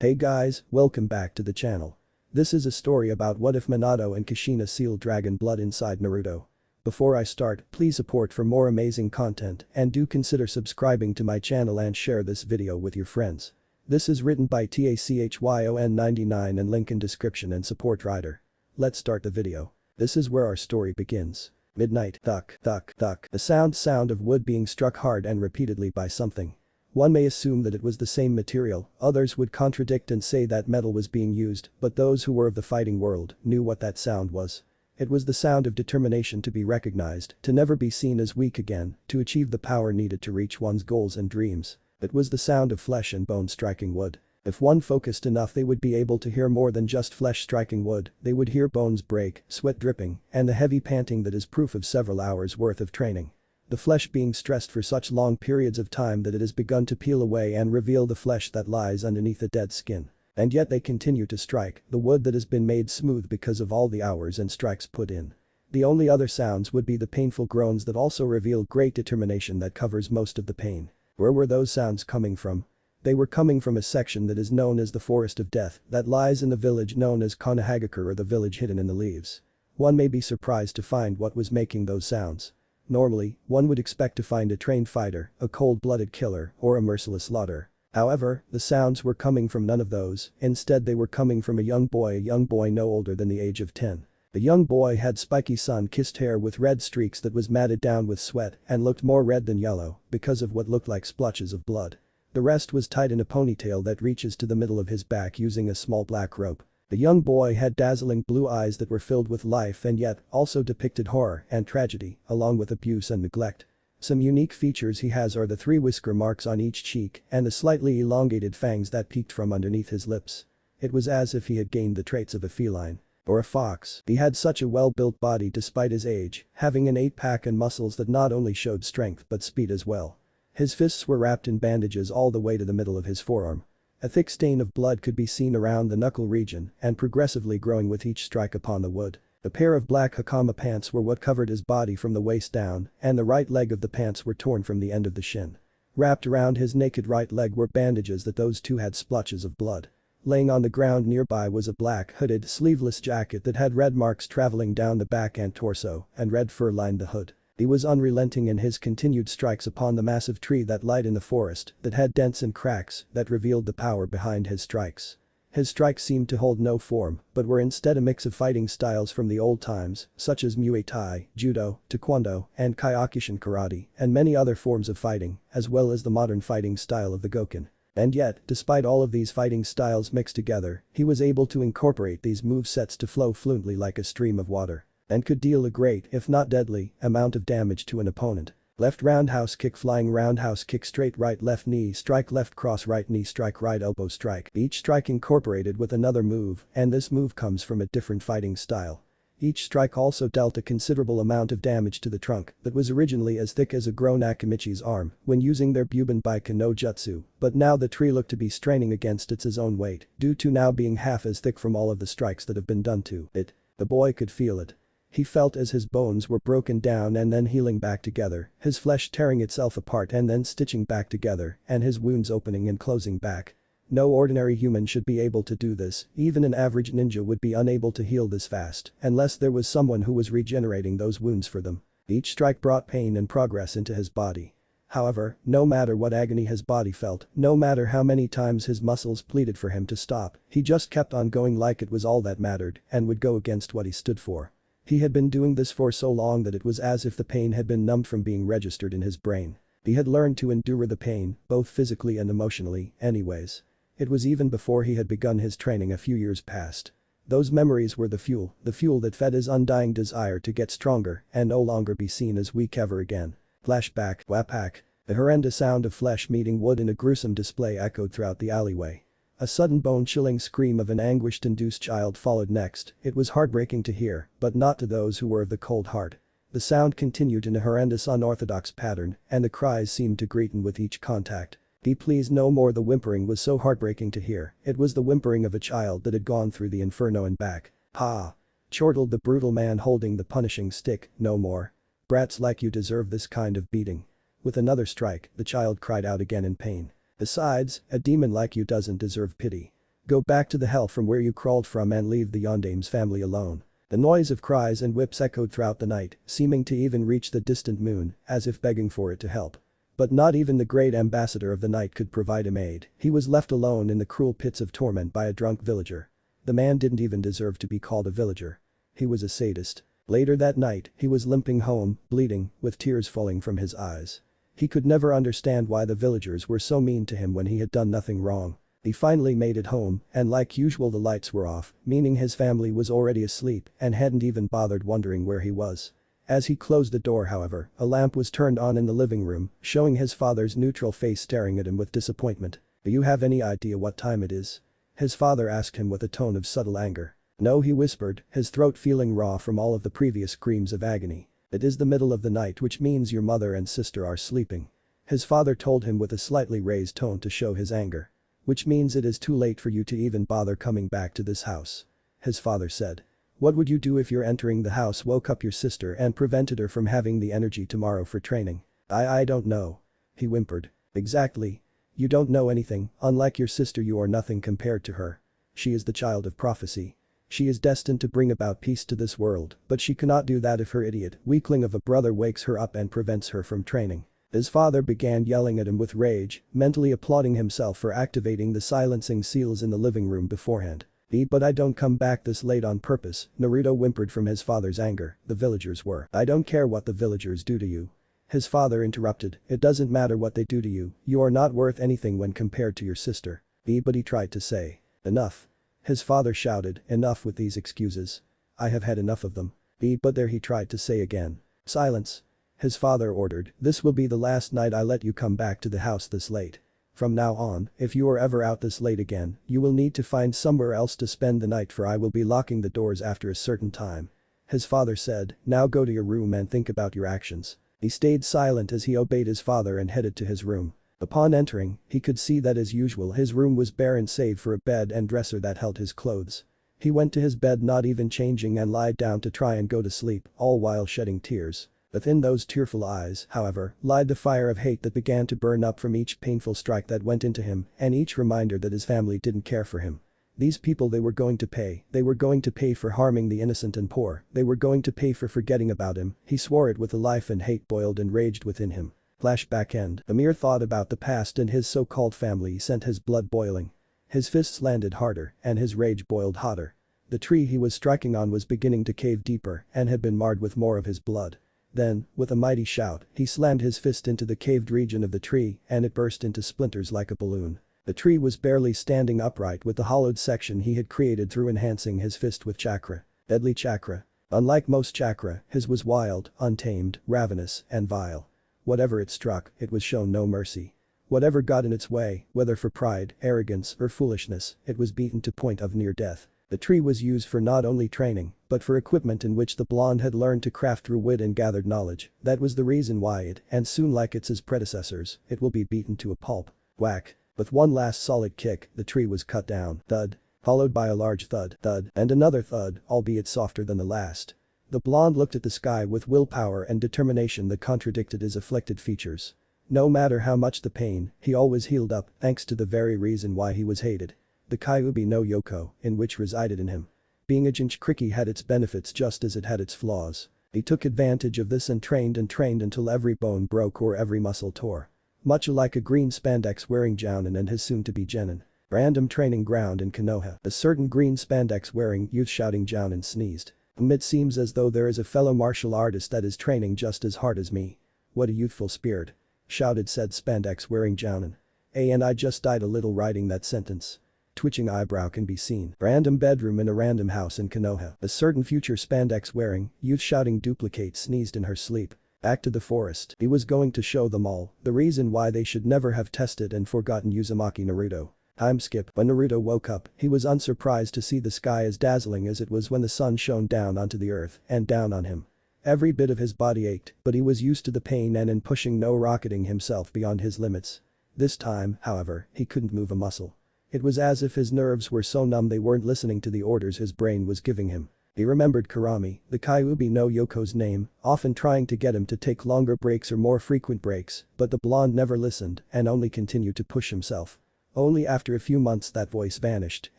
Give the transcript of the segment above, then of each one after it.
Hey guys, welcome back to the channel. This is a story about what if Minato and Kushina sealed dragon blood inside Naruto. Before I start, please support for more amazing content and do consider subscribing to my channel and share this video with your friends. This is written by TACHYON99 and link in description and support writer. Let's start the video. This is where our story begins. Midnight, thunk, thunk, thunk, the sound of wood being struck hard and repeatedly by something. One may assume that it was the same material, others would contradict and say that metal was being used, but those who were of the fighting world knew what that sound was. It was the sound of determination to be recognized, to never be seen as weak again, to achieve the power needed to reach one's goals and dreams. It was the sound of flesh and bone striking wood. If one focused enough they would be able to hear more than just flesh striking wood, they would hear bones break, sweat dripping, and the heavy panting that is proof of several hours worth of training. The flesh being stressed for such long periods of time that it has begun to peel away and reveal the flesh that lies underneath the dead skin. And yet they continue to strike, the wood that has been made smooth because of all the hours and strikes put in. The only other sounds would be the painful groans that also reveal great determination that covers most of the pain. Where were those sounds coming from? They were coming from a section that is known as the Forest of Death that lies in the village known as Konohagakure, or the village hidden in the leaves. One may be surprised to find what was making those sounds. Normally, one would expect to find a trained fighter, a cold-blooded killer, or a merciless slaughter. However, the sounds were coming from none of those, instead they were coming from a young boy no older than the age of 10. The young boy had spiky sun-kissed hair with red streaks that was matted down with sweat and looked more red than yellow because of what looked like splotches of blood. The rest was tied in a ponytail that reaches to the middle of his back using a small black rope. The young boy had dazzling blue eyes that were filled with life and yet also depicted horror and tragedy, along with abuse and neglect. Some unique features he has are the 3 whisker marks on each cheek and the slightly elongated fangs that peeked from underneath his lips. It was as if he had gained the traits of a feline. Or a fox. He had such a well-built body despite his age, having an 8-pack and muscles that not only showed strength but speed as well. His fists were wrapped in bandages all the way to the middle of his forearm. A thick stain of blood could be seen around the knuckle region and progressively growing with each strike upon the wood. A pair of black hakama pants were what covered his body from the waist down, and the right leg of the pants were torn from the end of the shin. Wrapped around his naked right leg were bandages that those two had splotches of blood. Laying on the ground nearby was a black hooded sleeveless jacket that had red marks traveling down the back and torso, and red fur lined the hood. He was unrelenting in his continued strikes upon the massive tree that lied in the forest that had dents and cracks that revealed the power behind his strikes. His strikes seemed to hold no form, but were instead a mix of fighting styles from the old times, such as Muay Thai, Judo, Taekwondo, and Kyokushin karate, and many other forms of fighting, as well as the modern fighting style of the Goken. And yet, despite all of these fighting styles mixed together, he was able to incorporate these movesets to flow fluently like a stream of water. And could deal a great, if not deadly, amount of damage to an opponent. Left roundhouse kick, flying roundhouse kick, straight right left knee strike, left cross right knee strike, right elbow strike. Each strike incorporated with another move, and this move comes from a different fighting style. Each strike also dealt a considerable amount of damage to the trunk that was originally as thick as a grown Akimichi's arm when using their Bubenbaiken no Jutsu, but now the tree looked to be straining against its own weight due to now being half as thick from all of the strikes that have been done to it. The boy could feel it. He felt as his bones were broken down and then healing back together, his flesh tearing itself apart and then stitching back together, and his wounds opening and closing back. No ordinary human should be able to do this, even an average ninja would be unable to heal this fast, unless there was someone who was regenerating those wounds for them. Each strike brought pain and progress into his body. However, no matter what agony his body felt, no matter how many times his muscles pleaded for him to stop, he just kept on going like it was all that mattered and would go against what he stood for. He had been doing this for so long that it was as if the pain had been numbed from being registered in his brain. He had learned to endure the pain, both physically and emotionally, anyways. It was even before he had begun his training a few years past. Those memories were the fuel that fed his undying desire to get stronger and no longer be seen as weak ever again. Flashback, whapak. The horrendous sound of flesh meeting wood in a gruesome display echoed throughout the alleyway. A sudden bone-chilling scream of an anguish-induced child followed next. It was heartbreaking to hear, but not to those who were of the cold heart. The sound continued in a horrendous unorthodox pattern, and the cries seemed to greeten with each contact. Please no more. The whimpering was so heartbreaking to hear, it was the whimpering of a child that had gone through the inferno and back. Ha! Chortled the brutal man holding the punishing stick, no more. Brats like you deserve this kind of beating. With another strike, the child cried out again in pain. Besides, a demon like you doesn't deserve pity. Go back to the hell from where you crawled from and leave the Yondame's family alone. The noise of cries and whips echoed throughout the night, seeming to even reach the distant moon, as if begging for it to help. But not even the great ambassador of the night could provide him aid. He was left alone in the cruel pits of torment by a drunk villager. The man didn't even deserve to be called a villager. He was a sadist. Later that night, he was limping home, bleeding, with tears falling from his eyes. He could never understand why the villagers were so mean to him when he had done nothing wrong. He finally made it home, and like usual the lights were off, meaning his family was already asleep and hadn't even bothered wondering where he was. As he closed the door, however, a lamp was turned on in the living room, showing his father's neutral face staring at him with disappointment. "Do you have any idea what time it is?" His father asked him with a tone of subtle anger. "No," he whispered, his throat feeling raw from all of the previous screams of agony. "It is the middle of the night, which means your mother and sister are sleeping." His father told him with a slightly raised tone to show his anger. "Which means it is too late for you to even bother coming back to this house." His father said. "What would you do if you're entering the house woke up your sister and prevented her from having the energy tomorrow for training?" I don't know." He whimpered. "Exactly. You don't know anything, unlike your sister you are nothing compared to her. She is the child of prophecy. She is destined to bring about peace to this world, but she cannot do that if her idiot, weakling of a brother wakes her up and prevents her from training." His father began yelling at him with rage, mentally applauding himself for activating the silencing seals in the living room beforehand. "But I don't come back this late on purpose," Naruto whimpered from his father's anger. "The villagers were. I don't care what the villagers do to you." His father interrupted. "It doesn't matter what they do to you, you are not worth anything when compared to your sister." But he tried to say. "Enough." His father shouted, "Enough with these excuses. I have had enough of them." But there he tried to say again. "Silence." His father ordered, "This will be the last night I let you come back to the house this late. From now on, if you are ever out this late again, you will need to find somewhere else to spend the night for I will be locking the doors after a certain time." His father said, "Now go to your room and think about your actions." He stayed silent as he obeyed his father and headed to his room. Upon entering, he could see that as usual his room was barren save for a bed and dresser that held his clothes. He went to his bed not even changing and lied down to try and go to sleep, all while shedding tears. Within those tearful eyes, however, lied the fire of hate that began to burn up from each painful strike that went into him and each reminder that his family didn't care for him. These people they were going to pay for harming the innocent and poor, they were going to pay for forgetting about him, he swore it with a life and hate boiled and raged within him. Flashback end. A mere thought about the past and his so-called family sent his blood boiling. His fists landed harder and his rage boiled hotter. The tree he was striking on was beginning to cave deeper and had been marred with more of his blood. Then, with a mighty shout, he slammed his fist into the caved region of the tree and it burst into splinters like a balloon. The tree was barely standing upright with the hollowed section he had created through enhancing his fist with chakra. Deadly chakra. Unlike most chakra, his was wild, untamed, ravenous, and vile. Whatever it struck, it was shown no mercy. Whatever got in its way, whether for pride, arrogance, or foolishness, it was beaten to point of near death. The tree was used for not only training, but for equipment in which the blonde had learned to craft through wit and gathered knowledge. That was the reason why it, and soon like its predecessors, it will be beaten to a pulp. Whack. With one last solid kick, the tree was cut down. Thud. Followed by a large thud, thud, and another thud, albeit softer than the last. The blonde looked at the sky with willpower and determination that contradicted his afflicted features. No matter how much the pain, he always healed up, thanks to the very reason why he was hated. The Kyuubi no Yoko, in which resided in him. Being a Jinchuriki had its benefits just as it had its flaws. He took advantage of this and trained until every bone broke or every muscle tore. Much like a green spandex wearing Jounin and his soon-to-be Genin. Random training ground in Konoha. A certain green spandex wearing youth shouting Jounin sneezed. It seems as though there is a fellow martial artist that is training just as hard as me. What a youthful spirit. Shouted said spandex wearing Jounin. And I just died a little writing that sentence. Twitching eyebrow can be seen. Random bedroom in a random house in Konoha. A certain future spandex wearing, youth shouting duplicate sneezed in her sleep. Back to the forest. He was going to show them all the reason why they should never have tested and forgotten Uzumaki Naruto. Time skip. When Naruto woke up, he was unsurprised to see the sky as dazzling as it was when the sun shone down onto the earth and down on him. Every bit of his body ached, but he was used to the pain and in pushing no rocketing himself beyond his limits. This time, however, he couldn't move a muscle. It was as if his nerves were so numb they weren't listening to the orders his brain was giving him. He remembered Kurami, the Kyuubi no Yoko's name, often trying to get him to take longer breaks or more frequent breaks, but the blonde never listened and only continued to push himself. Only after a few months that voice vanished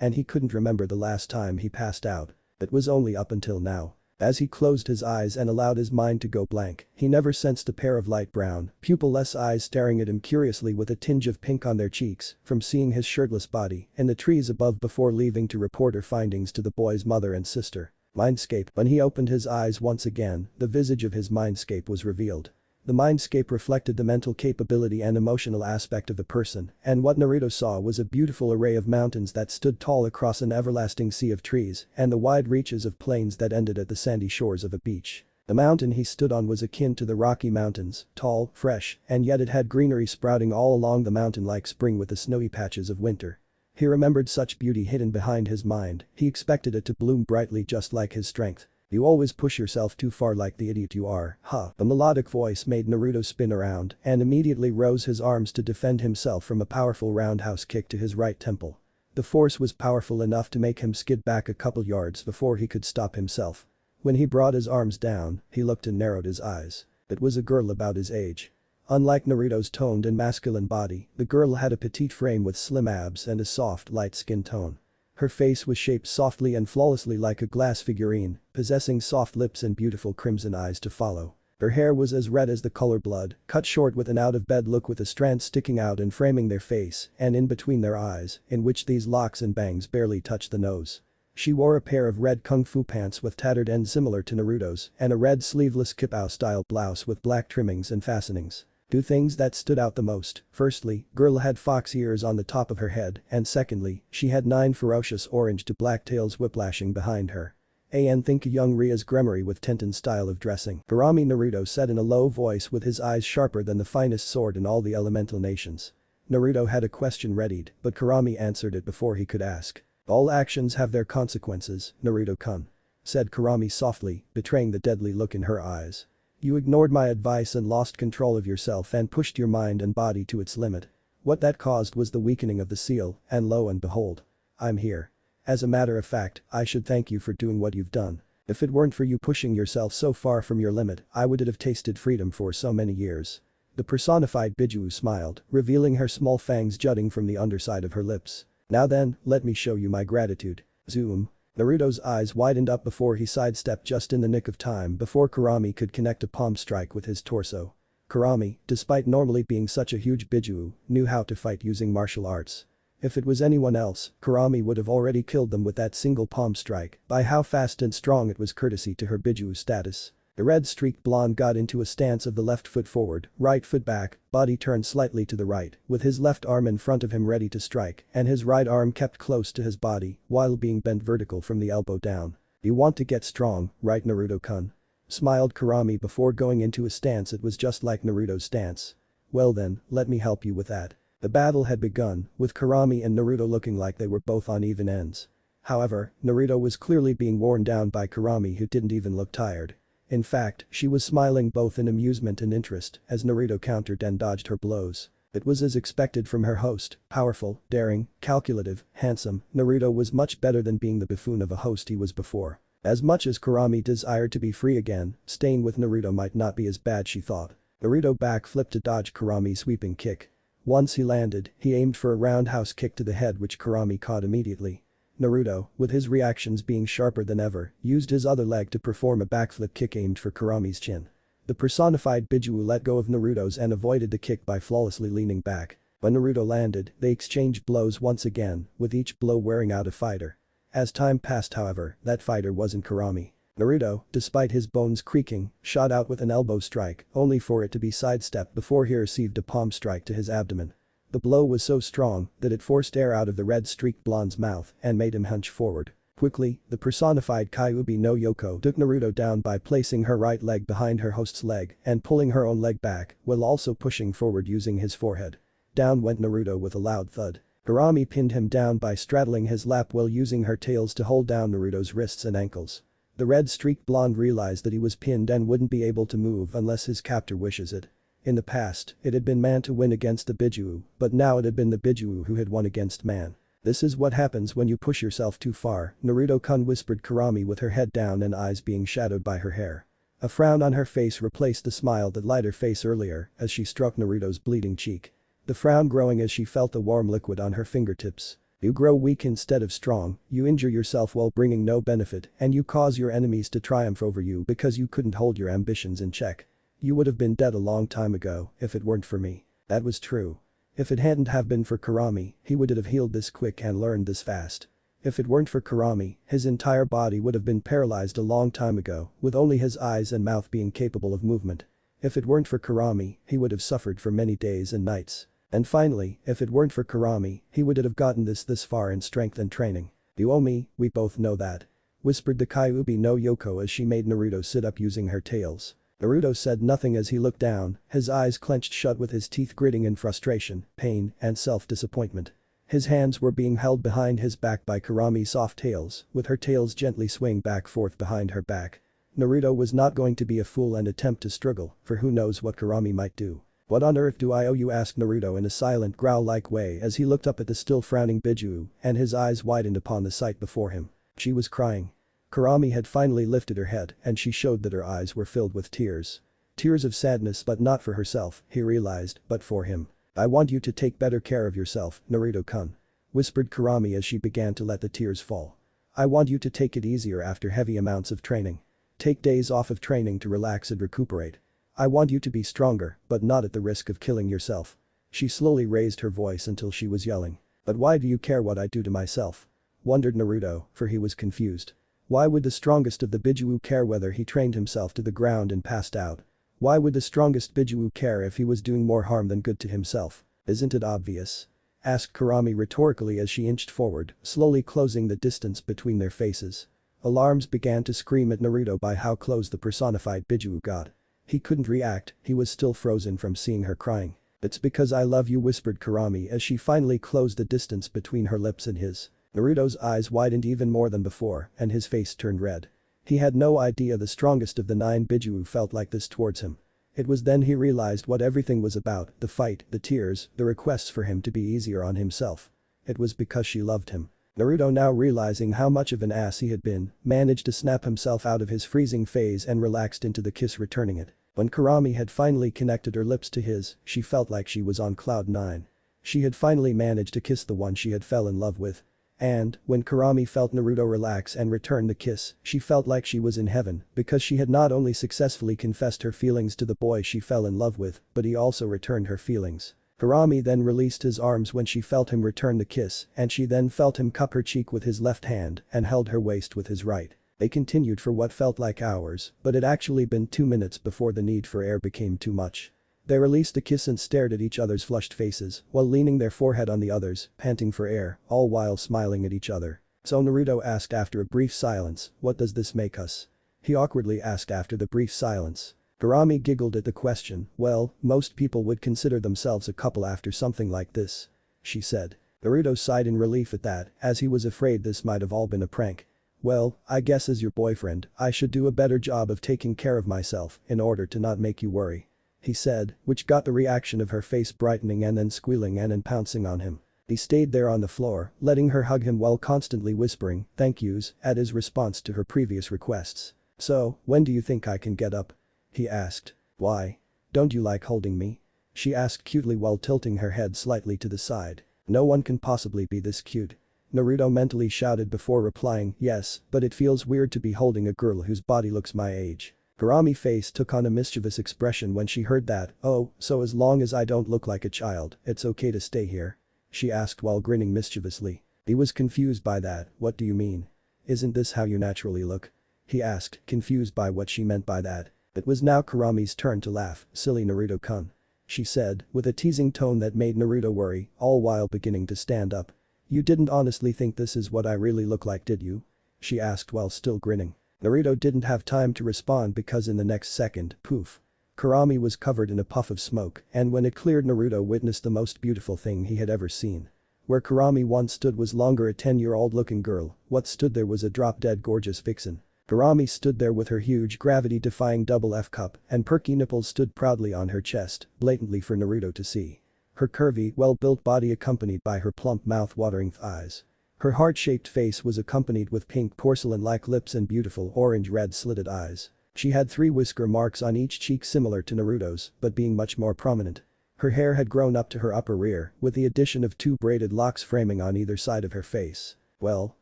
and he couldn't remember the last time he passed out. It was only up until now. As he closed his eyes and allowed his mind to go blank, he never sensed a pair of light brown, pupil-less eyes staring at him curiously with a tinge of pink on their cheeks from seeing his shirtless body in the trees above before leaving to report her findings to the boy's mother and sister. Mindscape. When he opened his eyes once again, the visage of his mindscape was revealed. The mindscape reflected the mental capability and emotional aspect of the person, and what Naruto saw was a beautiful array of mountains that stood tall across an everlasting sea of trees and the wide reaches of plains that ended at the sandy shores of a beach. The mountain he stood on was akin to the Rocky Mountains, tall, fresh, and yet it had greenery sprouting all along the mountain like spring with the snowy patches of winter. He remembered such beauty hidden behind his mind, he expected it to bloom brightly just like his strength. You always push yourself too far like the idiot you are, huh? The melodic voice made Naruto spin around and immediately rose his arms to defend himself from a powerful roundhouse kick to his right temple. The force was powerful enough to make him skid back a couple yards before he could stop himself. When he brought his arms down, he looked and narrowed his eyes. It was a girl about his age. Unlike Naruto's toned and masculine body, the girl had a petite frame with slim abs and a soft, light skin tone. Her face was shaped softly and flawlessly like a glass figurine, possessing soft lips and beautiful crimson eyes to follow. Her hair was as red as the color blood, cut short with an out-of-bed look with a strand sticking out and framing their face and in between their eyes, in which these locks and bangs barely touched the nose. She wore a pair of red kung fu pants with tattered ends similar to Naruto's and a red sleeveless kipao-style blouse with black trimmings and fastenings. Two things that stood out the most: firstly, girl had fox ears on the top of her head, and secondly, she had 9 ferocious orange to black tails whiplashing behind her. And think young Ria's Gremory with Tenten style of dressing. Kurami, Naruto said in a low voice with his eyes sharper than the finest sword in all the elemental nations. Naruto had a question readied, but Kurami answered it before he could ask. All actions have their consequences, Naruto-kun, said Kurami softly, betraying the deadly look in her eyes. You ignored my advice and lost control of yourself and pushed your mind and body to its limit. What that caused was the weakening of the seal, and lo and behold, I'm here. As a matter of fact, I should thank you for doing what you've done. If it weren't for you pushing yourself so far from your limit, I wouldn't have tasted freedom for so many years. The personified Biju smiled, revealing her small fangs jutting from the underside of her lips. Now then, let me show you my gratitude. Zoom. Naruto's eyes widened up before he sidestepped just in the nick of time before Kurami could connect a palm strike with his torso. Kurami, despite normally being such a huge Biju, knew how to fight using martial arts. If it was anyone else, Kurami would have already killed them with that single palm strike by how fast and strong it was courtesy to her Biju status. The red-streaked blonde got into a stance of the left foot forward, right foot back, body turned slightly to the right, with his left arm in front of him ready to strike and his right arm kept close to his body while being bent vertical from the elbow down. You want to get strong, right Naruto-kun? Smiled Kurami before going into a stance it was just like Naruto's stance. Well then, let me help you with that. The battle had begun, with Kurami and Naruto looking like they were both on even ends. However, Naruto was clearly being worn down by Kurami who didn't even look tired. In fact, she was smiling both in amusement and interest as Naruto countered and dodged her blows. It was as expected from her host, powerful, daring, calculative, handsome, Naruto was much better than being the buffoon of a host he was before. As much as Kurami desired to be free again, staying with Naruto might not be as bad she thought. Naruto backflipped to dodge Kurami's sweeping kick. Once he landed, he aimed for a roundhouse kick to the head which Kurami caught immediately. Naruto, with his reactions being sharper than ever, used his other leg to perform a backflip kick aimed for Kurami's chin. The personified Biju let go of Naruto's and avoided the kick by flawlessly leaning back. When Naruto landed, they exchanged blows once again, with each blow wearing out a fighter. As time passed however, that fighter wasn't Kurami. Naruto, despite his bones creaking, shot out with an elbow strike, only for it to be sidestepped before he received a palm strike to his abdomen. The blow was so strong that it forced air out of the red-streaked blonde's mouth and made him hunch forward. Quickly, the personified Kyuubi no Yoko took Naruto down by placing her right leg behind her host's leg and pulling her own leg back while also pushing forward using his forehead. Down went Naruto with a loud thud. Kurami pinned him down by straddling his lap while using her tails to hold down Naruto's wrists and ankles. The red-streaked blonde realized that he was pinned and wouldn't be able to move unless his captor wishes it. In the past, it had been man to win against the Biju, but now it had been the Biju who had won against man. This is what happens when you push yourself too far, Naruto-kun whispered Kurami with her head down and eyes being shadowed by her hair. A frown on her face replaced the smile that light her face earlier as she struck Naruto's bleeding cheek. the frown growing as she felt the warm liquid on her fingertips. You grow weak instead of strong, you injure yourself while bringing no benefit, and you cause your enemies to triumph over you because you couldn't hold your ambitions in check. You would have been dead a long time ago if it weren't for me. That was true. If it hadn't have been for Kurami, he would have healed this quick and learned this fast. If it weren't for Kurami, his entire body would have been paralyzed a long time ago, with only his eyes and mouth being capable of movement. If it weren't for Kurami, he would have suffered for many days and nights. And finally, if it weren't for Kurami, he wouldn't have gotten this far in strength and training. You owe me, we both know that. Whispered the Kyuubi no Yoko as she made Naruto sit up using her tails. Naruto said nothing as he looked down, his eyes clenched shut with his teeth gritting in frustration, pain, and self-disappointment. His hands were being held behind his back by Kurami's soft tails, with her tails gently swaying back forth behind her back. Naruto was not going to be a fool and attempt to struggle, for who knows what Kurami might do. What on earth do I owe you? Asked Naruto in a silent growl-like way as he looked up at the still frowning Biju, and his eyes widened upon the sight before him. She was crying. Kurami had finally lifted her head and she showed that her eyes were filled with tears. Tears of sadness, but not for herself, he realized, but for him. I want you to take better care of yourself, Naruto-kun. Whispered Kurami as she began to let the tears fall. I want you to take it easier after heavy amounts of training. Take days off of training to relax and recuperate. I want you to be stronger, but not at the risk of killing yourself. She slowly raised her voice until she was yelling. But why do you care what I do to myself? Wondered Naruto, for he was confused. Why would the strongest of the Biju care whether he trained himself to the ground and passed out? Why would the strongest Biju care if he was doing more harm than good to himself? Isn't it obvious? Asked Kurami rhetorically as she inched forward, slowly closing the distance between their faces. Alarms began to scream at Naruto by how close the personified Biju got. He couldn't react, he was still frozen from seeing her crying. It's because I love you, whispered Kurami as she finally closed the distance between her lips and his. Naruto's eyes widened even more than before and his face turned red. He had no idea the strongest of the 9 Biju felt like this towards him. It was then he realized what everything was about, the fight, the tears, the requests for him to be easier on himself. It was because she loved him. Naruto, now realizing how much of an ass he had been, managed to snap himself out of his freezing phase and relaxed into the kiss, returning it. When Kurami had finally connected her lips to his, she felt like she was on cloud 9. She had finally managed to kiss the one she had fell in love with. And, when Kurami felt Naruto relax and return the kiss, she felt like she was in heaven because she had not only successfully confessed her feelings to the boy she fell in love with, but he also returned her feelings. Kurami then released his arms when she felt him return the kiss and she then felt him cup her cheek with his left hand and held her waist with his right. They continued for what felt like hours, but it actually been 2 minutes before the need for air became too much. They released a kiss and stared at each other's flushed faces while leaning their forehead on the others, panting for air, all while smiling at each other. So Naruto asked after a brief silence, what does this make us? He awkwardly asked after the brief silence. Kurami giggled at the question, well, most people would consider themselves a couple after something like this. She said. Naruto sighed in relief at that, as he was afraid this might have all been a prank. Well, I guess as your boyfriend, I should do a better job of taking care of myself in order to not make you worry. He said, which got the reaction of her face brightening and then squealing and then pouncing on him. He stayed there on the floor, letting her hug him while constantly whispering thank yous at his response to her previous requests. So, when do you think I can get up? He asked. Why? Don't you like holding me? She asked cutely while tilting her head slightly to the side. No one can possibly be this cute. Naruto mentally shouted before replying, yes, but it feels weird to be holding a girl whose body looks my age. Kurami's face took on a mischievous expression when she heard that. Oh, so as long as I don't look like a child, it's okay to stay here? She asked while grinning mischievously. He was confused by that. What do you mean? Isn't this how you naturally look? He asked, confused by what she meant by that. It was now Kurami's turn to laugh, silly Naruto-kun. She said, with a teasing tone that made Naruto worry, all while beginning to stand up. You didn't honestly think this is what I really look like, did you? She asked while still grinning. Naruto didn't have time to respond because in the next second, poof. Kurami was covered in a puff of smoke and when it cleared Naruto witnessed the most beautiful thing he had ever seen. Where Kurami once stood was longer a 10-year-old looking girl, what stood there was a drop-dead gorgeous vixen. Kurami stood there with her huge gravity-defying double F cup and perky nipples stood proudly on her chest, blatantly for Naruto to see. Her curvy, well-built body accompanied by her plump mouth-watering thighs. Her heart-shaped face was accompanied with pink porcelain-like lips and beautiful orange-red slitted eyes. She had 3 whisker marks on each cheek similar to Naruto's, but being much more prominent. Her hair had grown up to her upper rear, with the addition of 2 braided locks framing on either side of her face. "Well,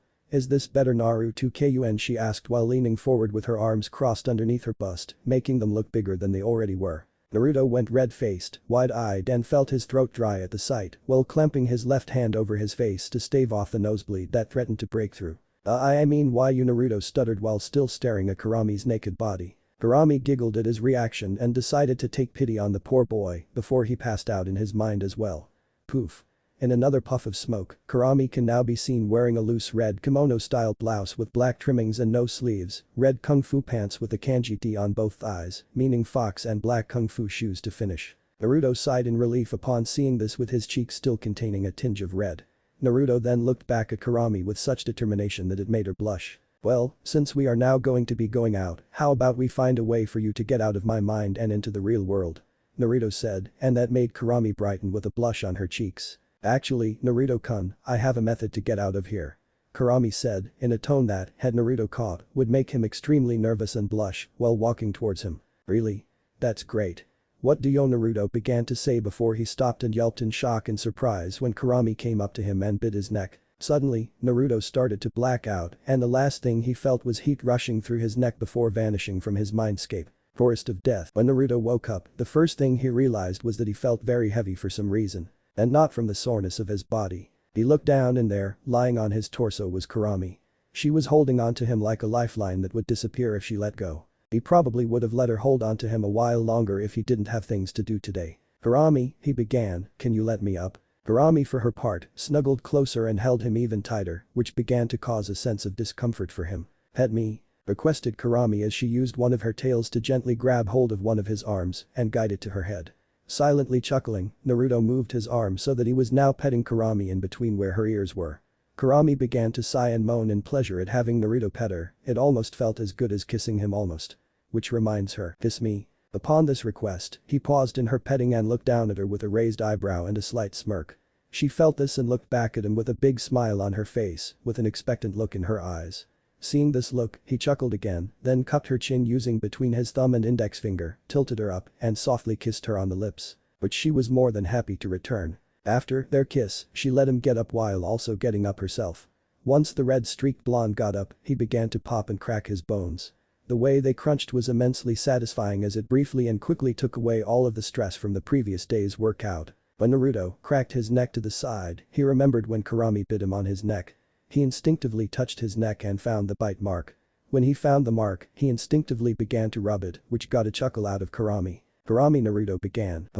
is this better Naruto-kun?" she asked while leaning forward with her arms crossed underneath her bust, making them look bigger than they already were. Naruto went red-faced, wide-eyed and felt his throat dry at the sight while clamping his left hand over his face to stave off the nosebleed that threatened to break through. I mean why you?" Naruto stuttered while still staring at Kurami's naked body. Kurami giggled at his reaction and decided to take pity on the poor boy before he passed out in his mind as well. Poof. In another puff of smoke, Kurami can now be seen wearing a loose red kimono-style blouse with black trimmings and no sleeves, red kung fu pants with a kanji T on both thighs, meaning fox, and black kung fu shoes to finish. Naruto sighed in relief upon seeing this, with his cheeks still containing a tinge of red. Naruto then looked back at Kurami with such determination that it made her blush. "Well, since we are now going to be going out, how about we find a way for you to get out of my mind and into the real world?" Naruto said, and that made Kurami brighten with a blush on her cheeks. "Actually, Naruto-kun, I have a method to get out of here," Kurami said, in a tone that, had Naruto caught, would make him extremely nervous and blush while walking towards him. "Really? That's great. What do you?" Naruto began to say before he stopped and yelped in shock and surprise when Kurami came up to him and bit his neck. Suddenly, Naruto started to black out, and the last thing he felt was heat rushing through his neck before vanishing from his mindscape. Forest of death. When Naruto woke up, the first thing he realized was that he felt very heavy for some reason. And not from the soreness of his body. He looked down, and there, lying on his torso, was Kurami. She was holding onto him like a lifeline that would disappear if she let go. He probably would have let her hold onto him a while longer if he didn't have things to do today. "Kurami," he began, "can you let me up?" Kurami, for her part, snuggled closer and held him even tighter, which began to cause a sense of discomfort for him. "Pet me," requested Kurami as she used one of her tails to gently grab hold of one of his arms and guide it to her head. Silently chuckling, Naruto moved his arm so that he was now petting Kurami in between where her ears were. Kurami began to sigh and moan in pleasure at having Naruto pet her. It almost felt as good as kissing him almost. Which reminds her, "Kiss me." Upon this request, he paused in her petting and looked down at her with a raised eyebrow and a slight smirk. She felt this and looked back at him with a big smile on her face, with an expectant look in her eyes. Seeing this look, he chuckled again, then cupped her chin using between his thumb and index finger, tilted her up, and softly kissed her on the lips. But she was more than happy to return. After their kiss, she let him get up while also getting up herself. Once the red-streaked blonde got up, he began to pop and crack his bones. The way they crunched was immensely satisfying as it briefly and quickly took away all of the stress from the previous day's workout. When Naruto cracked his neck to the side, he remembered when Kurami bit him on his neck. He instinctively touched his neck and found the bite mark. When he found the mark, he instinctively began to rub it, which got a chuckle out of Kurami. "Kurami," Naruto began.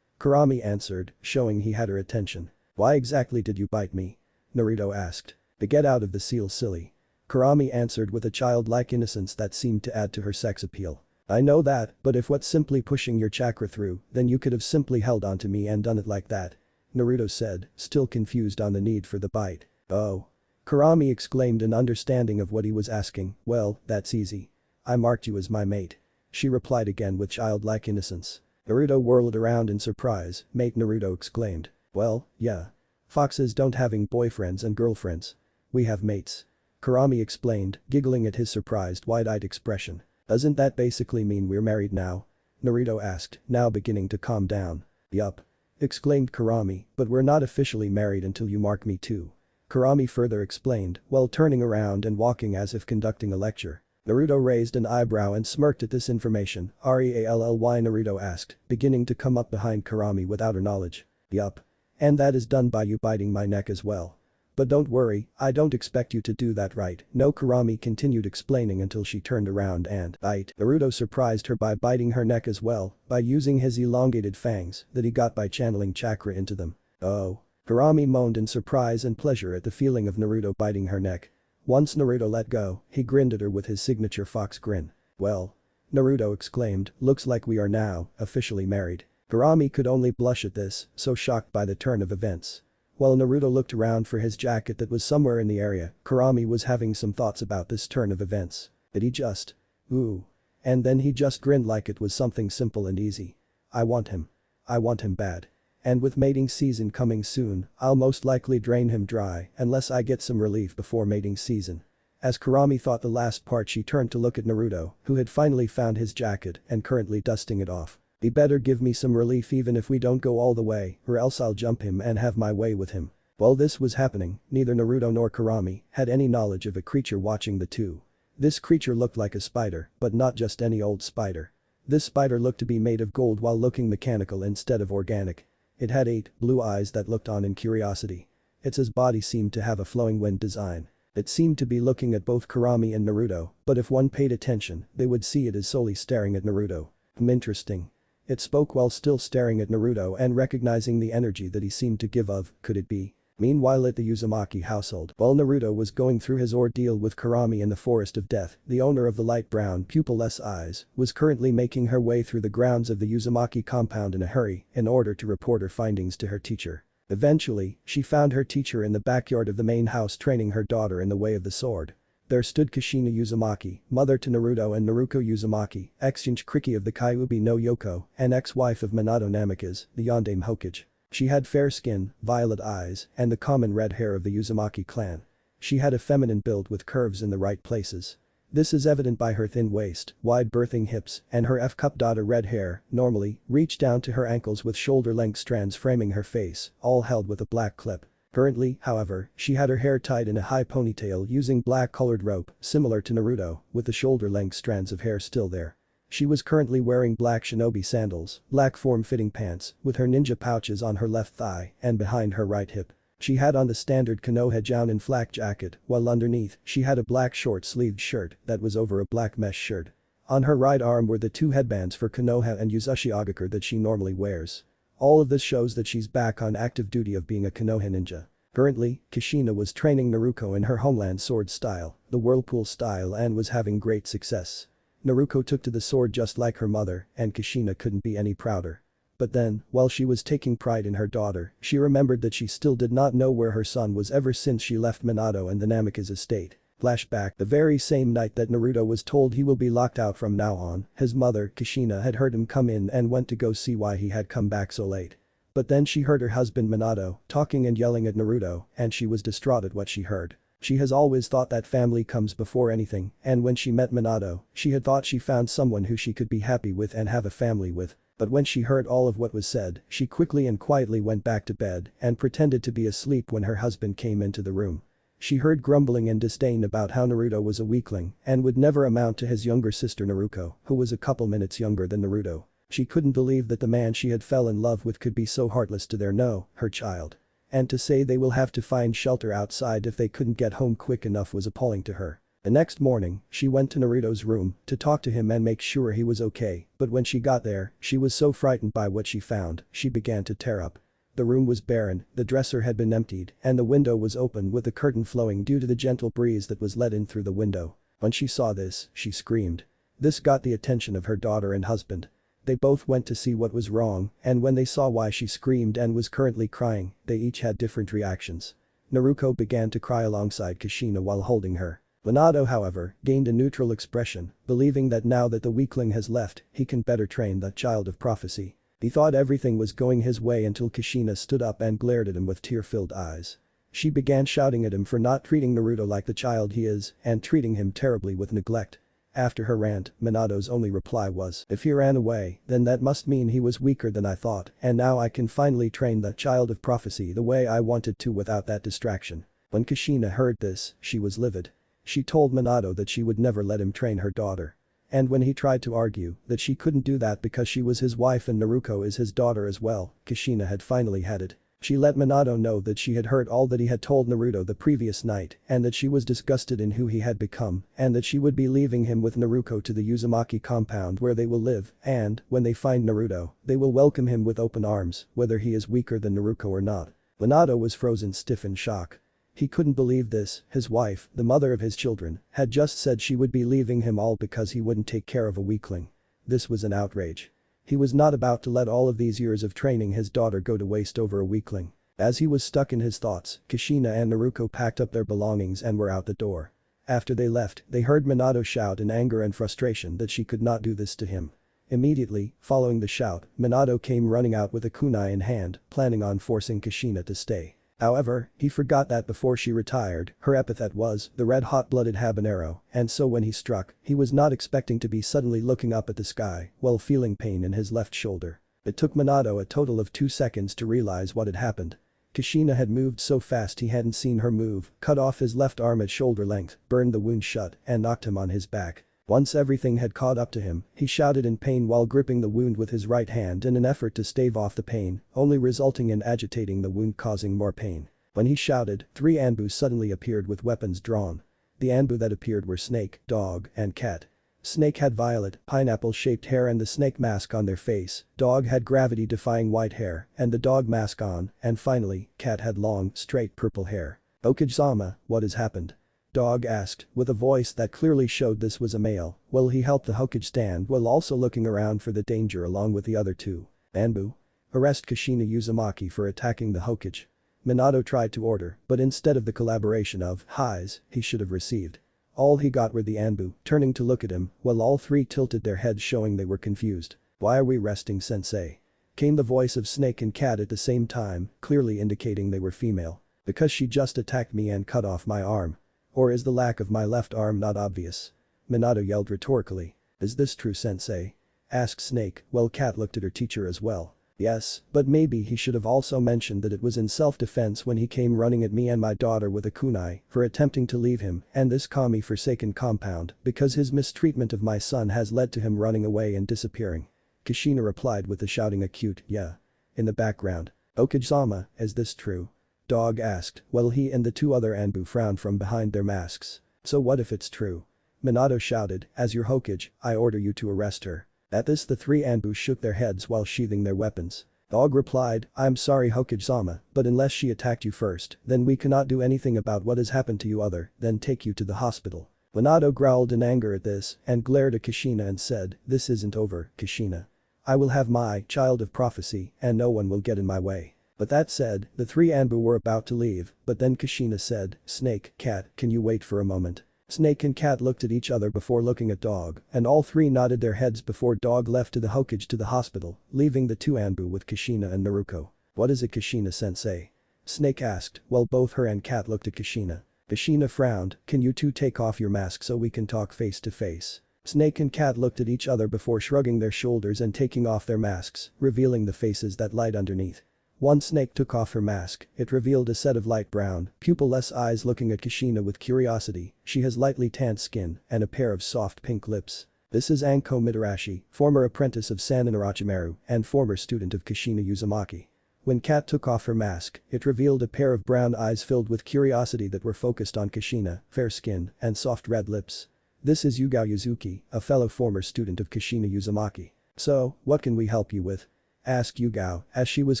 Kurami answered, showing he had her attention. "Why exactly did you bite me?" Naruto asked. "To get out of the seal, silly." Kurami answered with a childlike innocence that seemed to add to her sex appeal. "I know that, but if what's simply pushing your chakra through, then you could have simply held onto me and done it like that," Naruto said, still confused on the need for the bite. "Oh." Kurami exclaimed in understanding of what he was asking. "Well, that's easy. I marked you as my mate," she replied again with childlike innocence. Naruto whirled around in surprise. "Mate?" Naruto exclaimed. "Well, yeah. Foxes don't having boyfriends and girlfriends. We have mates," Kurami explained, giggling at his surprised wide-eyed expression. "Doesn't that basically mean we're married now?" Naruto asked, now beginning to calm down. "Yup," exclaimed Kurami, "but we're not officially married until you mark me too," Kurami further explained, while turning around and walking as if conducting a lecture. Naruto raised an eyebrow and smirked at this information. "Really?" Naruto asked, beginning to come up behind Kurami without her knowledge. "Yup. And that is done by you biting my neck as well. But don't worry, I don't expect you to do that, right?" "No," Kurami continued explaining until she turned around and bite. Naruto surprised her by biting her neck as well, by using his elongated fangs that he got by channeling chakra into them. "Oh." Kurami moaned in surprise and pleasure at the feeling of Naruto biting her neck. Once Naruto let go, he grinned at her with his signature fox grin. "Well," Naruto exclaimed, "looks like we are now officially married." Kurami could only blush at this, so shocked by the turn of events. While Naruto looked around for his jacket that was somewhere in the area, Kurami was having some thoughts about this turn of events. Did he just? Ooh. And then he just grinned like it was something simple and easy. I want him. I want him bad. And with mating season coming soon, I'll most likely drain him dry unless I get some relief before mating season. As Kurami thought the last part, she turned to look at Naruto, who had finally found his jacket and currently dusting it off. He better give me some relief even if we don't go all the way, or else I'll jump him and have my way with him. While this was happening, neither Naruto nor Kurami had any knowledge of a creature watching the two. This creature looked like a spider, but not just any old spider. This spider looked to be made of gold while looking mechanical instead of organic. It had 8 blue eyes that looked on in curiosity. Its body seemed to have a flowing wind design. It seemed to be looking at both Kurami and Naruto, but if one paid attention, they would see it as solely staring at Naruto. Interesting. It spoke while still staring at Naruto and recognizing the energy that he seemed to give of, could it be? Meanwhile at the Uzumaki household, while Naruto was going through his ordeal with Kurami in the Forest of Death, the owner of the light brown pupil-less eyes was currently making her way through the grounds of the Uzumaki compound in a hurry in order to report her findings to her teacher. Eventually, she found her teacher in the backyard of the main house training her daughter in the way of the sword. There stood Kushina Uzumaki, mother to Naruto and Naruko Uzumaki, ex-Jinchuriki of the Kyuubi no Yoko, and ex-wife of Minato Namikaze, the Yondaime Hokage. She had fair skin, violet eyes, and the common red hair of the Uzumaki clan. She had a feminine build with curves in the right places. This is evident by her thin waist, wide birthing hips, and her F-cup daughter red hair, normally, reached down to her ankles with shoulder-length strands framing her face, all held with a black clip. Currently, however, she had her hair tied in a high ponytail using black-colored rope, similar to Naruto, with the shoulder-length strands of hair still there. She was currently wearing black shinobi sandals, black form-fitting pants, with her ninja pouches on her left thigh and behind her right hip. She had on the standard Konoha Jounin flak jacket, while underneath, she had a black short-sleeved shirt that was over a black mesh shirt. On her right arm were the 2 headbands for Konoha and Uzushi Agakure that she normally wears. All of this shows that she's back on active duty of being a Konoha ninja. Currently, Kushina was training Naruto in her homeland sword style, the whirlpool style, and was having great success. Naruto took to the sword just like her mother, and Kushina couldn't be any prouder. But then, while she was taking pride in her daughter, she remembered that she still did not know where her son was ever since she left Minato and the Namikaze estate. Flashback: the very same night that Naruto was told he will be locked out from now on, his mother, Kushina, had heard him come in and went to go see why he had come back so late. But then she heard her husband Minato talking and yelling at Naruto, and she was distraught at what she heard. She has always thought that family comes before anything, and when she met Minato, she had thought she found someone who she could be happy with and have a family with. But when she heard all of what was said, she quickly and quietly went back to bed and pretended to be asleep when her husband came into the room. She heard grumbling and disdain about how Naruto was a weakling and would never amount to his younger sister Naruko, who was a couple minutes younger than Naruto. She couldn't believe that the man she had fell in love with could be so heartless to her child. And to say they will have to find shelter outside if they couldn't get home quick enough was appalling to her. The next morning, she went to Naruto's room to talk to him and make sure he was okay, but when she got there, she was so frightened by what she found, she began to tear up. The room was barren, the dresser had been emptied, and the window was open with the curtain flowing due to the gentle breeze that was let in through the window. When she saw this, she screamed. This got the attention of her daughter and husband. They both went to see what was wrong, and when they saw why she screamed and was currently crying, they each had different reactions. Naruto began to cry alongside Kushina while holding her. Minato, however, gained a neutral expression, believing that now that the weakling has left, he can better train that child of prophecy. He thought everything was going his way until Kushina stood up and glared at him with tear-filled eyes. She began shouting at him for not treating Naruto like the child he is and treating him terribly with neglect. After her rant, Minato's only reply was, "If he ran away, then that must mean he was weaker than I thought, and now I can finally train that child of prophecy the way I wanted to without that distraction." When Kushina heard this, she was livid. She told Minato that she would never let him train her daughter. And when he tried to argue that she couldn't do that because she was his wife and Naruto is his daughter as well, Kushina had finally had it. She let Minato know that she had heard all that he had told Naruto the previous night and that she was disgusted in who he had become and that she would be leaving him with Naruto to the Uzumaki compound where they will live and, when they find Naruto, they will welcome him with open arms, whether he is weaker than Naruto or not. Minato was frozen stiff in shock. He couldn't believe this, his wife, the mother of his children, had just said she would be leaving him all because he wouldn't take care of a weakling. This was an outrage. He was not about to let all of these years of training his daughter go to waste over a weakling. As he was stuck in his thoughts, Kushina and Naruto packed up their belongings and were out the door. After they left, they heard Minato shout in anger and frustration that she could not do this to him. Immediately, following the shout, Minato came running out with a kunai in hand, planning on forcing Kushina to stay. However, he forgot that before she retired, her epithet was the red hot-blooded habanero, and so when he struck, he was not expecting to be suddenly looking up at the sky while feeling pain in his left shoulder. It took Minato a total of 2 seconds to realize what had happened. Kushina had moved so fast he hadn't seen her move, cut off his left arm at shoulder length, burned the wound shut, and knocked him on his back. Once everything had caught up to him, he shouted in pain while gripping the wound with his right hand in an effort to stave off the pain, only resulting in agitating the wound causing more pain. When he shouted, 3 Anbu suddenly appeared with weapons drawn. The Anbu that appeared were Snake, Dog, and Cat. Snake had violet, pineapple-shaped hair and the snake mask on their face, Dog had gravity-defying white hair and the dog mask on, and finally, Cat had long, straight purple hair. "Okage-sama, what has happened?" Dog asked, with a voice that clearly showed this was a male. Well, he helped the Hokage stand while also looking around for the danger along with the other 2. Anbu. Arrest Kushina Uzumaki for attacking the Hokage. Minato tried to order, but instead of the collaboration of highs he should have received. All he got were the Anbu, turning to look at him, while all 3 tilted their heads showing they were confused. "Why are we resting, sensei?" Came the voice of Snake and Cat at the same time, clearly indicating they were female. "Because she just attacked me and cut off my arm. Or is the lack of my left arm not obvious?" Minato yelled rhetorically. "Is this true, sensei?" asked Snake, while Cat looked at her teacher as well. "Yes, but maybe he should have also mentioned that it was in self-defense when he came running at me and my daughter with a kunai for attempting to leave him and this Kami-forsaken compound because his mistreatment of my son has led to him running away and disappearing." Kushina replied with a shouting acute "yeah." In the background. "Okage-sama, is this true?" Dog asked, while he and the 2 other Anbu frowned from behind their masks. "So what if it's true?" Minato shouted, "As your Hokage, I order you to arrest her." At this the 3 Anbu shook their heads while sheathing their weapons. Dog replied, "I'm sorry Hokage-sama, but unless she attacked you first, then we cannot do anything about what has happened to you other than take you to the hospital." Minato growled in anger at this and glared at Kushina and said, "This isn't over, Kushina. I will have my child of prophecy and no one will get in my way." But that said, the 3 Anbu were about to leave, but then Kushina said, "Snake, Cat, can you wait for a moment?" Snake and Cat looked at each other before looking at Dog, and all 3 nodded their heads before Dog left to the Hokage to the hospital, leaving the 2 Anbu with Kushina and Naruto. "What is it, Kushina-sensei?" Snake asked, while both her and Cat looked at Kushina. Kushina frowned, "Can you 2 take off your mask so we can talk face to face?" Snake and Cat looked at each other before shrugging their shoulders and taking off their masks, revealing the faces that lied underneath. Once Snake took off her mask, it revealed a set of light brown, pupil-less eyes looking at Kushina with curiosity. She has lightly tanned skin and a pair of soft pink lips. This is Anko Mitarashi, former apprentice of Sanin Orochimaru and former student of Kushina Uzumaki. When Cat took off her mask, it revealed a pair of brown eyes filled with curiosity that were focused on Kushina, fair skin and soft red lips. This is Yugao Yuzuki, a fellow former student of Kushina Uzumaki. "So, what can we help you with?" asked Yugao, as she was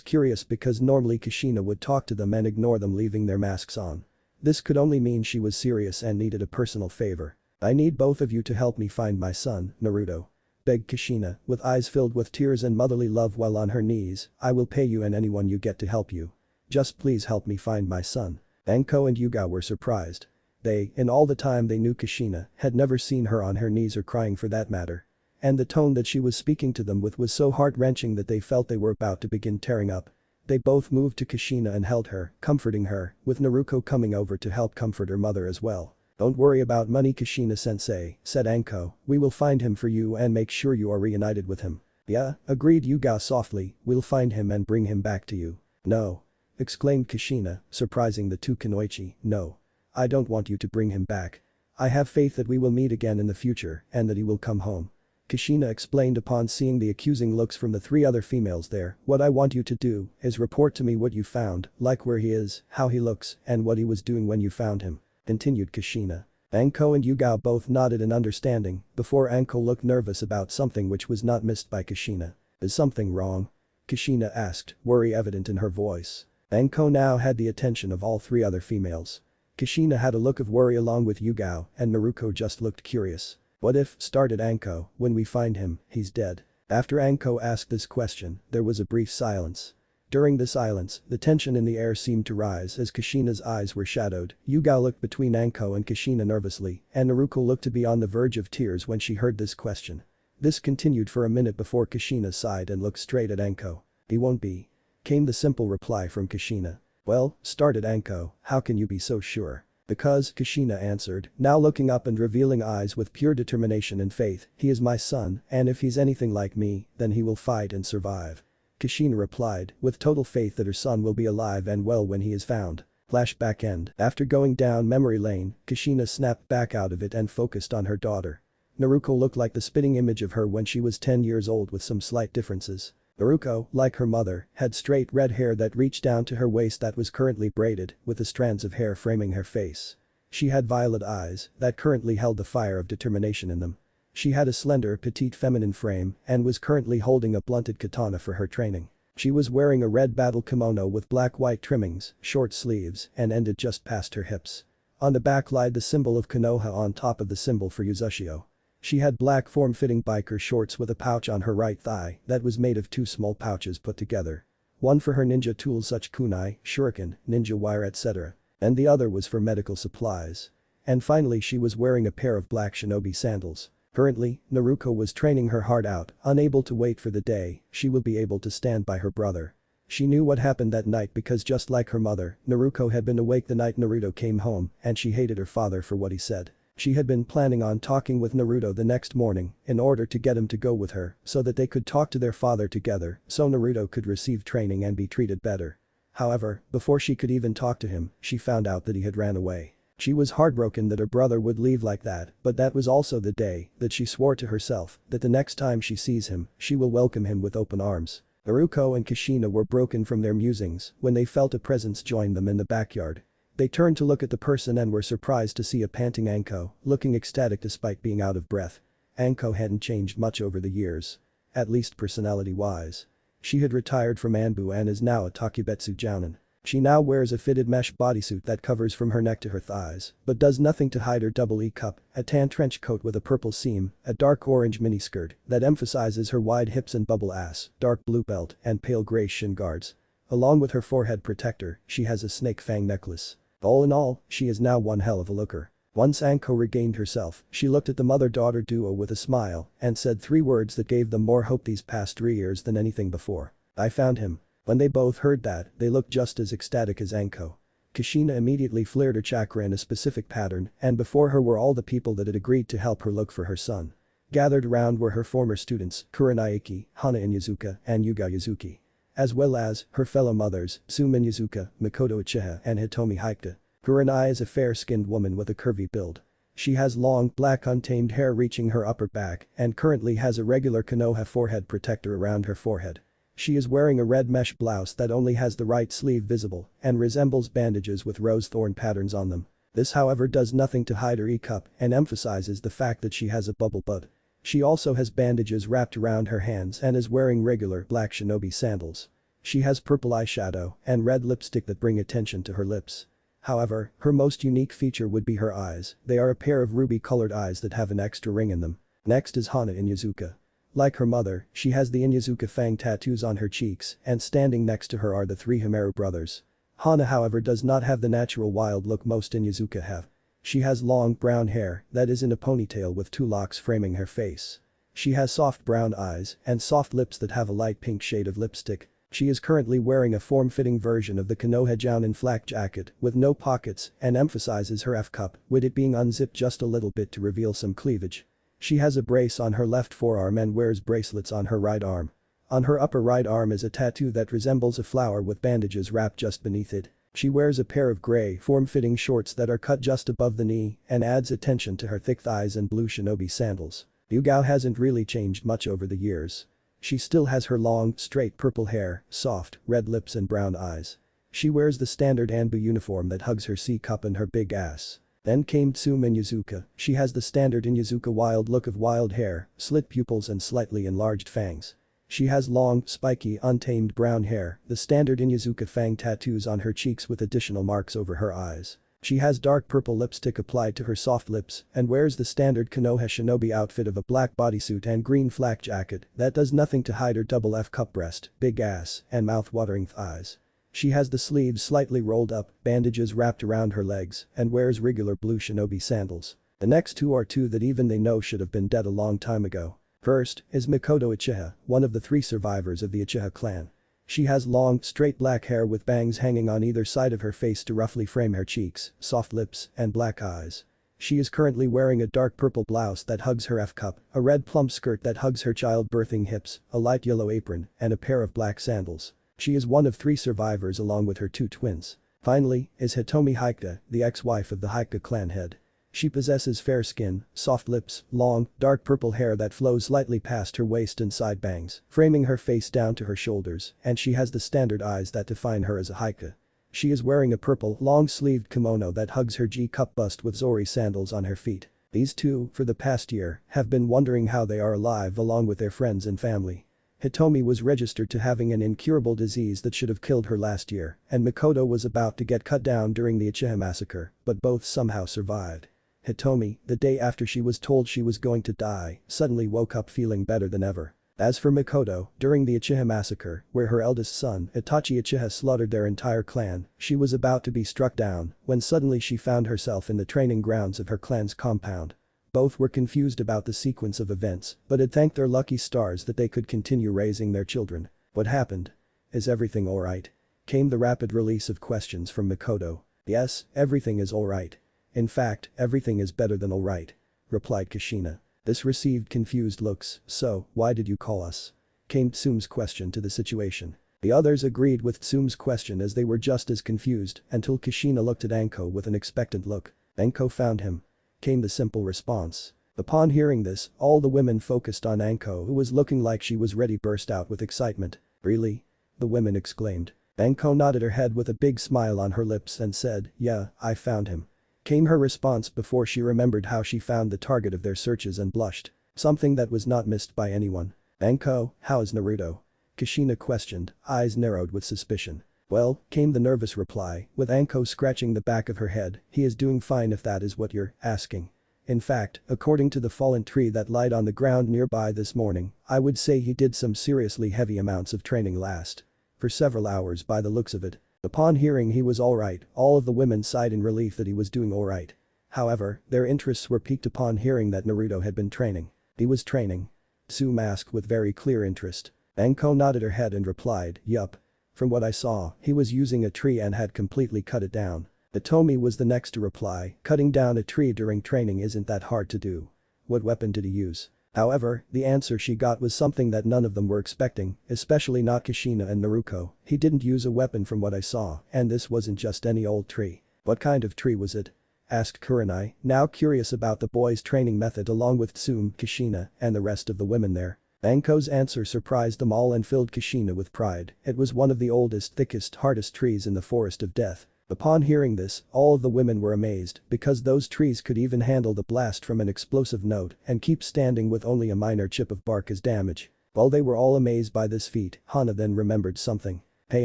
curious because normally Kushina would talk to them and ignore them leaving their masks on. This could only mean she was serious and needed a personal favor. "I need both of you to help me find my son, Naruto," begged Kushina, with eyes filled with tears and motherly love while on her knees. "I will pay you and anyone you get to help you. Just please help me find my son." Anko and Yugao were surprised. They, in all the time they knew Kushina, had never seen her on her knees or crying for that matter. And the tone that she was speaking to them with was so heart-wrenching that they felt they were about to begin tearing up. They both moved to Kushina and held her, comforting her, with Naruto coming over to help comfort her mother as well. "Don't worry about money, Kushina-sensei," said Anko, "we will find him for you and make sure you are reunited with him." "Yeah," agreed Yugao softly, "we'll find him and bring him back to you." "No," exclaimed Kushina, surprising the 2 Kunoichi, "no. I don't want you to bring him back. I have faith that we will meet again in the future and that he will come home." Kushina explained upon seeing the accusing looks from the 3 other females there. "What I want you to do is report to me what you found, like where he is, how he looks, and what he was doing when you found him," continued Kushina. Anko and Yugao both nodded in understanding before Anko looked nervous about something which was not missed by Kushina. "Is something wrong?" Kushina asked, worry evident in her voice. Anko now had the attention of all 3 other females. Kushina had a look of worry along with Yugao and Naruto just looked curious. "What if," started Anko, "when we find him, he's dead?" After Anko asked this question, there was a brief silence. During the silence, the tension in the air seemed to rise as Kushina's eyes were shadowed. Yugao looked between Anko and Kushina nervously, and Naruto looked to be on the verge of tears when she heard this question. This continued for a minute before Kushina sighed and looked straight at Anko. "He won't be," came the simple reply from Kushina. Well, started Anko, how can you be so sure? Because, Kushina answered, now looking up and revealing eyes with pure determination and faith, he is my son, and if he's anything like me, then he will fight and survive. Kushina replied, with total faith that her son will be alive and well when he is found. Flashback end. After going down memory lane, Kushina snapped back out of it and focused on her daughter. Naruto looked like the spitting image of her when she was 10 years old with some slight differences. Naruto, like her mother, had straight red hair that reached down to her waist that was currently braided, with the strands of hair framing her face. She had violet eyes that currently held the fire of determination in them. She had a slender, petite feminine frame and was currently holding a blunted katana for her training. She was wearing a red battle kimono with black-white trimmings, short sleeves, and ended just past her hips. On the back lied the symbol of Konoha on top of the symbol for Uzushio. She had black form-fitting biker shorts with a pouch on her right thigh that was made of 2 small pouches put together. One for her ninja tools such kunai, shuriken, ninja wire etc. And the other was for medical supplies. And finally she was wearing a pair of black shinobi sandals. Currently, Naruto was training her heart out, unable to wait for the day she would be able to stand by her brother. She knew what happened that night because just like her mother, Naruto had been awake the night Naruto came home and she hated her father for what he said. She had been planning on talking with Naruto the next morning in order to get him to go with her so that they could talk to their father together so Naruto could receive training and be treated better. However, before she could even talk to him, she found out that he had ran away. She was heartbroken that her brother would leave like that, but that was also the day that she swore to herself that the next time she sees him, she will welcome him with open arms. Naruto and Kushina were broken from their musings when they felt a presence join them in the backyard. They turned to look at the person and were surprised to see a panting Anko, looking ecstatic despite being out of breath. Anko hadn't changed much over the years. At least personality-wise. She had retired from Anbu and is now a Takebetsu jounin. She now wears a fitted mesh bodysuit that covers from her neck to her thighs, but does nothing to hide her double E-cup, a tan trench coat with a purple seam, a dark orange miniskirt that emphasizes her wide hips and bubble ass, dark blue belt, and pale gray shin guards. Along with her forehead protector, she has a snake fang necklace. All in all, she is now one hell of a looker. Once Anko regained herself, she looked at the mother-daughter duo with a smile and said 3 words that gave them more hope these past 3 years than anything before. I found him. When they both heard that, they looked just as ecstatic as Anko. Kushina immediately flared her chakra in a specific pattern and before her were all the people that had agreed to help her look for her son. Gathered around were her former students, Kuranaiki, Hana Inyazuka, and Yuga Yuzuki. As well as her fellow mothers, Suma Inyazuka, Makoto Uchiha, and Hitomi Haikta. Kuranai is a fair-skinned woman with a curvy build. She has long, black untamed hair reaching her upper back and currently has a regular Konoha forehead protector around her forehead. She is wearing a red mesh blouse that only has the right sleeve visible and resembles bandages with rose thorn patterns on them. This however does nothing to hide her E-cup and emphasizes the fact that she has a bubble butt. She also has bandages wrapped around her hands and is wearing regular black shinobi sandals. She has purple eyeshadow and red lipstick that bring attention to her lips. However, her most unique feature would be her eyes. They are a pair of ruby-colored eyes that have an extra ring in them. Next is Hana Inyazuka. Like her mother, she has the Inyazuka fang tattoos on her cheeks and standing next to her are the 3 Himeru brothers. Hana however does not have the natural wild look most Inyazuka have. She has long brown hair that is in a ponytail with 2 locks framing her face. She has soft brown eyes and soft lips that have a light pink shade of lipstick. She is currently wearing a form-fitting version of the Konoha jounin flak jacket with no pockets and emphasizes her F-cup with it being unzipped just a little bit to reveal some cleavage. She has a brace on her left forearm and wears bracelets on her right arm. On her upper right arm is a tattoo that resembles a flower with bandages wrapped just beneath it. She wears a pair of gray, form-fitting shorts that are cut just above the knee and adds attention to her thick thighs and blue shinobi sandals. Yugao hasn't really changed much over the years. She still has her long, straight purple hair, soft, red lips and brown eyes. She wears the standard Anbu uniform that hugs her C-cup and her big ass. Then came Tsuma Inyazuka. She has the standard Inyazuka wild look of wild hair, slit pupils and slightly enlarged fangs. She has long, spiky, untamed brown hair, the standard Inyazuka fang tattoos on her cheeks with additional marks over her eyes. She has dark purple lipstick applied to her soft lips and wears the standard Konoha shinobi outfit of a black bodysuit and green flak jacket that does nothing to hide her double F-cup breast, big ass, and mouth-watering thighs. She has the sleeves slightly rolled up, bandages wrapped around her legs, and wears regular blue shinobi sandals. The next 2 are 2 that even they know should have been dead a long time ago. First is Makoto Uchiha, one of the 3 survivors of the Uchiha clan. She has long, straight black hair with bangs hanging on either side of her face to roughly frame her cheeks, soft lips, and black eyes. She is currently wearing a dark purple blouse that hugs her F-cup, a red plump skirt that hugs her childbirthing hips, a light yellow apron, and a pair of black sandals. She is one of 3 survivors along with her 2 twins. Finally, is Hitomi Hyuga, the ex-wife of the Hyuga clan head. She possesses fair skin, soft lips, long, dark purple hair that flows slightly past her waist and side bangs, framing her face down to her shoulders, and she has the standard eyes that define her as a Hyuga. She is wearing a purple, long-sleeved kimono that hugs her G-cup bust with Zori sandals on her feet. These two, for the past year, have been wondering how they are alive along with their friends and family. Hitomi was registered to having an incurable disease that should have killed her last year, and Makoto was about to get cut down during the Uchiha massacre, but both somehow survived. Hitomi, the day after she was told she was going to die, suddenly woke up feeling better than ever. As for Makoto, during the Uchiha massacre, where her eldest son, Itachi Uchiha slaughtered their entire clan, she was about to be struck down, when suddenly she found herself in the training grounds of her clan's compound. Both were confused about the sequence of events, but had thanked their lucky stars that they could continue raising their children. What happened? Is everything alright? Came the rapid release of questions from Makoto. Yes, everything is alright. In fact, everything is better than alright, replied Kushina. This received confused looks. So, why did you call us? Came Tsume's question to the situation. The others agreed with Tsume's question as they were just as confused until Kushina looked at Anko with an expectant look. Anko found him. Came the simple response. Upon hearing this, all the women focused on Anko, who was looking like she was ready to burst out with excitement. Really? The women exclaimed. Anko nodded her head with a big smile on her lips and said, yeah, I found him. Came her response before she remembered how she found the target of their searches and blushed. Something that was not missed by anyone. Anko, how's Naruto? Kushina questioned, eyes narrowed with suspicion. Well, came the nervous reply, with Anko scratching the back of her head, he is doing fine if that is what you're asking. In fact, according to the fallen tree that lied on the ground nearby this morning, I would say he did some seriously heavy amounts of training last. For several hours by the looks of it. Upon hearing he was alright, all of the women sighed in relief that he was doing alright. However, their interests were piqued upon hearing that Naruto had been training. He was training? Tsume asked with very clear interest. Anko nodded her head and replied, yup. From what I saw, he was using a tree and had completely cut it down. Hitomi was the next to reply, cutting down a tree during training isn't that hard to do. What weapon did he use? However, the answer she got was something that none of them were expecting, especially not Kushina and Naruto. He didn't use a weapon from what I saw, and this wasn't just any old tree. What kind of tree was it? Asked Kurami, now curious about the boys' training method along with Tsume, Kushina, and the rest of the women there. Anko's answer surprised them all and filled Kushina with pride. It was one of the oldest, thickest, hardest trees in the Forest of Death. Upon hearing this, all of the women were amazed because those trees could even handle the blast from an explosive note and keep standing with only a minor chip of bark as damage. While they were all amazed by this feat, Hana then remembered something. Hey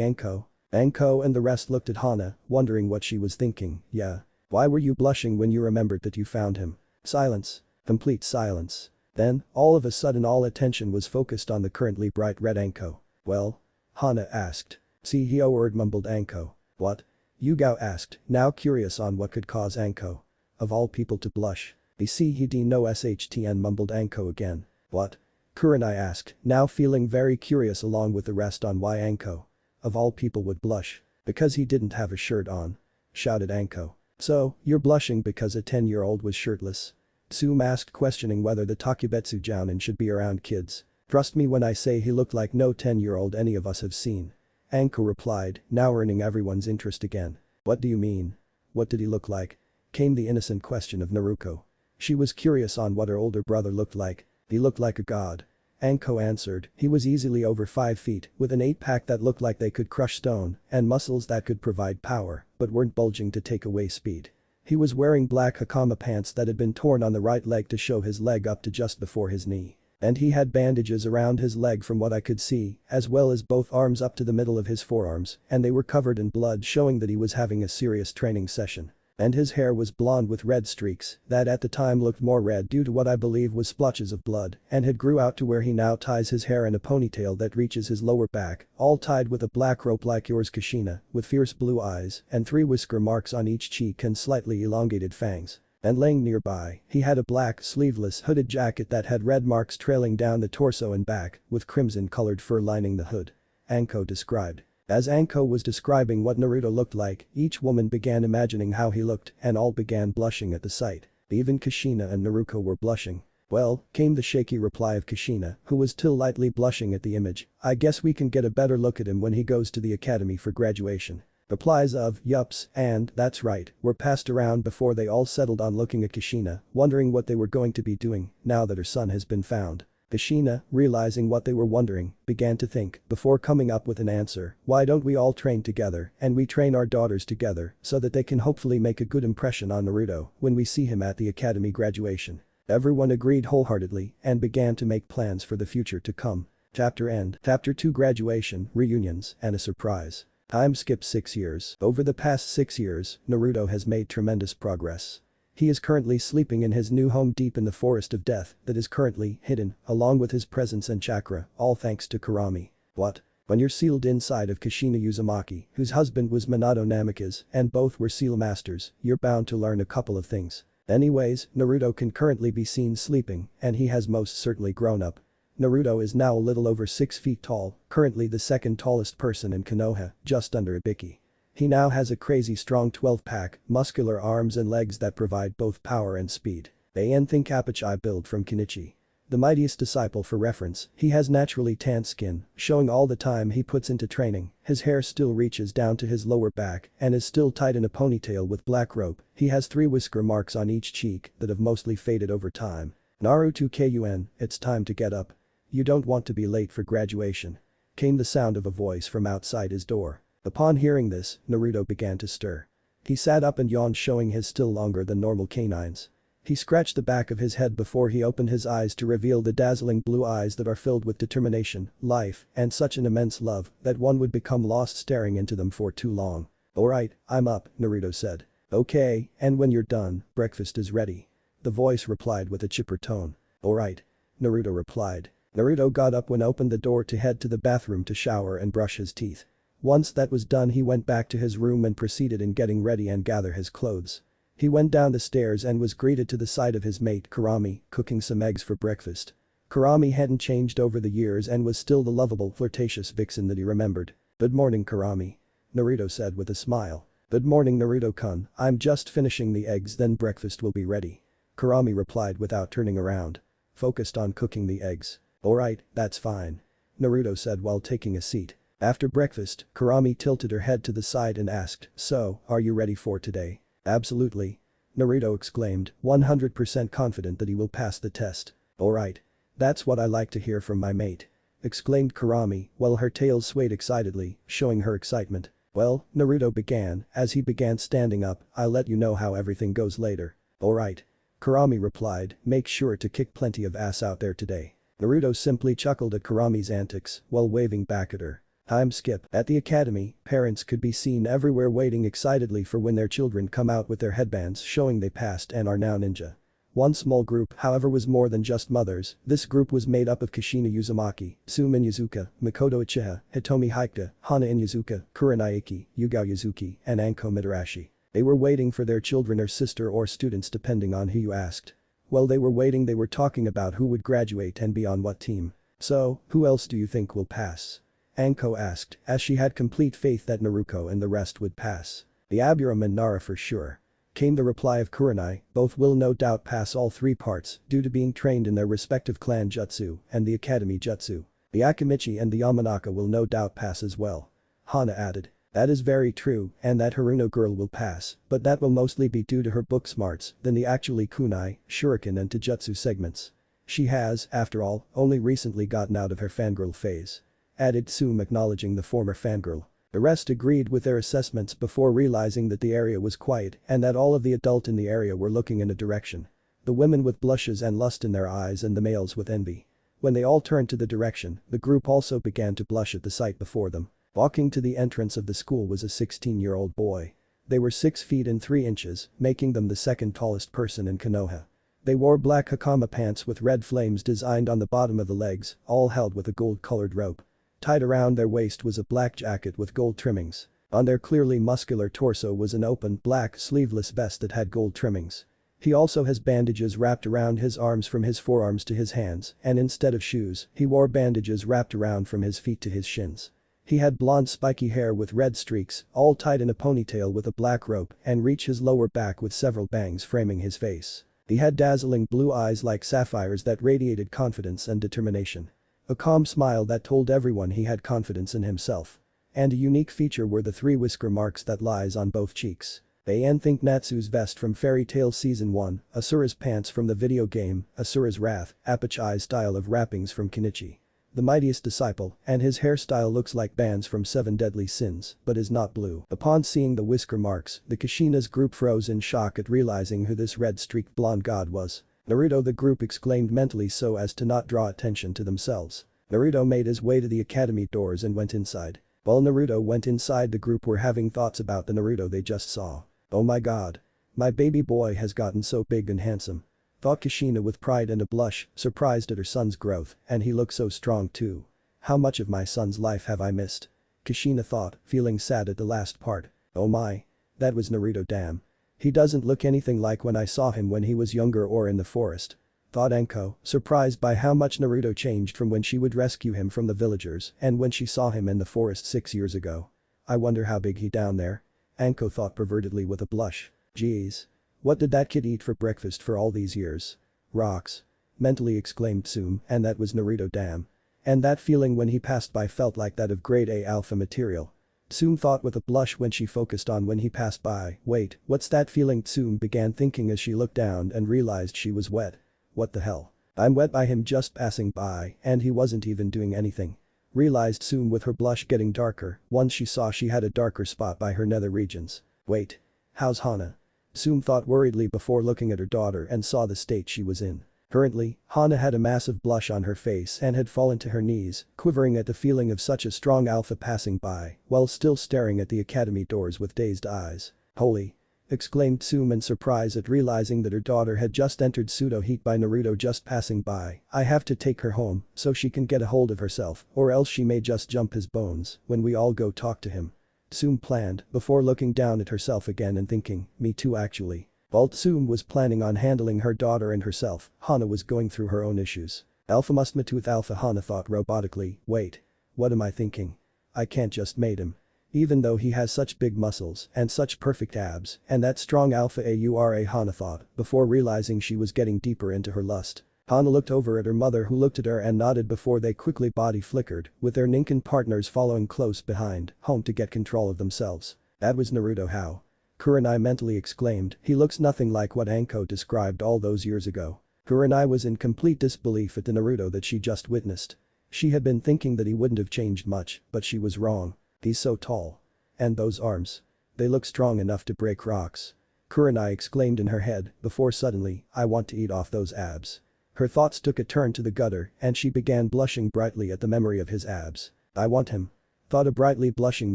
Anko. Anko and the rest looked at Hana, wondering what she was thinking. Yeah. Why were you blushing when you remembered that you found him? Silence. Complete silence. Then, all of a sudden all attention was focused on the currently bright red Anko. Well? Hana asked. See he word mumbled Anko. What? Yugao asked, now curious on what could cause Anko. Of all people to blush. BCHD no SHTN mumbled Anko again. What? Kurani asked, now feeling very curious along with the rest on why Anko. Of all people would blush. Because he didn't have a shirt on. Shouted Anko. So, you're blushing because a 10-year-old was shirtless? Tsume asked questioning whether the Takubetsu Jounin should be around kids. Trust me when I say he looked like no 10-year-old any of us have seen. Anko replied, now earning everyone's interest again. What do you mean? What did he look like? Came the innocent question of Naruko. She was curious on what her older brother looked like. He looked like a god. Anko answered, he was easily over 5 feet, with an 8-pack that looked like they could crush stone, and muscles that could provide power, but weren't bulging to take away speed. He was wearing black hakama pants that had been torn on the right leg to show his leg up to just before his knee. And he had bandages around his leg from what I could see, as well as both arms up to the middle of his forearms, and they were covered in blood showing that he was having a serious training session. And his hair was blonde with red streaks that at the time looked more red due to what I believe was splotches of blood and had grew out to where he now ties his hair in a ponytail that reaches his lower back, all tied with a black rope like yours Kushina, with fierce blue eyes and 3 whisker marks on each cheek and slightly elongated fangs. And laying nearby, he had a black, sleeveless hooded jacket that had red marks trailing down the torso and back, with crimson-colored fur lining the hood. Anko described. As Anko was describing what Naruto looked like, each woman began imagining how he looked and all began blushing at the sight. Even Kushina and Naruto were blushing. Well, came the shaky reply of Kushina, who was still lightly blushing at the image. I guess we can get a better look at him when he goes to the academy for graduation. Replies of yups and that's right were passed around before they all settled on looking at Kushina, wondering what they were going to be doing now that her son has been found. Kushina, realizing what they were wondering, began to think before coming up with an answer. Why don't we all train together and we train our daughters together so that they can hopefully make a good impression on Naruto when we see him at the academy graduation. Everyone agreed wholeheartedly and began to make plans for the future to come. Chapter end. Chapter 2 Graduation, Reunions, and a Surprise. Time skip 6 years. Over the past 6 years, Naruto has made tremendous progress. He is currently sleeping in his new home deep in the forest of death that is currently hidden, along with his presence and chakra, all thanks to Kurami. What? When you're sealed inside of Kushina Uzumaki, whose husband was Minato Namikaze, and both were seal masters, you're bound to learn a couple of things. Anyways, Naruto can currently be seen sleeping, and he has most certainly grown up. Naruto is now a little over 6 feet tall, currently the second tallest person in Konoha, just under Ibiki. He now has a crazy strong 12-pack, muscular arms and legs that provide both power and speed. They think Apache build from Kenichi. The mightiest disciple for reference, he has naturally tanned skin, showing all the time he puts into training. His hair still reaches down to his lower back and is still tied in a ponytail with black rope. He has 3 whisker marks on each cheek that have mostly faded over time. Naruto Kun, it's time to get up. You don't want to be late for graduation. Came the sound of a voice from outside his door. Upon hearing this, Naruto began to stir. He sat up and yawned, showing his still longer than normal canines. He scratched the back of his head before he opened his eyes to reveal the dazzling blue eyes that are filled with determination, life, and such an immense love that one would become lost staring into them for too long. Alright, I'm up, Naruto said. Okay, and when you're done, breakfast is ready. The voice replied with a chipper tone. Alright. Naruto replied. Naruto got up and opened the door to head to the bathroom to shower and brush his teeth. Once that was done, he went back to his room and proceeded in getting ready and gather his clothes. He went down the stairs and was greeted to the sight of his mate Kurami cooking some eggs for breakfast. Kurami hadn't changed over the years and was still the lovable, flirtatious vixen that he remembered. Good morning, Kurami. Naruto said with a smile. Good morning, Naruto-kun, I'm just finishing the eggs, then breakfast will be ready. Kurami replied without turning around. Focused on cooking the eggs. Alright, that's fine. Naruto said while taking a seat. After breakfast, Kurami tilted her head to the side and asked, so, are you ready for today? Absolutely. Naruto exclaimed, 100% confident that he will pass the test. Alright. That's what I like to hear from my mate. Exclaimed Kurami, while her tail swayed excitedly, showing her excitement. Well, Naruto began, as he began standing up, I'll let you know how everything goes later. Alright. Kurami replied, make sure to kick plenty of ass out there today. Naruto simply chuckled at Kurami's antics while waving back at her. Time skip. At the academy, parents could be seen everywhere waiting excitedly for when their children come out with their headbands showing they passed and are now ninja. One small group, however, was more than just mothers. This group was made up of Kushina Uzumaki, Tsume Inuzuka, Makoto Uchiha, Hitomi Haikuta, Hana Inuzuka, Kurenai, Yugao Yuzuki, and Anko Mitarashi. They were waiting for their children or sister or students depending on who you asked. While they were waiting, they were talking about who would graduate and be on what team. So, who else do you think will pass? Anko asked, as she had complete faith that Naruto and the rest would pass. The Aburam and Nara for sure. Came the reply of Kurenai, both will no doubt pass all 3 parts due to being trained in their respective clan jutsu and the academy jutsu. The Akimichi and the Yamanaka will no doubt pass as well. Hana added. That is very true, and that Haruno girl will pass, but that will mostly be due to her book smarts than the actually kunai, shuriken and taijutsu segments. She has, after all, only recently gotten out of her fangirl phase. Added Tsume, acknowledging the former fangirl. The rest agreed with their assessments before realizing that the area was quiet and that all of the adults in the area were looking in a direction. The women with blushes and lust in their eyes and the males with envy. When they all turned to the direction, the group also began to blush at the sight before them. Walking to the entrance of the school was a 16-year-old boy. They were 6 feet and 3 inches, making them the second tallest person in Konoha. They wore black hakama pants with red flames designed on the bottom of the legs, all held with a gold-colored rope. Tied around their waist was a black jacket with gold trimmings. On their clearly muscular torso was an open, black, sleeveless vest that had gold trimmings. He also has bandages wrapped around his arms from his forearms to his hands, and instead of shoes, he wore bandages wrapped around from his feet to his shins. He had blonde spiky hair with red streaks, all tied in a ponytail with a black rope and reach his lower back with several bangs framing his face. He had dazzling blue eyes like sapphires that radiated confidence and determination. A calm smile that told everyone he had confidence in himself. And a unique feature were the 3 whisker marks that lies on both cheeks. Think Natsu's vest from Fairy Tail Season 1, Asura's pants from the video game, Asura's Wrath, Apachai's style of wrappings from Kenichi, the mightiest disciple, and his hairstyle looks like bands from 7 Deadly Sins, but is not blue. Upon seeing the whisker marks, the Kushina's group froze in shock at realizing who this red-streaked blonde god was. Naruto, the group exclaimed mentally so as to not draw attention to themselves. Naruto made his way to the academy doors and went inside. While Naruto went inside, the group were having thoughts about the Naruto they just saw. Oh my god. My baby boy has gotten so big and handsome. Thought Kushina with pride and a blush, surprised at her son's growth, and he looks so strong too. How much of my son's life have I missed? Kushina thought, feeling sad at the last part. Oh my. That was Naruto, damn. He doesn't look anything like when I saw him when he was younger or in the forest. Thought Anko, surprised by how much Naruto changed from when she would rescue him from the villagers and when she saw him in the forest 6 years ago. I wonder how big he down there. Anko thought pervertedly with a blush. Geez. What did that kid eat for breakfast for all these years? Rocks. Mentally exclaimed Tsume, and that was Naruto, damn. And that feeling when he passed by felt like that of grade A alpha material. Tsume thought with a blush when she focused on when he passed by. Wait, what's that feeling? Tsume began thinking as she looked down and realized she was wet. What the hell? I'm wet by him just passing by and he wasn't even doing anything. Realized Tsume with her blush getting darker once she saw she had a darker spot by her nether regions. Wait. How's Hana? Tsume thought worriedly before looking at her daughter and saw the state she was in. Currently, Hana had a massive blush on her face and had fallen to her knees, quivering at the feeling of such a strong alpha passing by, while still staring at the academy doors with dazed eyes. Holy! Exclaimed Tsume in surprise at realizing that her daughter had just entered pseudo heat by Naruto just passing by. I have to take her home so she can get a hold of herself or else she may just jump his bones when we all go talk to him. Tsume planned before looking down at herself again and thinking, me too actually. While Tsume was planning on handling her daughter and herself, Hana was going through her own issues. Alpha must meet with Alpha, Hana thought robotically. Wait. What am I thinking? I can't just mate him. Even though he has such big muscles and such perfect abs and that strong alpha aura, Hana thought before realizing she was getting deeper into her lust. Hana looked over at her mother who looked at her and nodded before they quickly body flickered with their Ninken partners following close behind, home to get control of themselves. That was Naruto how? Kurami mentally exclaimed, he looks nothing like what Anko described all those years ago. Kurami was in complete disbelief at the Naruto that she just witnessed. She had been thinking that he wouldn't have changed much, but she was wrong. He's so tall. And those arms. They look strong enough to break rocks. Kurami exclaimed in her head before suddenly, I want to eat off those abs. Her thoughts took a turn to the gutter and she began blushing brightly at the memory of his abs. I want him. Thought a brightly blushing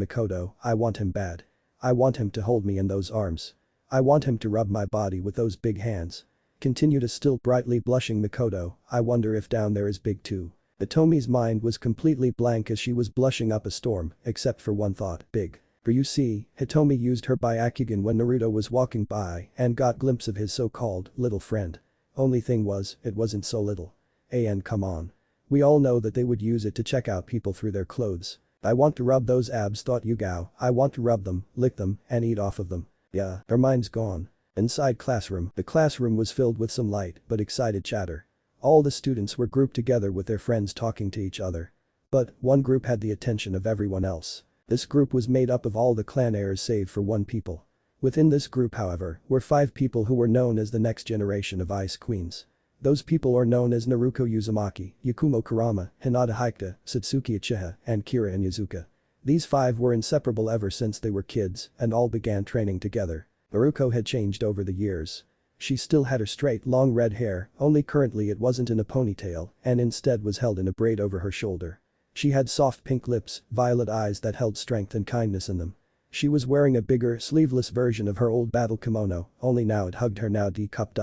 Mikoto, I want him bad. I want him to hold me in those arms. I want him to rub my body with those big hands. Continued a still brightly blushing Mikoto, I wonder if down there is big too. Hitomi's mind was completely blank as she was blushing up a storm, except for one thought, big. For you see, Hitomi used her Byakugan when Naruto was walking by and got glimpse of his so-called little friend. Only thing was, it wasn't so little. And come on. We all know that they would use it to check out people through their clothes. I want to rub those abs, thought Yugao. I want to rub them, lick them, and eat off of them. Yeah, her mind's gone. Inside classroom, the classroom was filled with some light but excited chatter. All the students were grouped together with their friends talking to each other. But, one group had the attention of everyone else. This group was made up of all the clan heirs save for one people. Within this group, however, were 5 people who were known as the next generation of Ice Queens. Those people are known as Naruko Uzumaki, Yakumo Kurama, Hinata Hikita, Satsuki Uchiha, and Kira and Yazuka. These 5 were inseparable ever since they were kids and all began training together. Naruko had changed over the years. She still had her straight long red hair, only currently it wasn't in a ponytail and instead was held in a braid over her shoulder. She had soft pink lips, violet eyes that held strength and kindness in them. She was wearing a bigger, sleeveless version of her old battle kimono, only now it hugged her now D-cup.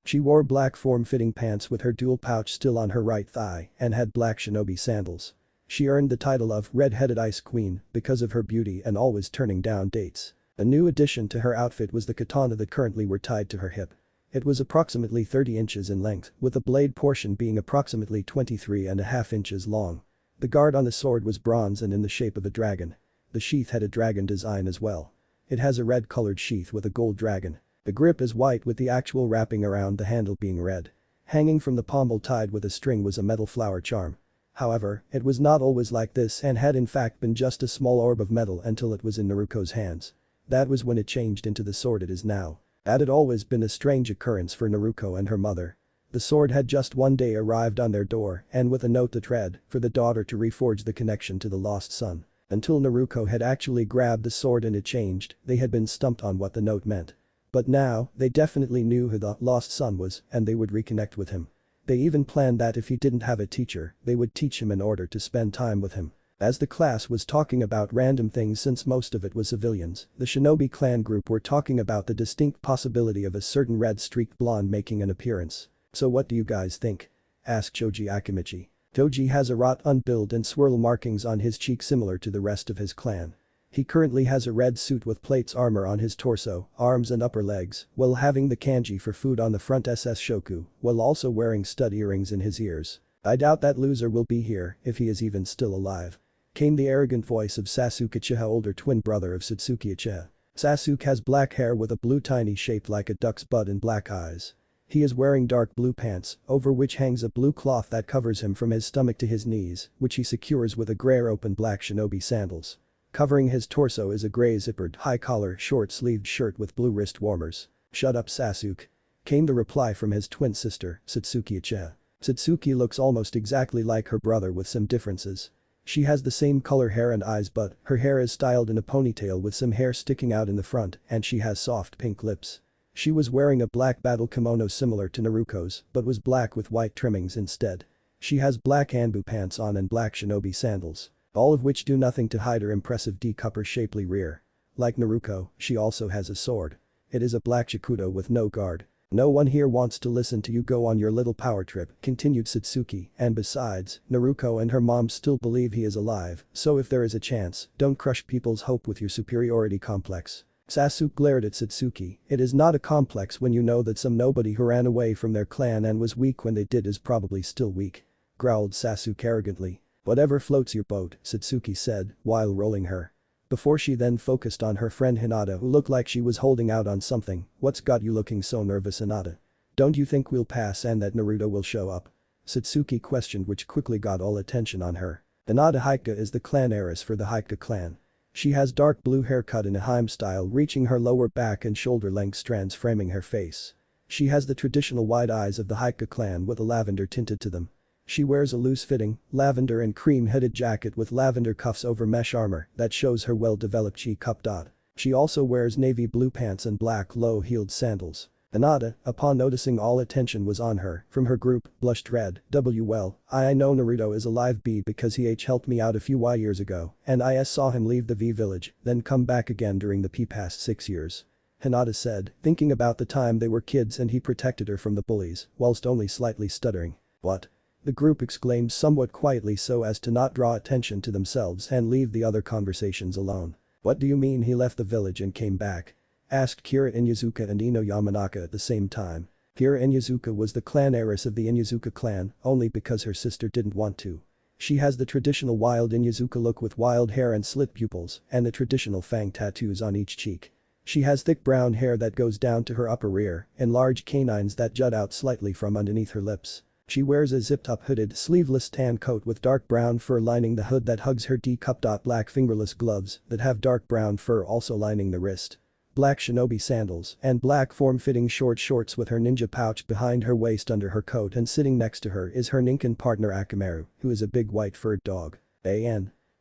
She wore black form-fitting pants with her dual pouch still on her right thigh and had black shinobi sandals. She earned the title of Red-Headed Ice Queen because of her beauty and always turning down dates. A new addition to her outfit was the katana that currently were tied to her hip. It was approximately 30 inches in length, with the blade portion being approximately 23.5 inches long. The guard on the sword was bronze and in the shape of a dragon. The sheath had a dragon design as well. It has a red-colored sheath with a gold dragon. The grip is white with the actual wrapping around the handle being red. Hanging from the pommel tied with a string was a metal flower charm. However, it was not always like this and had in fact been just a small orb of metal until it was in Naruto's hands. That was when it changed into the sword it is now. That had always been a strange occurrence for Naruto and her mother. The sword had just one day arrived on their door and with a note that read, for the daughter to reforge the connection to the lost son. Until Naruto had actually grabbed the sword and it changed, they had been stumped on what the note meant. But now, they definitely knew who the lost son was and they would reconnect with him. They even planned that if he didn't have a teacher, they would teach him in order to spend time with him. As the class was talking about random things since most of it was civilians, the shinobi clan group were talking about the distinct possibility of a certain red-streaked blonde making an appearance. "So what do you guys think?" asked Choji Akimichi. Choji has a rot-un build and swirl markings on his cheek similar to the rest of his clan. He currently has a red suit with plates armor on his torso, arms and upper legs, while having the kanji for food on the front SS Shoku, while also wearing stud earrings in his ears. "I doubt that loser will be here, if he is even still alive," came the arrogant voice of Sasuke Uchiha, older twin brother of Satsuki Uchiha. Sasuke has black hair with a blue tiny shaped like a duck's butt and black eyes. He is wearing dark blue pants, over which hangs a blue cloth that covers him from his stomach to his knees, which he secures with a gray open black shinobi sandals. Covering his torso is a gray zippered, high-collar, short-sleeved shirt with blue wrist warmers. "Shut up, Sasuke," came the reply from his twin sister, Satsuki Uchiha. Satsuki looks almost exactly like her brother with some differences. She has the same color hair and eyes but her hair is styled in a ponytail with some hair sticking out in the front and she has soft pink lips. She was wearing a black battle kimono similar to Naruto's but was black with white trimmings instead. She has black hanbu pants on and black shinobi sandals. All of which do nothing to hide her impressive D-cup shapely rear. Like Naruto, she also has a sword. It is a black shakudo with no guard. "No one here wants to listen to you go on your little power trip," continued Satsuki, and besides, Naruto and her mom still believe he is alive, so if there is a chance, don't crush people's hope with your superiority complex. Sasuke glared at Satsuki. "It is not a complex when you know that some nobody who ran away from their clan and was weak when they did is probably still weak," growled Sasuke arrogantly. "Whatever floats your boat," Satsuki said, while rolling her. Before she then focused on her friend Hinata who looked like she was holding out on something. "What's got you looking so nervous, Hinata? Don't you think we'll pass and that Naruto will show up?" Satsuki questioned, which quickly got all attention on her. Hinata Haika is the clan heiress for the Haika clan. She has dark blue hair cut in a Heim style reaching her lower back and shoulder-length strands framing her face. She has the traditional wide eyes of the Haika clan with a lavender tinted to them. She wears a loose-fitting, lavender and cream-headed jacket with lavender cuffs over mesh armor that shows her well-developed chi-cup dot. She also wears navy blue pants and black low-heeled sandals. Hinata, upon noticing all attention was on her, from her group, blushed red. "Well, I know Naruto is alive B because he helped me out a few years ago, and I saw him leave the V village, then come back again during the past 6 years." Hinata said, thinking about the time they were kids and he protected her from the bullies, whilst only slightly stuttering. "What?" the group exclaimed somewhat quietly so as to not draw attention to themselves and leave the other conversations alone. "What do you mean he left the village and came back?" asked Kira Inuzuka and Ino Yamanaka at the same time. Kira Inuzuka was the clan heiress of the Inuzuka clan only because her sister didn't want to. She has the traditional wild Inuzuka look with wild hair and slit pupils and the traditional fang tattoos on each cheek. She has thick brown hair that goes down to her upper rear and large canines that jut out slightly from underneath her lips. She wears a zipped-up hooded, sleeveless tan coat with dark brown fur lining the hood that hugs her D-cup. Black fingerless gloves that have dark brown fur also lining the wrist. Black shinobi sandals and black form-fitting short shorts with her ninja pouch behind her waist under her coat, and sitting next to her is her Ninken partner Akamaru, who is a big white furred dog.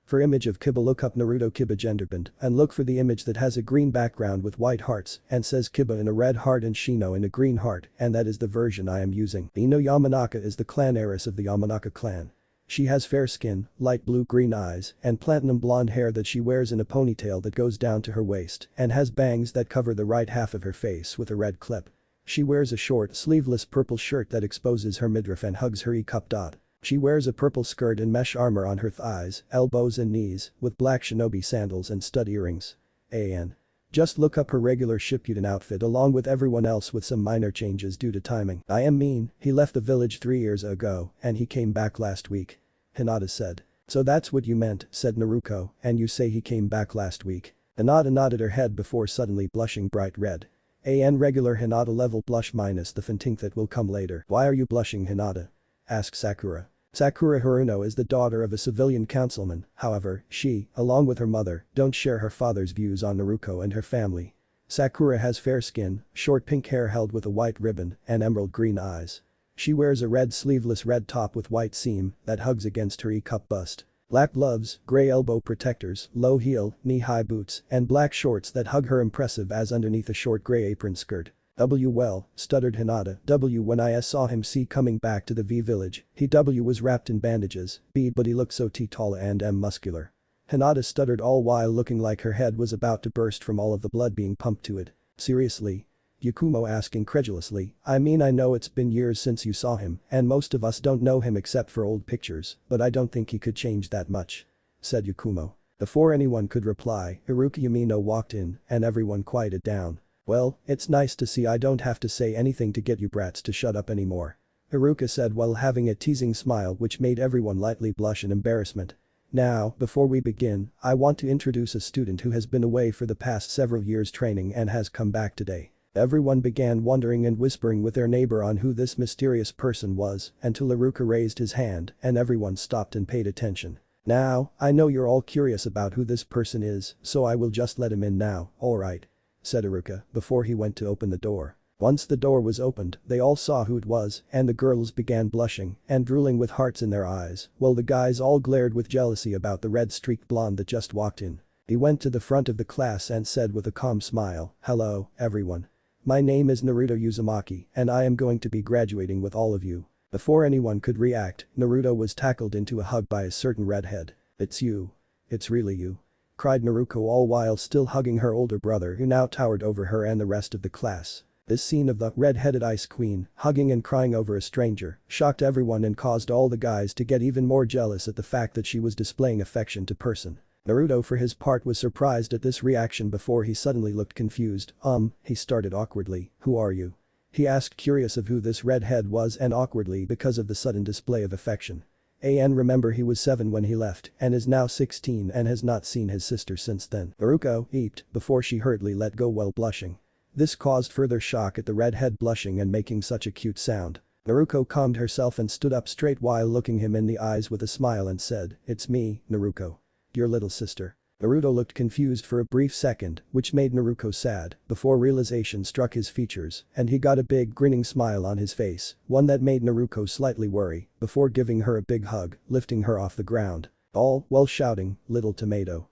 For image of Kiba look up Naruto Kiba genderband and look for the image that has a green background with white hearts and says Kiba in a red heart and Shino in a green heart, and that is the version I am using. Ino Yamanaka is the clan heiress of the Yamanaka clan. She has fair skin, light blue-green eyes, and platinum blonde hair that she wears in a ponytail that goes down to her waist and has bangs that cover the right half of her face with a red clip. She wears a short, sleeveless purple shirt that exposes her midriff and hugs her E-cup. She wears a purple skirt and mesh armor on her thighs, elbows and knees, with black shinobi sandals and stud earrings. Just look up her regular Shippuden outfit along with everyone else with some minor changes due to timing. He left the village 3 years ago and he came back last week," Hinata said. "So that's what you meant," said Naruto, "and you say he came back last week?" Hinata nodded her head before suddenly blushing bright red. Regular Hinata level blush minus the fainting that will come later. "Why are you blushing, Hinata?" asked Sakura. Sakura Haruno is the daughter of a civilian councilman, however, she, along with her mother, don't share her father's views on Naruto and her family. Sakura has fair skin, short pink hair held with a white ribbon, and emerald green eyes. She wears a red sleeveless red top with white seam that hugs against her E-cup bust. Black gloves, grey elbow protectors, low heel, knee-high boots, and black shorts that hug her impressive as underneath a short grey apron skirt. Well, stuttered Hinata. When I saw him coming back to the V village, he was wrapped in bandages, but he looked so tall and muscular. Hinata stuttered all while looking like her head was about to burst from all of the blood being pumped to it. "Seriously?" Yakumo asked incredulously. "I mean, I know it's been years since you saw him, and most of us don't know him except for old pictures, but I don't think he could change that much," said Yakumo. Before anyone could reply, Haruka Yamino walked in, and everyone quieted down. "Well, it's nice to see I don't have to say anything to get you brats to shut up anymore," Haruka said while having a teasing smile which made everyone lightly blush in embarrassment. "Now, before we begin, I want to introduce a student who has been away for the past several years training and has come back today." Everyone began wondering and whispering with their neighbor on who this mysterious person was until Haruka raised his hand and everyone stopped and paid attention. "Now, I know you're all curious about who this person is, so I will just let him in now, alright?" said Haruka before he went to open the door. Once the door was opened, they all saw who it was and the girls began blushing and drooling with hearts in their eyes, while the guys all glared with jealousy about the red-streaked blonde that just walked in. He went to the front of the class and said with a calm smile, "Hello, everyone. My name is Naruto Uzumaki and I am going to be graduating with all of you." Before anyone could react, Naruto was tackled into a hug by a certain redhead. "It's you. It's really you," cried Naruto all while still hugging her older brother who now towered over her and the rest of the class. This scene of the red-headed ice queen hugging and crying over a stranger shocked everyone and caused all the guys to get even more jealous at the fact that she was displaying affection to person. Naruto for his part was surprised at this reaction before he suddenly looked confused. He started awkwardly. "Who are you?" he asked, curious of who this redhead was and awkwardly because of the sudden display of affection. Remember he was 7 when he left and is now 16 and has not seen his sister since then. Naruto eeped before she hurriedly let go while blushing. This caused further shock at the redhead blushing and making such a cute sound. Naruto calmed herself and stood up straight while looking him in the eyes with a smile and said, "It's me, Naruto. Your little sister." Naruto looked confused for a brief second, which made Naruto sad, before realization struck his features and he got a big grinning smile on his face, one that made Naruto slightly worry, before giving her a big hug, lifting her off the ground. All while shouting, "Little tomato.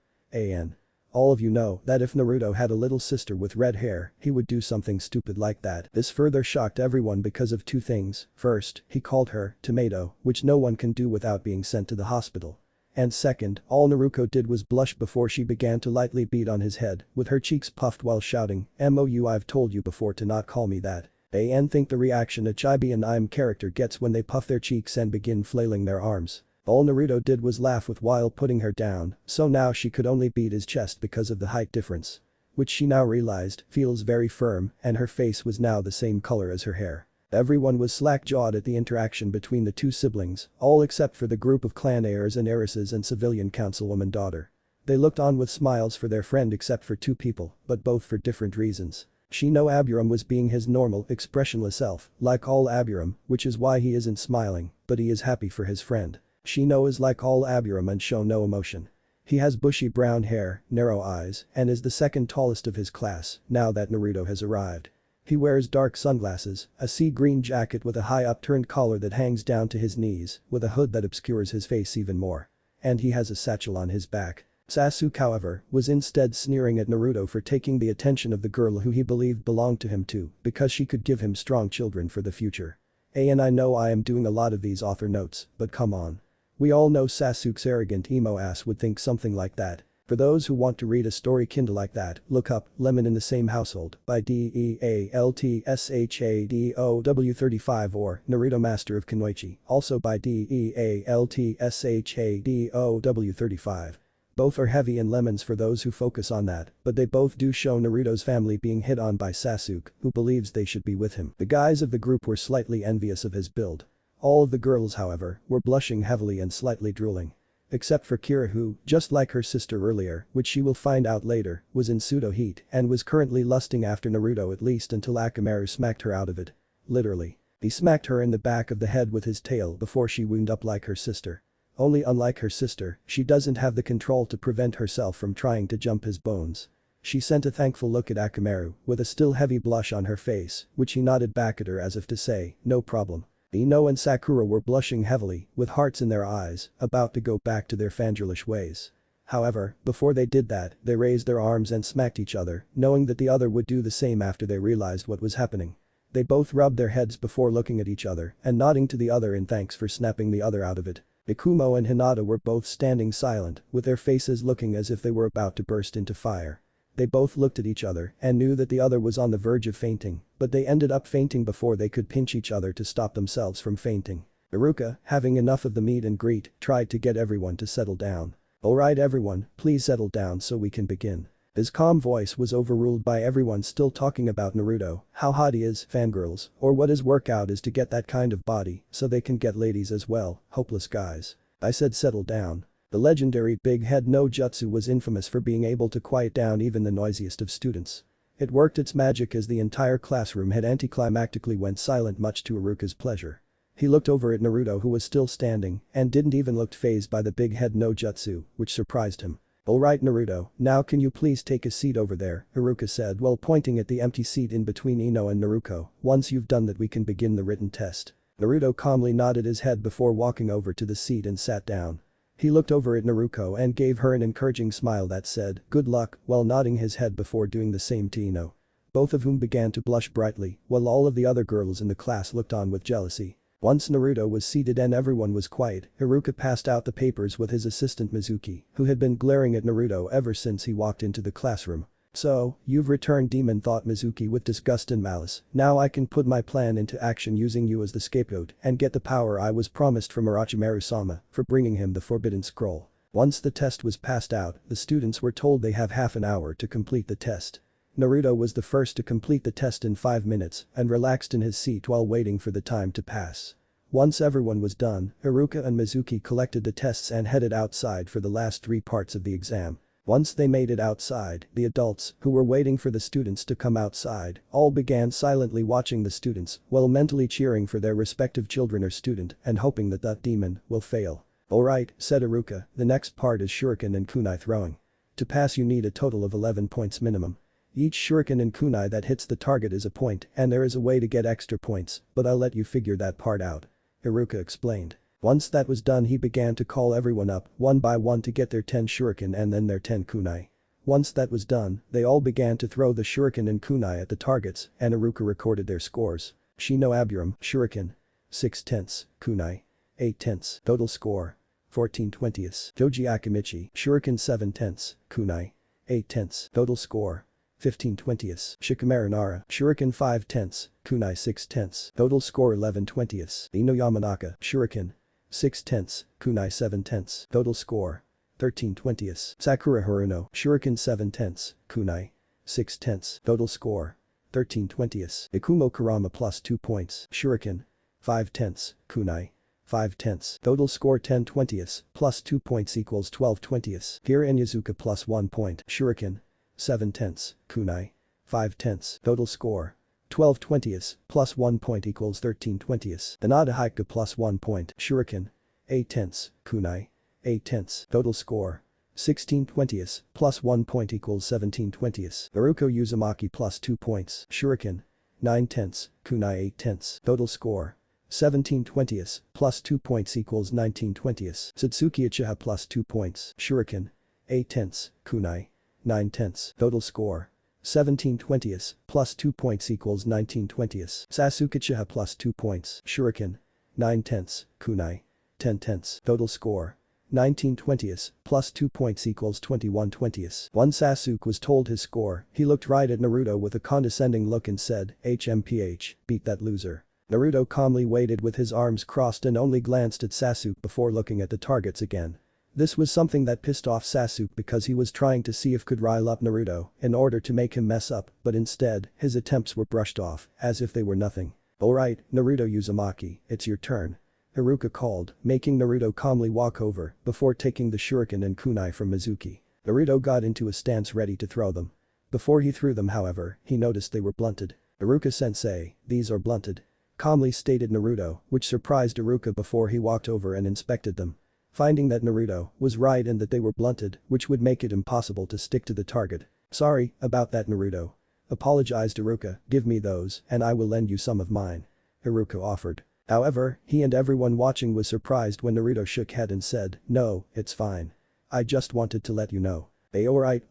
All of you know that if Naruto had a little sister with red hair, he would do something stupid like that." This further shocked everyone because of two things. First, he called her tomato, which no one can do without being sent to the hospital. And second, all Naruto did was blush before she began to lightly beat on his head, with her cheeks puffed while shouting, I've told you before to not call me that." Think the reaction a Chibi and I'm character gets when they puff their cheeks and begin flailing their arms. All Naruto did was laugh with while putting her down, so now she could only beat his chest because of the height difference. Which she now realized feels very firm and her face was now the same color as her hair. Everyone was slack-jawed at the interaction between the two siblings, all except for the group of clan heirs and heiresses and civilian councilwoman daughter. They looked on with smiles for their friend except for two people, but both for different reasons. Shino Aburam was being his normal, expressionless self, like all Aburam, which is why he isn't smiling, but he is happy for his friend. Shino is like all Aburam and show no emotion. He has bushy brown hair, narrow eyes, and is the second tallest of his class, now that Naruto has arrived. He wears dark sunglasses, a sea green jacket with a high upturned collar that hangs down to his knees, with a hood that obscures his face even more. And he has a satchel on his back. Sasuke, however, was instead sneering at Naruto for taking the attention of the girl who he believed belonged to him too, because she could give him strong children for the future. And I know I am doing a lot of these author notes, but come on. We all know Sasuke's arrogant emo ass would think something like that. For those who want to read a story kinda like that, look up Lemon in the Same Household by DEALTSHADOW35 or Naruto Master of Kunoichi, also by DEALTSHADOW35. Both are heavy in lemons for those who focus on that, but they both do show Naruto's family being hit on by Sasuke, who believes they should be with him. The guys of the group were slightly envious of his build. All of the girls, however, were blushing heavily and slightly drooling. Except for Kira who, just like her sister earlier, which she will find out later, was in pseudo heat and was currently lusting after Naruto at least until Akamaru smacked her out of it. Literally. He smacked her in the back of the head with his tail before she wound up like her sister. Only unlike her sister, she doesn't have the control to prevent herself from trying to jump his bones. She sent a thankful look at Akamaru with a still heavy blush on her face, which he nodded back at her as if to say, no problem. Ino and Sakura were blushing heavily, with hearts in their eyes, about to go back to their fangirlish ways. However, before they did that, they raised their arms and smacked each other, knowing that the other would do the same after they realized what was happening. They both rubbed their heads before looking at each other and nodding to the other in thanks for snapping the other out of it. Ikumo and Hinata were both standing silent, with their faces looking as if they were about to burst into fire. They both looked at each other and knew that the other was on the verge of fainting, but they ended up fainting before they could pinch each other to stop themselves from fainting. Iruka, having enough of the meet and greet, tried to get everyone to settle down. Alright everyone, please settle down so we can begin. His calm voice was overruled by everyone still talking about Naruto, how hot he is, fangirls, or what his workout is to get that kind of body so they can get ladies as well, hopeless guys. I said settle down. The legendary big head no jutsu was infamous for being able to quiet down even the noisiest of students. It worked its magic as the entire classroom had anticlimactically went silent much to Iruka's pleasure. He looked over at Naruto who was still standing and didn't even look fazed by the big head no jutsu, which surprised him. Alright Naruto, now can you please take a seat over there, Iruka said while pointing at the empty seat in between Ino and Naruto. Once you've done that we can begin the written test. Naruto calmly nodded his head before walking over to the seat and sat down. He looked over at Naruto and gave her an encouraging smile that said, good luck, while nodding his head before doing the same to Ino. Both of whom began to blush brightly, while all of the other girls in the class looked on with jealousy. Once Naruto was seated and everyone was quiet, Iruka passed out the papers with his assistant Mizuki, who had been glaring at Naruto ever since he walked into the classroom. So, you've returned demon, thought Mizuki with disgust and malice. Now I can put my plan into action using you as the scapegoat and get the power I was promised from Orochimaru-sama for bringing him the forbidden scroll. Once the test was passed out, the students were told they have half an hour to complete the test. Naruto was the first to complete the test in 5 minutes and relaxed in his seat while waiting for the time to pass. Once everyone was done, Iruka and Mizuki collected the tests and headed outside for the last 3 parts of the exam. Once they made it outside, the adults, who were waiting for the students to come outside, all began silently watching the students while mentally cheering for their respective children or student and hoping that that demon will fail. Alright, said Iruka, the next part is shuriken and kunai throwing. To pass you need a total of 11 points minimum. Each shuriken and kunai that hits the target is a point and there is a way to get extra points, but I'll let you figure that part out. Iruka explained. Once that was done he began to call everyone up one by one to get their 10 shuriken and then their 10 kunai. Once that was done, they all began to throw the shuriken and kunai at the targets and Iruka recorded their scores. Shino Aburum, shuriken. 6/10, kunai. 8/10, total score. 14/20. Joji Akimichi, shuriken 7/10, kunai. 8/10, total score. 15/20. Shikamaru Nara, shuriken 5/10, kunai 6/10, total score 11/20. Ino Yamanaka, shuriken. 6/10, kunai 7/10, total score. 13/20. Sakura Haruno, shuriken 7/10, kunai. 6/10, total score. 13/20. Ikumo Kurama plus 2 points, shuriken. 5/10, kunai. 5/10, total score 10/20, plus 2 points equals 12/20. Kira Inyazuka plus 1 point, shuriken. 7/10, kunai. 5/10, total score. 12/20, plus 1 point equals 13/20. Hinata Haika plus 1 point, shuriken. 8/10, kunai. 8/10, total score. 16/20, plus 1 point equals 17/20. Naruko Uzumaki plus 2 points, shuriken. 9/10, kunai 8/10, total score. 17/20, plus 2 points equals 19/20. Satsuki Uchiha plus 2 points, shuriken. 8/10, kunai. 9/10, total score. 17/20, plus 2 points equals 19/20. Sasuke Uchiha plus 2 points, shuriken. 9/10, kunai. 10/10, total score. 19/20, plus 2 points equals 21/20. When Sasuke was told his score, he looked right at Naruto with a condescending look and said, HMPH, beat that loser. Naruto calmly waited with his arms crossed and only glanced at Sasuke before looking at the targets again. This was something that pissed off Sasuke because he was trying to see if could rile up Naruto in order to make him mess up, but instead, his attempts were brushed off, as if they were nothing. Alright, Naruto Uzumaki, it's your turn. Haruka called, making Naruto calmly walk over before taking the shuriken and kunai from Mizuki. Naruto got into a stance ready to throw them. Before he threw them however, he noticed they were blunted. "Haruka-sensei, these are blunted," calmly stated Naruto, which surprised Haruka before he walked over and inspected them. Finding that Naruto was right and that they were blunted, which would make it impossible to stick to the target. "Sorry about that, Naruto," apologized Haruka, "give me those and I will lend you some of mine," Haruka offered. However, he and everyone watching was surprised when Naruto shook head and said, "No, it's fine. I just wanted to let you know." Alright,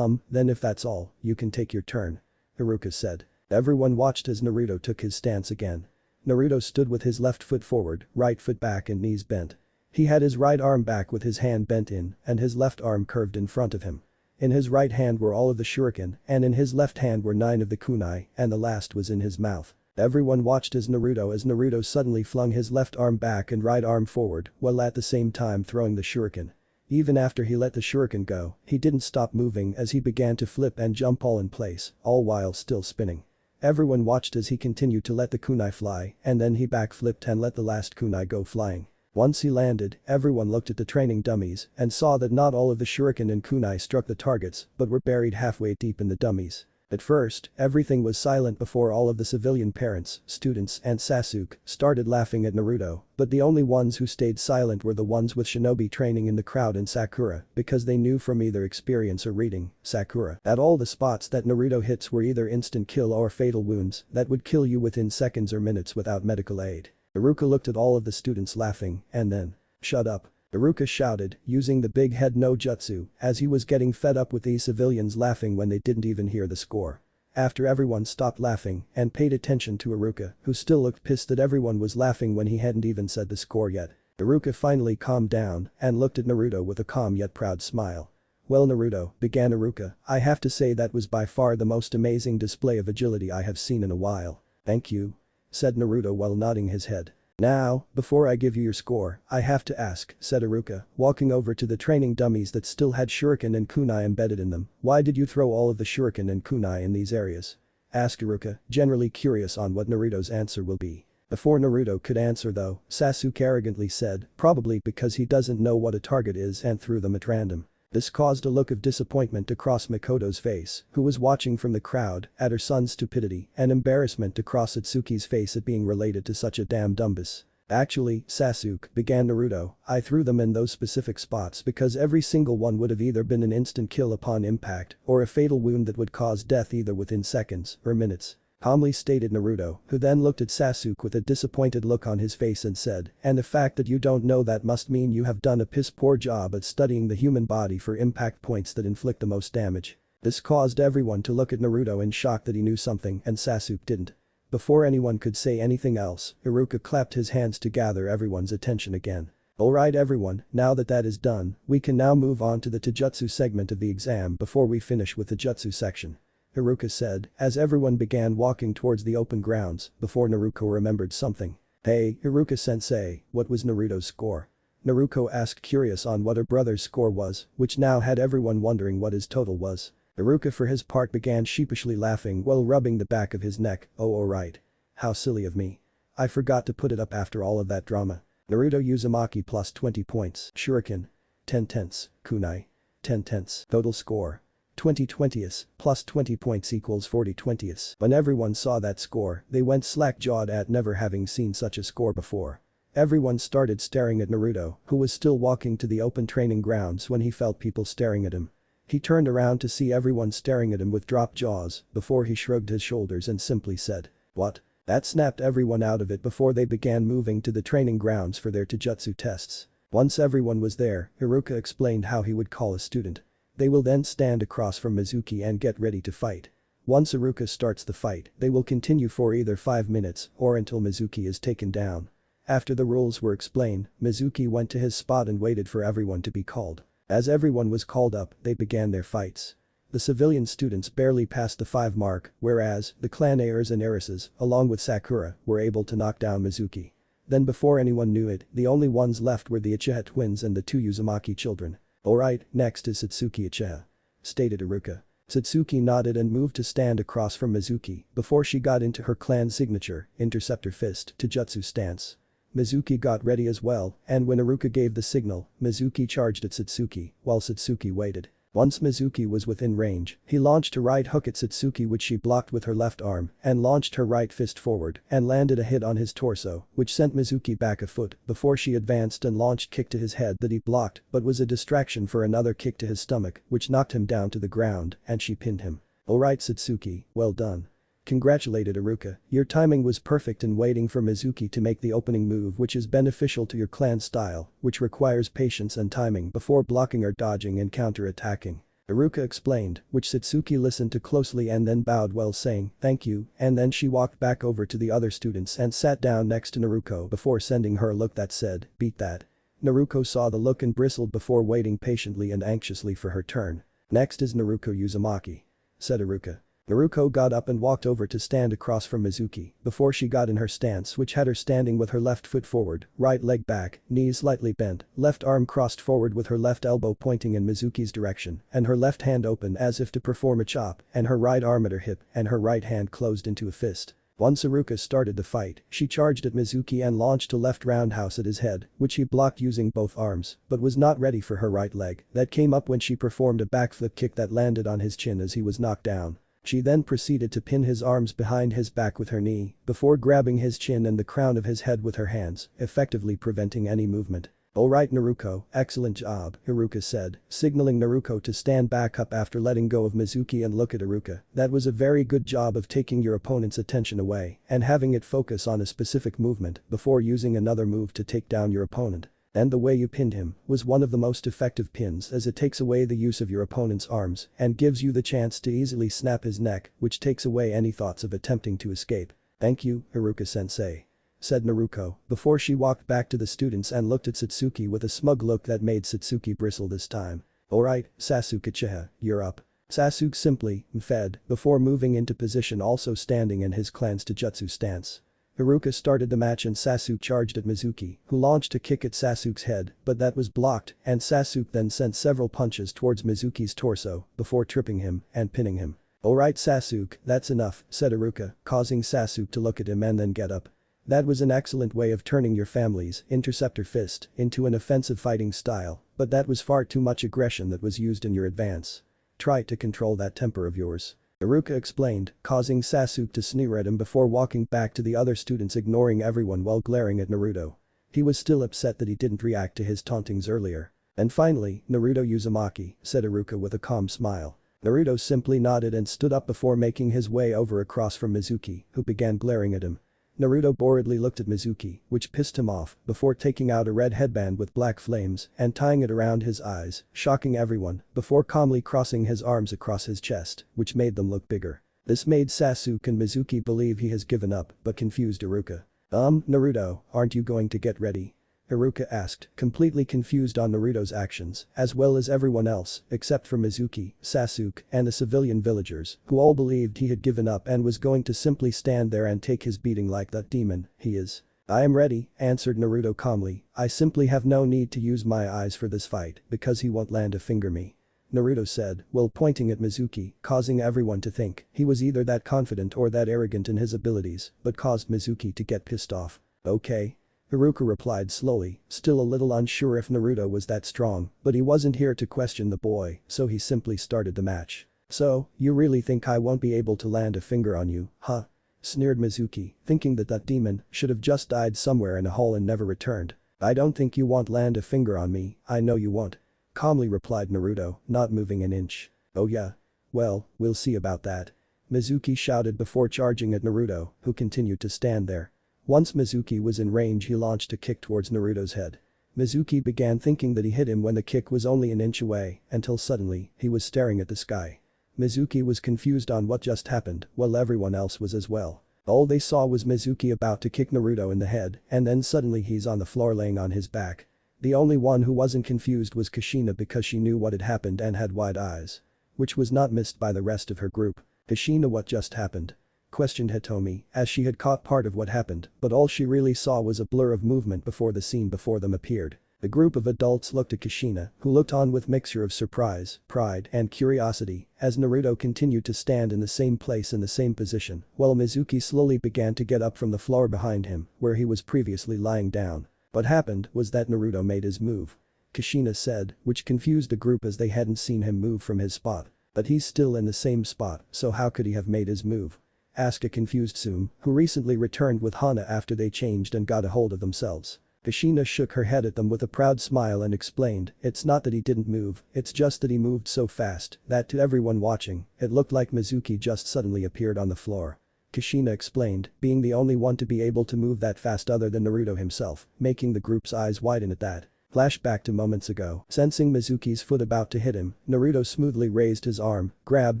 then if that's all, you can take your turn," Haruka said. Everyone watched as Naruto took his stance again. Naruto stood with his left foot forward, right foot back and knees bent. He had his right arm back with his hand bent in and his left arm curved in front of him. In his right hand were all of the shuriken and in his left hand were 9 of the kunai and the last was in his mouth. Everyone watched as Naruto suddenly flung his left arm back and right arm forward while at the same time throwing the shuriken. Even after he let the shuriken go, he didn't stop moving as he began to flip and jump all in place, all while still spinning. Everyone watched as he continued to let the kunai fly and then he backflipped and let the last kunai go flying. Once he landed, everyone looked at the training dummies and saw that not all of the shuriken and kunai struck the targets but were buried halfway deep in the dummies. At first, everything was silent before all of the civilian parents, students and Sasuke started laughing at Naruto, but the only ones who stayed silent were the ones with shinobi training in the crowd and Sakura because they knew from either experience or reading, Sakura, that all the spots that Naruto hits were either instant kill or fatal wounds that would kill you within seconds or minutes without medical aid. Haruka looked at all of the students laughing and then, "Shut up," Haruka shouted, using the big head no jutsu, as he was getting fed up with these civilians laughing when they didn't even hear the score. After everyone stopped laughing and paid attention to Haruka, who still looked pissed that everyone was laughing when he hadn't even said the score yet. Haruka finally calmed down and looked at Naruto with a calm yet proud smile. "Well Naruto," began Haruka, "I have to say that was by far the most amazing display of agility I have seen in a while." "Thank you," said Naruto while nodding his head. "Now, before I give you your score, I have to ask," said Haruka, walking over to the training dummies that still had shuriken and kunai embedded in them. "Why did you throw all of the shuriken and kunai in these areas?" asked Haruka, generally curious on what Naruto's answer will be. Before Naruto could answer though, Sasuke arrogantly said, "Probably because he doesn't know what a target is and threw them at random." This caused a look of disappointment to cross Makoto's face, who was watching from the crowd, at her son's stupidity, and embarrassment to cross Satsuki's face at being related to such a damn dumbus. "Actually, Sasuke," began Naruto, "I threw them in those specific spots because every single one would have either been an instant kill upon impact or a fatal wound that would cause death either within seconds or minutes," calmly stated Naruto, who then looked at Sasuke with a disappointed look on his face and said, "And the fact that you don't know that must mean you have done a piss poor job at studying the human body for impact points that inflict the most damage." This caused everyone to look at Naruto in shock that he knew something and Sasuke didn't. Before anyone could say anything else, Haruka clapped his hands to gather everyone's attention again. "Alright everyone, now that that is done, we can now move on to the Taijutsu segment of the exam before we finish with the Jutsu section," Haruka said, as everyone began walking towards the open grounds before Naruto remembered something. "Hey, Haruka-sensei, what was Naruto's score?" Naruto asked, curious on what her brother's score was, which now had everyone wondering what his total was. Haruka for his part began sheepishly laughing while rubbing the back of his neck. "Oh alright. How silly of me. I forgot to put it up after all of that drama. Naruto Uzumaki plus 20 points. Shuriken. 10 tenths. Kunai. 10 tenths. Total score. 20 20ths plus 20 points equals 40 20ths. When everyone saw that score, they went slack-jawed at never having seen such a score before. Everyone started staring at Naruto, who was still walking to the open training grounds when he felt people staring at him. He turned around to see everyone staring at him with dropped jaws before he shrugged his shoulders and simply said, "What?" That snapped everyone out of it before they began moving to the training grounds for their taijutsu tests. Once everyone was there, Haruka explained how he would call a student. They will then stand across from Mizuki and get ready to fight. Once Haruka starts the fight, they will continue for either 5 minutes or until Mizuki is taken down. After the rules were explained, Mizuki went to his spot and waited for everyone to be called. As everyone was called up, they began their fights. The civilian students barely passed the 5 mark, whereas the clan heirs and heiresses, along with Sakura, were able to knock down Mizuki. Then before anyone knew it, the only ones left were the Uchiha twins and the 2 Uzumaki children. "Alright, next is Satsuki Uchiha," stated Haruka. Satsuki nodded and moved to stand across from Mizuki before she got into her clan signature, Interceptor Fist, Taijutsu stance. Mizuki got ready as well, and when Iruka gave the signal, Mizuki charged at Satsuki, while Satsuki waited. Once Mizuki was within range, he launched a right hook at Satsuki which she blocked with her left arm and launched her right fist forward and landed a hit on his torso, which sent Mizuki back a foot before she advanced and launched kick to his head that he blocked but was a distraction for another kick to his stomach which knocked him down to the ground and she pinned him. Alright Satsuki, well done. Congratulated Iruka, your timing was perfect in waiting for Mizuki to make the opening move which is beneficial to your clan style, which requires patience and timing before blocking or dodging and counter-attacking. Iruka explained, which Satsuki listened to closely and then bowed while saying, thank you, and then she walked back over to the other students and sat down next to Naruto before sending her a look that said, beat that. Naruto saw the look and bristled before waiting patiently and anxiously for her turn. Next is Naruto Uzumaki, said Iruka. Naruto got up and walked over to stand across from Mizuki before she got in her stance which had her standing with her left foot forward, right leg back, knees slightly bent, left arm crossed forward with her left elbow pointing in Mizuki's direction and her left hand open as if to perform a chop and her right arm at her hip and her right hand closed into a fist. Once Iruka started the fight, she charged at Mizuki and launched a left roundhouse at his head, which he blocked using both arms, but was not ready for her right leg that came up when she performed a backflip kick that landed on his chin as he was knocked down. She then proceeded to pin his arms behind his back with her knee before grabbing his chin and the crown of his head with her hands, effectively preventing any movement. Alright Naruto, excellent job, Iruka said, signaling Naruto to stand back up after letting go of Mizuki and look at Iruka. That was a very good job of taking your opponent's attention away and having it focus on a specific movement before using another move to take down your opponent. And the way you pinned him was one of the most effective pins as it takes away the use of your opponent's arms and gives you the chance to easily snap his neck which takes away any thoughts of attempting to escape. Thank you, Iruka-sensei, said Naruto before she walked back to the students and looked at Satsuki with a smug look that made Satsuki bristle this time. Alright, Sasuke-chiha, you're up. Sasuke simply fed before moving into position also standing in his clan's Taijutsu stance. Iruka started the match and Sasuke charged at Mizuki, who launched a kick at Sasuke's head, but that was blocked and Sasuke then sent several punches towards Mizuki's torso before tripping him and pinning him. Alright Sasuke, that's enough, said Iruka, causing Sasuke to look at him and then get up. That was an excellent way of turning your family's interceptor fist into an offensive fighting style, but that was far too much aggression that was used in your advance. Try to control that temper of yours. Iruka explained, causing Sasuke to sneer at him before walking back to the other students ignoring everyone while glaring at Naruto. He was still upset that he didn't react to his tauntings earlier. And finally, Naruto Uzumaki, said Iruka with a calm smile. Naruto simply nodded and stood up before making his way over across from Mizuki, who began glaring at him. Naruto boredly looked at Mizuki, which pissed him off, before taking out a red headband with black flames and tying it around his eyes, shocking everyone, before calmly crossing his arms across his chest, which made them look bigger. This made Sasuke and Mizuki believe he has given up, but confused Iruka. Naruto, aren't you going to get ready? Iruka asked, completely confused on Naruto's actions, as well as everyone else, except for Mizuki, Sasuke, and the civilian villagers, who all believed he had given up and was going to simply stand there and take his beating like that demon he is. I am ready, answered Naruto calmly, I simply have no need to use my eyes for this fight because he won't land a finger me. Naruto said, while pointing at Mizuki, causing everyone to think he was either that confident or that arrogant in his abilities, but caused Mizuki to get pissed off. Okay. Iruka replied slowly, still a little unsure if Naruto was that strong, but he wasn't here to question the boy, so he simply started the match. So, you really think I won't be able to land a finger on you, huh? Sneered Mizuki, thinking that that demon should have just died somewhere in a hole and never returned. I don't think you won't land a finger on me, I know you won't. Calmly replied Naruto, not moving an inch. Oh yeah? Well, we'll see about that. Mizuki shouted before charging at Naruto, who continued to stand there. Once Mizuki was in range he launched a kick towards Naruto's head. Mizuki began thinking that he hit him when the kick was only an inch away, until suddenly, he was staring at the sky. Mizuki was confused on what just happened, while everyone else was as well. All they saw was Mizuki about to kick Naruto in the head, and then suddenly he's on the floor laying on his back. The only one who wasn't confused was Kushina because she knew what had happened and had wide eyes. Which was not missed by the rest of her group. Kushina, what just happened? Questioned Hitomi, as she had caught part of what happened, but all she really saw was a blur of movement before the scene before them appeared. The group of adults looked at Kushina, who looked on with mixture of surprise, pride, and curiosity as Naruto continued to stand in the same place in the same position while Mizuki slowly began to get up from the floor behind him where he was previously lying down. What happened was that Naruto made his move. Kushina said, which confused the group as they hadn't seen him move from his spot. But he's still in the same spot, so how could he have made his move? Asked a confused Sum, who recently returned with Hana after they changed and got a hold of themselves. Kushina shook her head at them with a proud smile and explained, it's not that he didn't move, it's just that he moved so fast that to everyone watching, it looked like Mizuki just suddenly appeared on the floor. Kushina explained, being the only one to be able to move that fast other than Naruto himself, making the group's eyes widen at that. Flashback to moments ago, sensing Mizuki's foot about to hit him, Naruto smoothly raised his arm, grabbed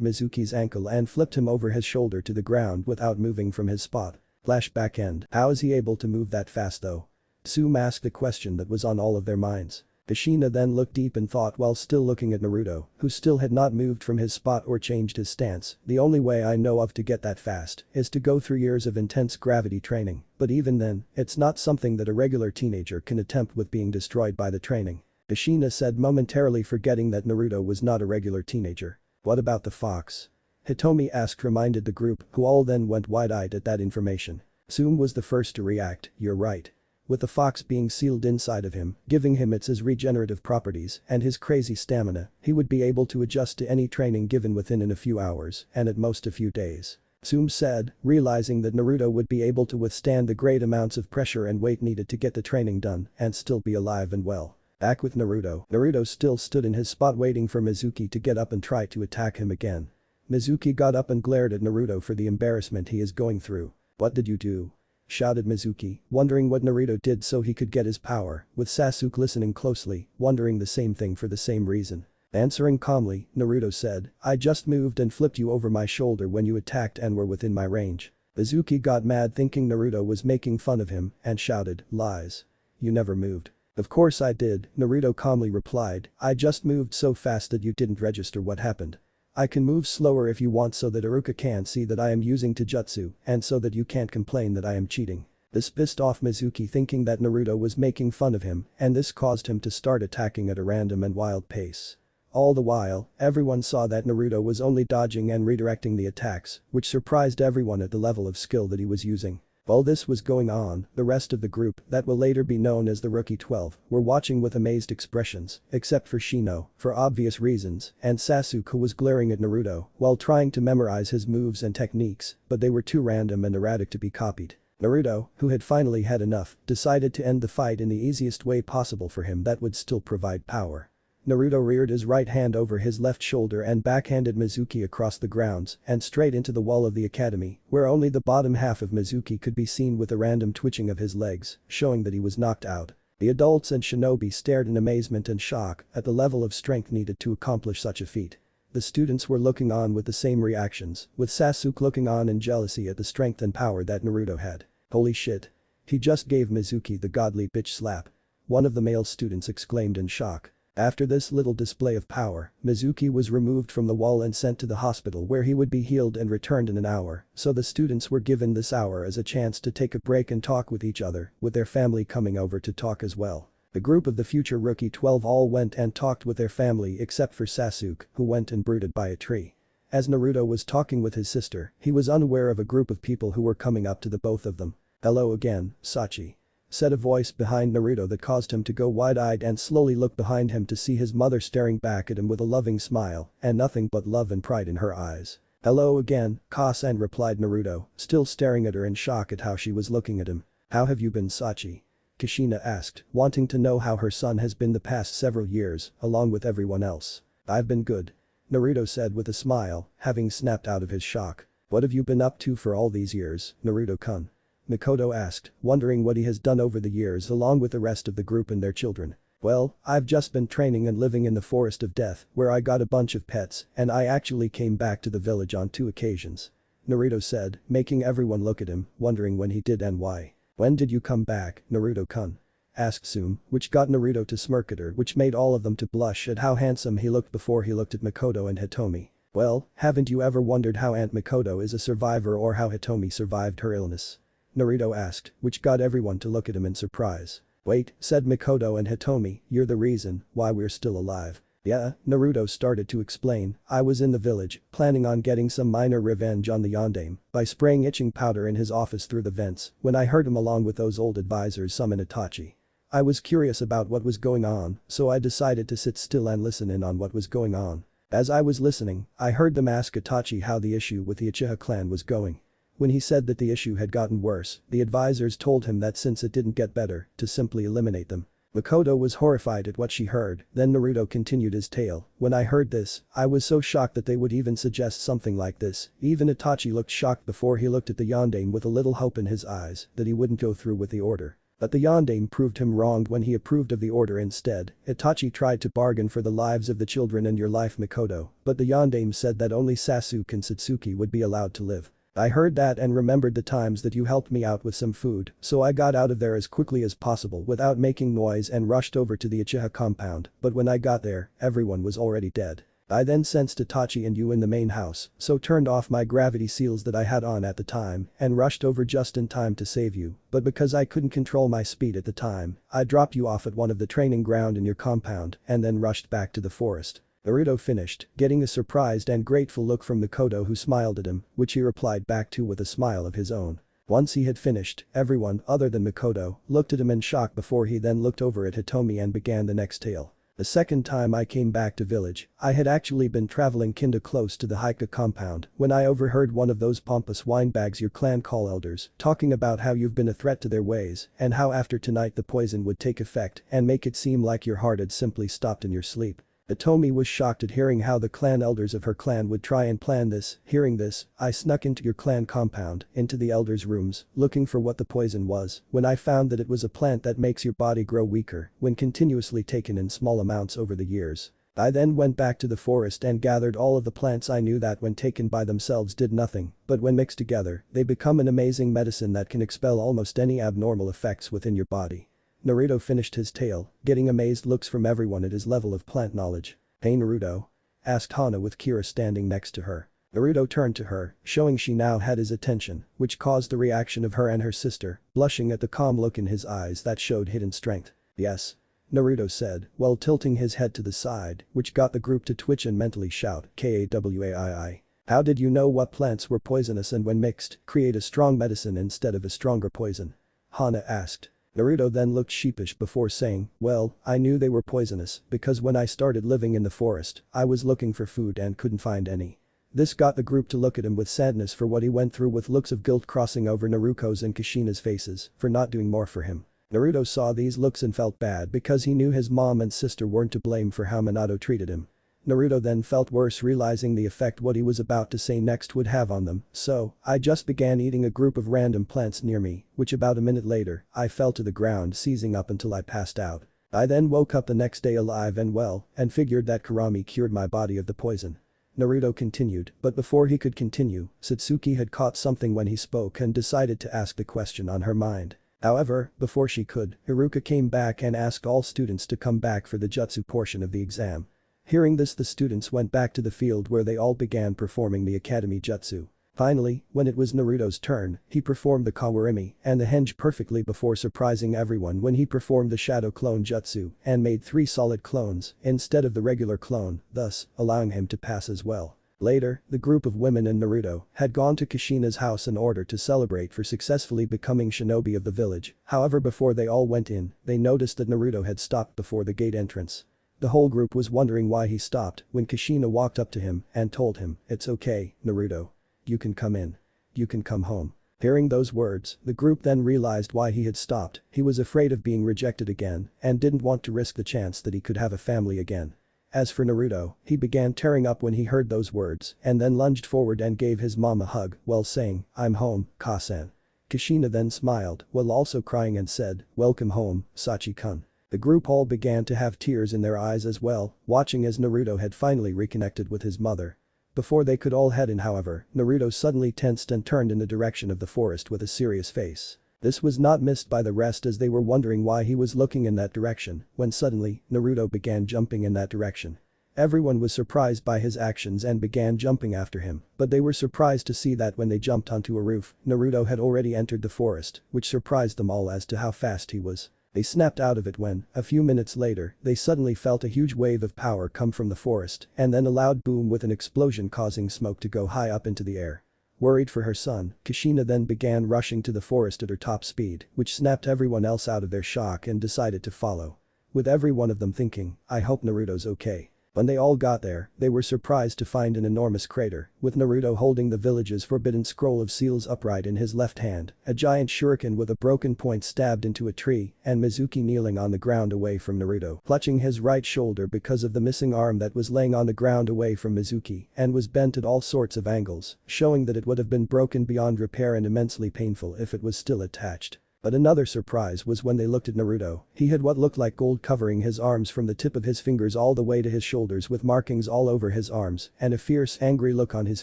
Mizuki's ankle and flipped him over his shoulder to the ground without moving from his spot. Flashback end, how is he able to move that fast though? Sum asked a question that was on all of their minds. Kushina then looked deep in thought while still looking at Naruto, who still had not moved from his spot or changed his stance. The only way I know of to get that fast is to go through years of intense gravity training, but even then, it's not something that a regular teenager can attempt with being destroyed by the training. Kushina said momentarily forgetting that Naruto was not a regular teenager. What about the fox? Hitomi asked reminded the group, who all then went wide-eyed at that information. Sum was the first to react, you're right. With the fox being sealed inside of him, giving him its regenerative properties and his crazy stamina, he would be able to adjust to any training given within in a few hours and at most a few days. Sum said, realizing that Naruto would be able to withstand the great amounts of pressure and weight needed to get the training done and still be alive and well. Back with Naruto, Naruto still stood in his spot waiting for Mizuki to get up and try to attack him again. Mizuki got up and glared at Naruto for the embarrassment he is going through. What did you do? Shouted Mizuki, wondering what Naruto did so he could get his power, with Sasuke listening closely, wondering the same thing for the same reason. Answering calmly, Naruto said, I just moved and flipped you over my shoulder when you attacked and were within my range. Mizuki got mad thinking Naruto was making fun of him and shouted, lies. You never moved. Of course I did, Naruto calmly replied, I just moved so fast that you didn't register what happened. I can move slower if you want so that Iruka can't see that I am using Taijutsu and so that you can't complain that I am cheating. This pissed off Mizuki thinking that Naruto was making fun of him and this caused him to start attacking at a random and wild pace. All the while, everyone saw that Naruto was only dodging and redirecting the attacks, which surprised everyone at the level of skill that he was using. While this was going on, the rest of the group, that will later be known as the Rookie 12, were watching with amazed expressions, except for Shino, for obvious reasons, and Sasuke who was glaring at Naruto while trying to memorize his moves and techniques, but they were too random and erratic to be copied. Naruto, who had finally had enough, decided to end the fight in the easiest way possible for him that would still provide power. Naruto reared his right hand over his left shoulder and backhanded Mizuki across the grounds and straight into the wall of the academy, where only the bottom half of Mizuki could be seen with a random twitching of his legs, showing that he was knocked out. The adults and shinobi stared in amazement and shock at the level of strength needed to accomplish such a feat. The students were looking on with the same reactions, with Sasuke looking on in jealousy at the strength and power that Naruto had. Holy shit. He just gave Mizuki the godly bitch slap. One of the male students exclaimed in shock. After this little display of power, Mizuki was removed from the wall and sent to the hospital where he would be healed and returned in an hour, so the students were given this hour as a chance to take a break and talk with each other, with their family coming over to talk as well. The group of the future Rookie 12 all went and talked with their family except for Sasuke, who went and brooded by a tree. As Naruto was talking with his sister, he was unaware of a group of people who were coming up to the both of them. Hello again, Sachi. Said a voice behind Naruto that caused him to go wide-eyed and slowly look behind him to see his mother staring back at him with a loving smile and nothing but love and pride in her eyes. Hello again, Ka-san replied Naruto, still staring at her in shock at how she was looking at him. How have you been Sachi? Kushina asked, wanting to know how her son has been the past several years, along with everyone else. I've been good. Naruto said with a smile, having snapped out of his shock. What have you been up to for all these years, Naruto-kun? Mikoto asked, wondering what he has done over the years along with the rest of the group and their children. Well, I've just been training and living in the Forest of Death where I got a bunch of pets and I actually came back to the village on 2 occasions. Naruto said, making everyone look at him, wondering when he did and why. When did you come back, Naruto-kun? Asked Sum, which got Naruto to smirk at her which made all of them to blush at how handsome he looked before he looked at Mikoto and Hitomi. Well, haven't you ever wondered how Aunt Mikoto is a survivor or how Hitomi survived her illness? Naruto asked, which got everyone to look at him in surprise. "Wait," said Mikoto and Hitomi, "you're the reason why we're still alive." "Yeah," Naruto started to explain, "I was in the village, planning on getting some minor revenge on the yondaime by spraying itching powder in his office through the vents when I heard him along with those old advisors summon Itachi. I was curious about what was going on, so I decided to sit still and listen in on what was going on. As I was listening, I heard them ask Itachi how the issue with the Uchiha clan was going. When he said that the issue had gotten worse, the advisors told him that since it didn't get better, to simply eliminate them." Makoto was horrified at what she heard, then Naruto continued his tale, "When I heard this, I was so shocked that they would even suggest something like this. Even Itachi looked shocked before he looked at the yondaime with a little hope in his eyes that he wouldn't go through with the order. But the yondaime proved him wrong when he approved of the order instead. Itachi tried to bargain for the lives of the children and your life, Makoto, but the yondaime said that only Sasuke and Satsuki would be allowed to live. I heard that and remembered the times that you helped me out with some food, so I got out of there as quickly as possible without making noise and rushed over to the Uchiha compound, but when I got there, everyone was already dead. I then sensed Itachi and you in the main house, so turned off my gravity seals that I had on at the time and rushed over just in time to save you, but because I couldn't control my speed at the time, I dropped you off at one of the training ground in your compound and then rushed back to the forest." Naruto finished, getting a surprised and grateful look from Mikoto, who smiled at him, which he replied back to with a smile of his own. Once he had finished, everyone, other than Mikoto, looked at him in shock before he then looked over at Hitomi and began the next tale. "The second time I came back to village, I had actually been traveling kinda close to the Haika compound when I overheard one of those pompous windbags your clan call elders talking about how you've been a threat to their ways and how after tonight the poison would take effect and make it seem like your heart had simply stopped in your sleep." Hitomi was shocked at hearing how the clan elders of her clan would try and plan this. "Hearing this, I snuck into your clan compound, into the elders' rooms, looking for what the poison was, when I found that it was a plant that makes your body grow weaker when continuously taken in small amounts over the years. I then went back to the forest and gathered all of the plants I knew that when taken by themselves did nothing, but when mixed together, they become an amazing medicine that can expel almost any abnormal effects within your body." Naruto finished his tale, getting amazed looks from everyone at his level of plant knowledge. "Hey Naruto?" asked Hana with Kira standing next to her. Naruto turned to her, showing she now had his attention, which caused the reaction of her and her sister, blushing at the calm look in his eyes that showed hidden strength. "Yes," Naruto said, while tilting his head to the side, which got the group to twitch and mentally shout, "Kawaii. How did you know what plants were poisonous and when mixed, create a strong medicine instead of a stronger poison?" Hana asked. Naruto then looked sheepish before saying, "Well, I knew they were poisonous because when I started living in the forest, I was looking for food and couldn't find any." This got the group to look at him with sadness for what he went through, with looks of guilt crossing over Naruto's and Kushina's faces for not doing more for him. Naruto saw these looks and felt bad because he knew his mom and sister weren't to blame for how Minato treated him. Naruto then felt worse, realizing the effect what he was about to say next would have on them, so, "I just began eating a group of random plants near me, which about a minute later, I fell to the ground seizing up until I passed out. I then woke up the next day alive and well, and figured that Kurami cured my body of the poison." Naruto continued, but before he could continue, Satsuki had caught something when he spoke and decided to ask the question on her mind. However, before she could, Haruka came back and asked all students to come back for the jutsu portion of the exam. Hearing this, the students went back to the field where they all began performing the academy jutsu. Finally, when it was Naruto's turn, he performed the Kurami and the henge perfectly before surprising everyone when he performed the shadow clone jutsu and made 3 solid clones instead of the regular clone, thus allowing him to pass as well. Later, the group of women and Naruto had gone to Kushina's house in order to celebrate for successfully becoming shinobi of the village. However, before they all went in, they noticed that Naruto had stopped before the gate entrance. The whole group was wondering why he stopped when Kushina walked up to him and told him, "It's okay, Naruto. You can come in. You can come home." Hearing those words, the group then realized why he had stopped. He was afraid of being rejected again and didn't want to risk the chance that he could have a family again. As for Naruto, he began tearing up when he heard those words and then lunged forward and gave his mom a hug while saying, "I'm home, Ka-san." Kushina then smiled while also crying and said, "Welcome home, Sachi-kun." The group all began to have tears in their eyes as well, watching as Naruto had finally reconnected with his mother. Before they could all head in, however, Naruto suddenly tensed and turned in the direction of the forest with a serious face. This was not missed by the rest as they were wondering why he was looking in that direction, when suddenly, Naruto began jumping in that direction. Everyone was surprised by his actions and began jumping after him, but they were surprised to see that when they jumped onto a roof, Naruto had already entered the forest, which surprised them all as to how fast he was. They snapped out of it when, a few minutes later, they suddenly felt a huge wave of power come from the forest and then a loud boom with an explosion causing smoke to go high up into the air. Worried for her son, Kushina then began rushing to the forest at her top speed, which snapped everyone else out of their shock and decided to follow. With every one of them thinking, I hope Naruto's okay. When they all got there, they were surprised to find an enormous crater, with Naruto holding the village's forbidden scroll of seals upright in his left hand, a giant shuriken with a broken point stabbed into a tree, and Mizuki kneeling on the ground away from Naruto, clutching his right shoulder because of the missing arm that was laying on the ground away from Mizuki and was bent at all sorts of angles, showing that it would have been broken beyond repair and immensely painful if it was still attached. But another surprise was when they looked at Naruto. He had what looked like gold covering his arms from the tip of his fingers all the way to his shoulders with markings all over his arms and a fierce angry look on his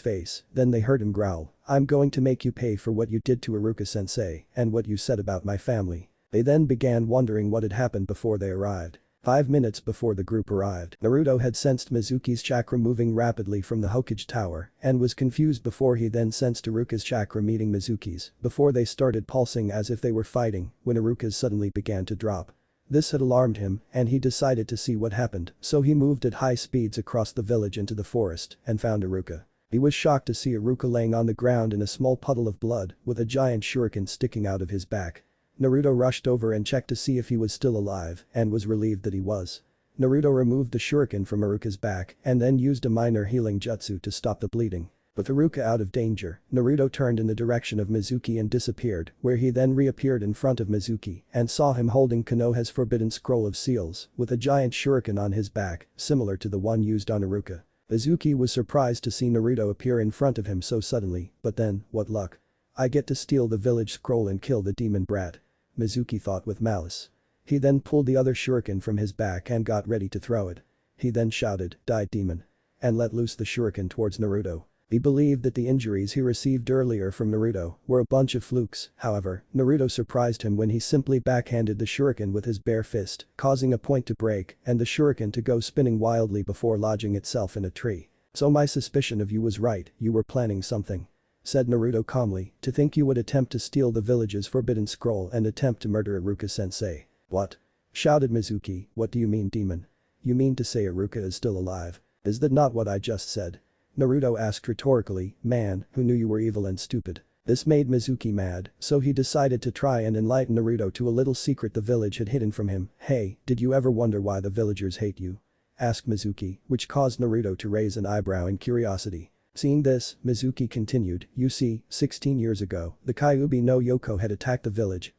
face. Then they heard him growl, I'm going to make you pay for what you did to Iruka-sensei and what you said about my family. They then began wondering what had happened before they arrived. 5 minutes before the group arrived, Naruto had sensed Mizuki's chakra moving rapidly from the Hokage tower and was confused before he then sensed Iruka's chakra meeting Mizuki's before they started pulsing as if they were fighting when Iruka's suddenly began to drop. This had alarmed him and he decided to see what happened, so he moved at high speeds across the village into the forest and found Iruka. He was shocked to see Iruka laying on the ground in a small puddle of blood with a giant shuriken sticking out of his back. Naruto rushed over and checked to see if he was still alive and was relieved that he was. Naruto removed the shuriken from Iruka's back and then used a minor healing jutsu to stop the bleeding. With Iruka out of danger, Naruto turned in the direction of Mizuki and disappeared, where he then reappeared in front of Mizuki and saw him holding Konoha's forbidden scroll of seals with a giant shuriken on his back, similar to the one used on Iruka. Mizuki was surprised to see Naruto appear in front of him so suddenly, but then, what luck. I get to steal the village scroll and kill the demon brat. Mizuki thought with malice. He then pulled the other shuriken from his back and got ready to throw it. He then shouted, Die demon. And let loose the shuriken towards Naruto. He believed that the injuries he received earlier from Naruto were a bunch of flukes, however, Naruto surprised him when he simply backhanded the shuriken with his bare fist, causing a point to break and the shuriken to go spinning wildly before lodging itself in a tree. So my suspicion of you was right, you were planning something. Said Naruto calmly, to think you would attempt to steal the village's forbidden scroll and attempt to murder Iruka-sensei. What? Shouted Mizuki, what do you mean demon? You mean to say Iruka is still alive? Is that not what I just said? Naruto asked rhetorically, man, who knew you were evil and stupid. This made Mizuki mad, so he decided to try and enlighten Naruto to a little secret the village had hidden from him. Hey, did you ever wonder why the villagers hate you? Asked Mizuki, which caused Naruto to raise an eyebrow in curiosity. Seeing this, Mizuki continued, you see, 16 years ago, the Kyuubi no Yoko had attacked the village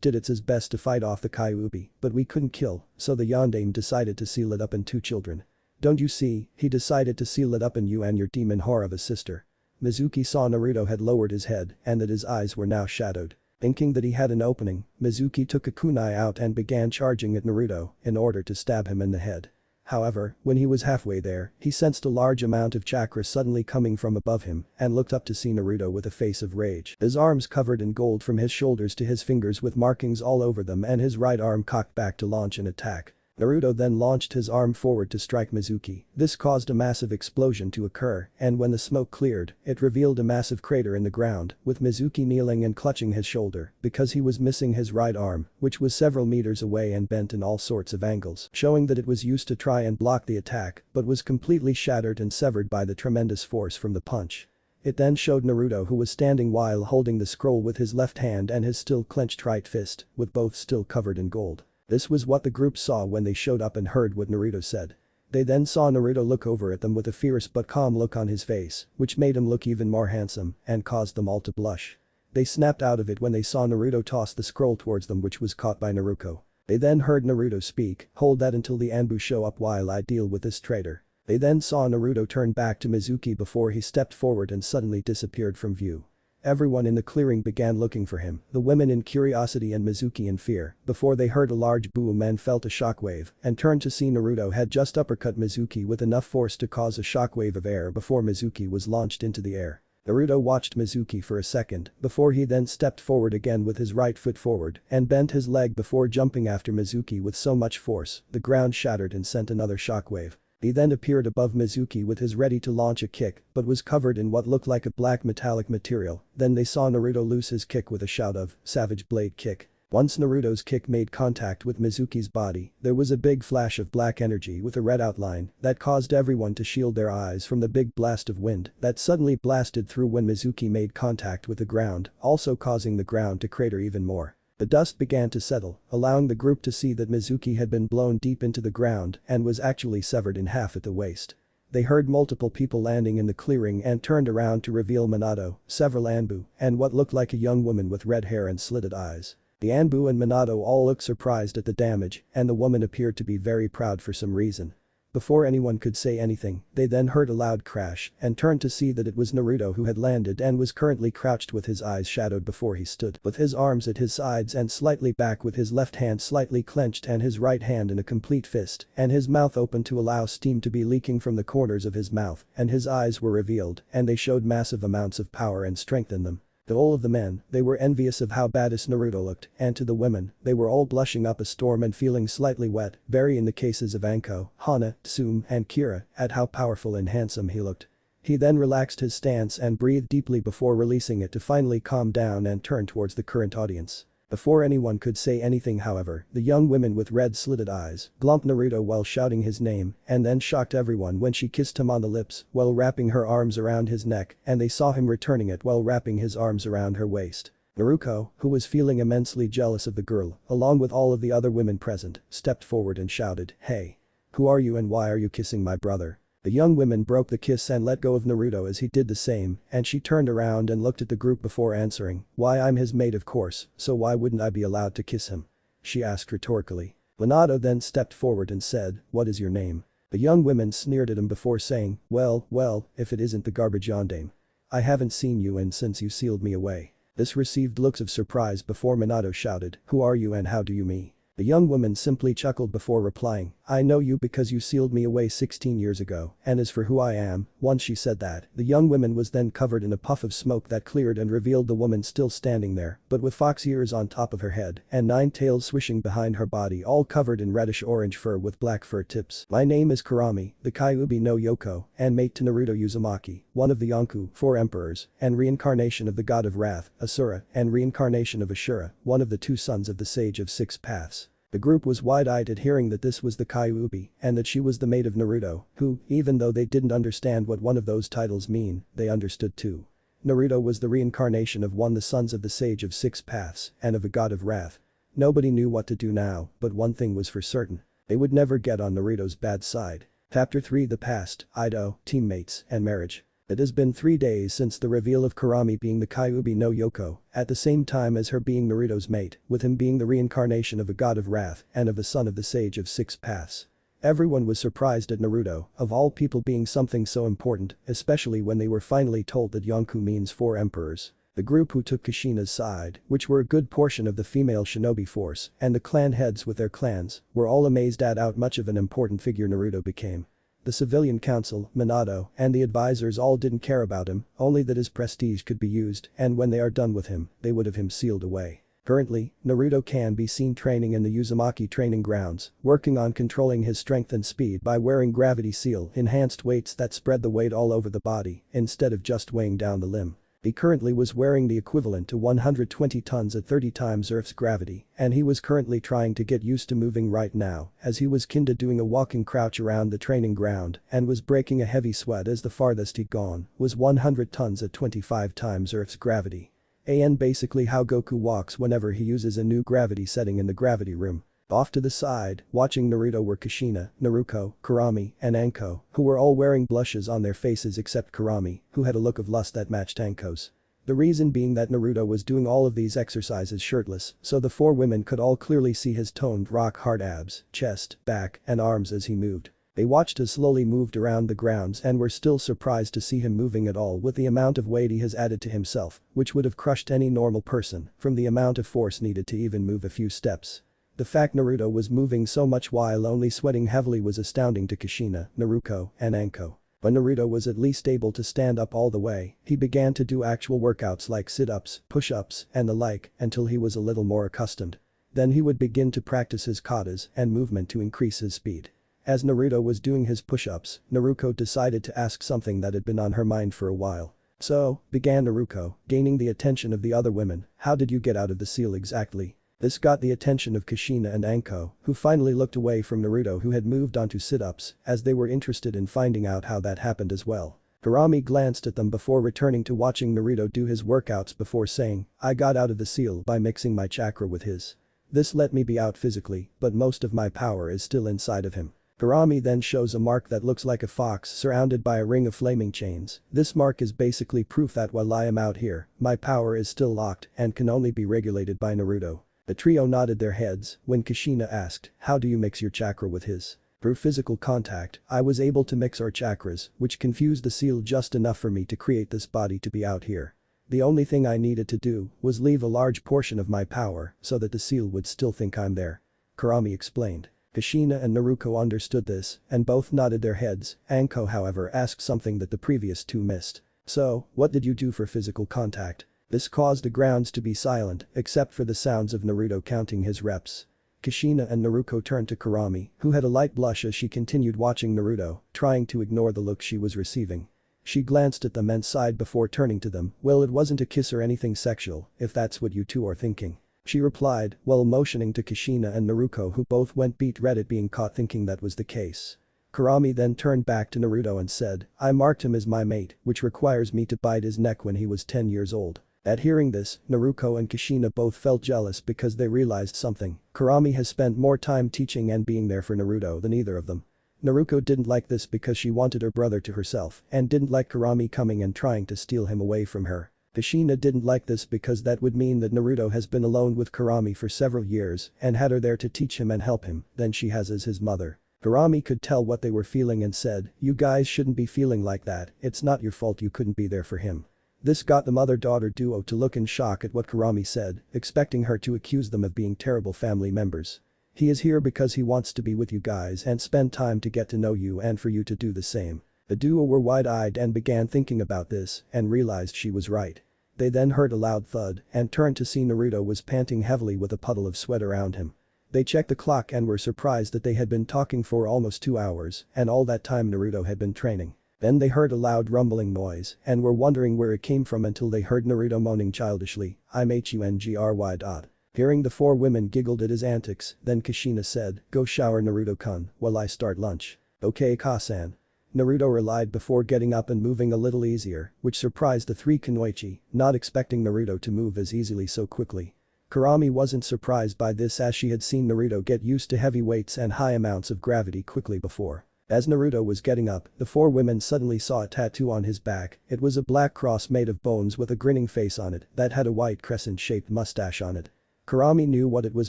did its best to fight off the Kyuubi, but we couldn't kill, so the Yondaime decided to seal it up in 2 children. Don't you see, he decided to seal it up in you and your demon whore of a sister. Mizuki saw Naruto had lowered his head and that his eyes were now shadowed. Thinking that he had an opening, Mizuki took a kunai out and began charging at Naruto in order to stab him in the head. However, when he was halfway there, he sensed a large amount of chakra suddenly coming from above him and looked up to see Naruto with a face of rage. His arms covered in gold from his shoulders to his fingers with markings all over them and his right arm cocked back to launch an attack. Naruto then launched his arm forward to strike Mizuki. This caused a massive explosion to occur and when the smoke cleared, it revealed a massive crater in the ground with Mizuki kneeling and clutching his shoulder because he was missing his right arm, which was several meters away and bent in all sorts of angles, showing that it was used to try and block the attack but was completely shattered and severed by the tremendous force from the punch. It then showed Naruto who was standing while holding the scroll with his left hand and his still clenched right fist, with both still covered in gold. This was what the group saw when they showed up and heard what Naruto said. They then saw Naruto look over at them with a fierce but calm look on his face, which made him look even more handsome and caused them all to blush. They snapped out of it when they saw Naruto toss the scroll towards them, which was caught by Naruto. They then heard Naruto speak, hold that until the Anbu show up while I deal with this traitor. They then saw Naruto turn back to Mizuki before he stepped forward and suddenly disappeared from view. Everyone in the clearing began looking for him, the women in curiosity and Mizuki in fear, before they heard a large boom and felt a shockwave and turned to see Naruto had just uppercut Mizuki with enough force to cause a shockwave of air before Mizuki was launched into the air. Naruto watched Mizuki for a second before he then stepped forward again with his right foot forward and bent his leg before jumping after Mizuki with so much force, the ground shattered and sent another shockwave. He then appeared above Mizuki with his ready to launch a kick but was covered in what looked like a black metallic material. Then they saw Naruto loose his kick with a shout of, Savage Blade Kick. Once Naruto's kick made contact with Mizuki's body, there was a big flash of black energy with a red outline that caused everyone to shield their eyes from the big blast of wind that suddenly blasted through when Mizuki made contact with the ground, also causing the ground to crater even more. The dust began to settle, allowing the group to see that Mizuki had been blown deep into the ground and was actually severed in half at the waist. They heard multiple people landing in the clearing and turned around to reveal Minato, several Anbu, and what looked like a young woman with red hair and slitted eyes. The Anbu and Minato all looked surprised at the damage, and the woman appeared to be very proud for some reason. Before anyone could say anything, they then heard a loud crash and turned to see that it was Naruto who had landed and was currently crouched with his eyes shadowed before he stood with his arms at his sides and slightly back with his left hand slightly clenched and his right hand in a complete fist and his mouth open to allow steam to be leaking from the corners of his mouth and his eyes were revealed and they showed massive amounts of power and strength in them. To all of the men, they were envious of how badass Naruto looked, and to the women, they were all blushing up a storm and feeling slightly wet, very in the cases of Anko, Hana, Tsume, and Kira, at how powerful and handsome he looked. He then relaxed his stance and breathed deeply before releasing it to finally calm down and turn towards the current audience. Before anyone could say anything however, the young woman with red slitted eyes glumped Naruto while shouting his name and then shocked everyone when she kissed him on the lips while wrapping her arms around his neck and they saw him returning it while wrapping his arms around her waist. Naruto, who was feeling immensely jealous of the girl, along with all of the other women present, stepped forward and shouted, "Hey! Who are you and why are you kissing my brother?" The young woman broke the kiss and let go of Naruto as he did the same, and she turned around and looked at the group before answering, "Why, I'm his mate of course, so why wouldn't I be allowed to kiss him?" she asked rhetorically. Minato then stepped forward and said, "What is your name?" The young woman sneered at him before saying, well, if it isn't the garbage yandame. I haven't seen you in since you sealed me away." This received looks of surprise before Minato shouted, "Who are you and how do you me?" The young woman simply chuckled before replying, "I know you because you sealed me away 16 years ago, and as for who I am," once she said that, the young woman was then covered in a puff of smoke that cleared and revealed the woman still standing there, but with fox ears on top of her head and 9 tails swishing behind her body all covered in reddish-orange fur with black fur tips. "My name is Kurami, the Kyuubi no Yoko, and mate to Naruto Uzumaki, one of the Yonko, 4 emperors, and reincarnation of the god of wrath, Asura, and reincarnation of Ashura, one of the 2 sons of the sage of 6 paths. The group was wide-eyed at hearing that this was the Kyuubi and that she was the mate of Naruto, who, even though they didn't understand what one of those titles mean, they understood too. Naruto was the reincarnation of one the sons of the sage of 6 paths and of a god of wrath. Nobody knew what to do now, but one thing was for certain. They would never get on Naruto's bad side. Chapter 3 The Past, Ido, Teammates, and Marriage. It has been 3 days since the reveal of Kurami being the Kyuubi no Yoko, at the same time as her being Naruto's mate, with him being the reincarnation of a god of wrath and of a son of the sage of 6 paths. Everyone was surprised at Naruto, of all people being something so important, especially when they were finally told that Yonko means 4 emperors. The group who took Kushina's side, which were a good portion of the female shinobi force, and the clan heads with their clans, were all amazed at how much of an important figure Naruto became. The civilian council, Minato, and the advisors all didn't care about him, only that his prestige could be used and when they are done with him, they would have him sealed away. Currently, Naruto can be seen training in the Uzumaki training grounds, working on controlling his strength and speed by wearing gravity seal enhanced weights that spread the weight all over the body instead of just weighing down the limb. He currently was wearing the equivalent to 120 tons at 30 times Earth's gravity, and he was currently trying to get used to moving right now as he was kinda doing a walking crouch around the training ground and was breaking a heavy sweat as the farthest he'd gone was 100 tons at 25 times Earth's gravity. And basically how Goku walks whenever he uses a new gravity setting in the gravity room. Off to the side, watching Naruto were Kushina, Naruko, Kurami, and Anko, who were all wearing blushes on their faces except Kurami, who had a look of lust that matched Anko's. The reason being that Naruto was doing all of these exercises shirtless, so the 4 women could all clearly see his toned rock-hard abs, chest, back, and arms as he moved. They watched as slowly moved around the grounds and were still surprised to see him moving at all with the amount of weight he has added to himself, which would have crushed any normal person from the amount of force needed to even move a few steps. The fact Naruto was moving so much while only sweating heavily was astounding to Kushina, Naruko, and Anko. When Naruto was at least able to stand up all the way, he began to do actual workouts like sit-ups, push-ups, and the like until he was a little more accustomed. Then he would begin to practice his katas and movement to increase his speed. As Naruto was doing his push-ups, Naruko decided to ask something that had been on her mind for a while. "So," began Naruko, gaining the attention of the other women, "how did you get out of the seal exactly?" This got the attention of Kushina and Anko, who finally looked away from Naruto, who had moved on to sit-ups, as they were interested in finding out how that happened as well. Kurami glanced at them before returning to watching Naruto do his workouts before saying, "I got out of the seal by mixing my chakra with his. This let me be out physically, but most of my power is still inside of him." Kurami then shows a mark that looks like a fox surrounded by a ring of flaming chains. This mark is basically proof that while I am out here, my power is still locked and can only be regulated by Naruto. The trio nodded their heads when Kushina asked, "How do you mix your chakra with his?" "Through physical contact, I was able to mix our chakras, which confused the seal just enough for me to create this body to be out here. The only thing I needed to do was leave a large portion of my power so that the seal would still think I'm there," Kurami explained. Kushina and Naruto understood this and both nodded their heads. Anko, however, asked something that the previous two missed. "So, what did you do for physical contact?" This caused the grounds to be silent except for the sounds of Naruto counting his reps. Kushina and Naruto turned to Kurami, who had a light blush as she continued watching Naruto, trying to ignore the look she was receiving. She glanced at them and sighed before turning to them. "Well, it wasn't a kiss or anything sexual, if that's what you two are thinking," she replied while motioning to Kushina and Naruto, who both went beet red at being caught thinking that was the case. Kurami then turned back to Naruto and said, "I marked him as my mate, which requires me to bite his neck when he was 10 years old." At hearing this, Naruto and Kushina both felt jealous because they realized something. Kurami has spent more time teaching and being there for Naruto than either of them. Naruto didn't like this because she wanted her brother to herself and didn't like Kurami coming and trying to steal him away from her. Kushina didn't like this because that would mean that Naruto has been alone with Kurami for several years and had her there to teach him and help him than she has as his mother. Kurami could tell what they were feeling and said, "You guys shouldn't be feeling like that, it's not your fault you couldn't be there for him." This got the mother-daughter duo to look in shock at what Kurami said, expecting her to accuse them of being terrible family members. "He is here because he wants to be with you guys and spend time to get to know you and for you to do the same." The duo were wide-eyed and began thinking about this and realized she was right. They then heard a loud thud and turned to see Naruto was panting heavily with a puddle of sweat around him. They checked the clock and were surprised that they had been talking for almost 2 hours and all that time Naruto had been training. Then they heard a loud rumbling noise and were wondering where it came from until they heard Naruto moaning childishly, "I'm hungry." Hearing the four women giggled at his antics, then Kushina said, "Go shower Naruto-kun while I start lunch." "Okay, Ka-san." Naruto relied before getting up and moving a little easier, which surprised the three kunoichi, not expecting Naruto to move as easily so quickly. Kurami wasn't surprised by this as she had seen Naruto get used to heavy weights and high amounts of gravity quickly before. As Naruto was getting up, the four women suddenly saw a tattoo on his back. It was a black cross made of bones with a grinning face on it that had a white crescent-shaped mustache on it. Kurami knew what it was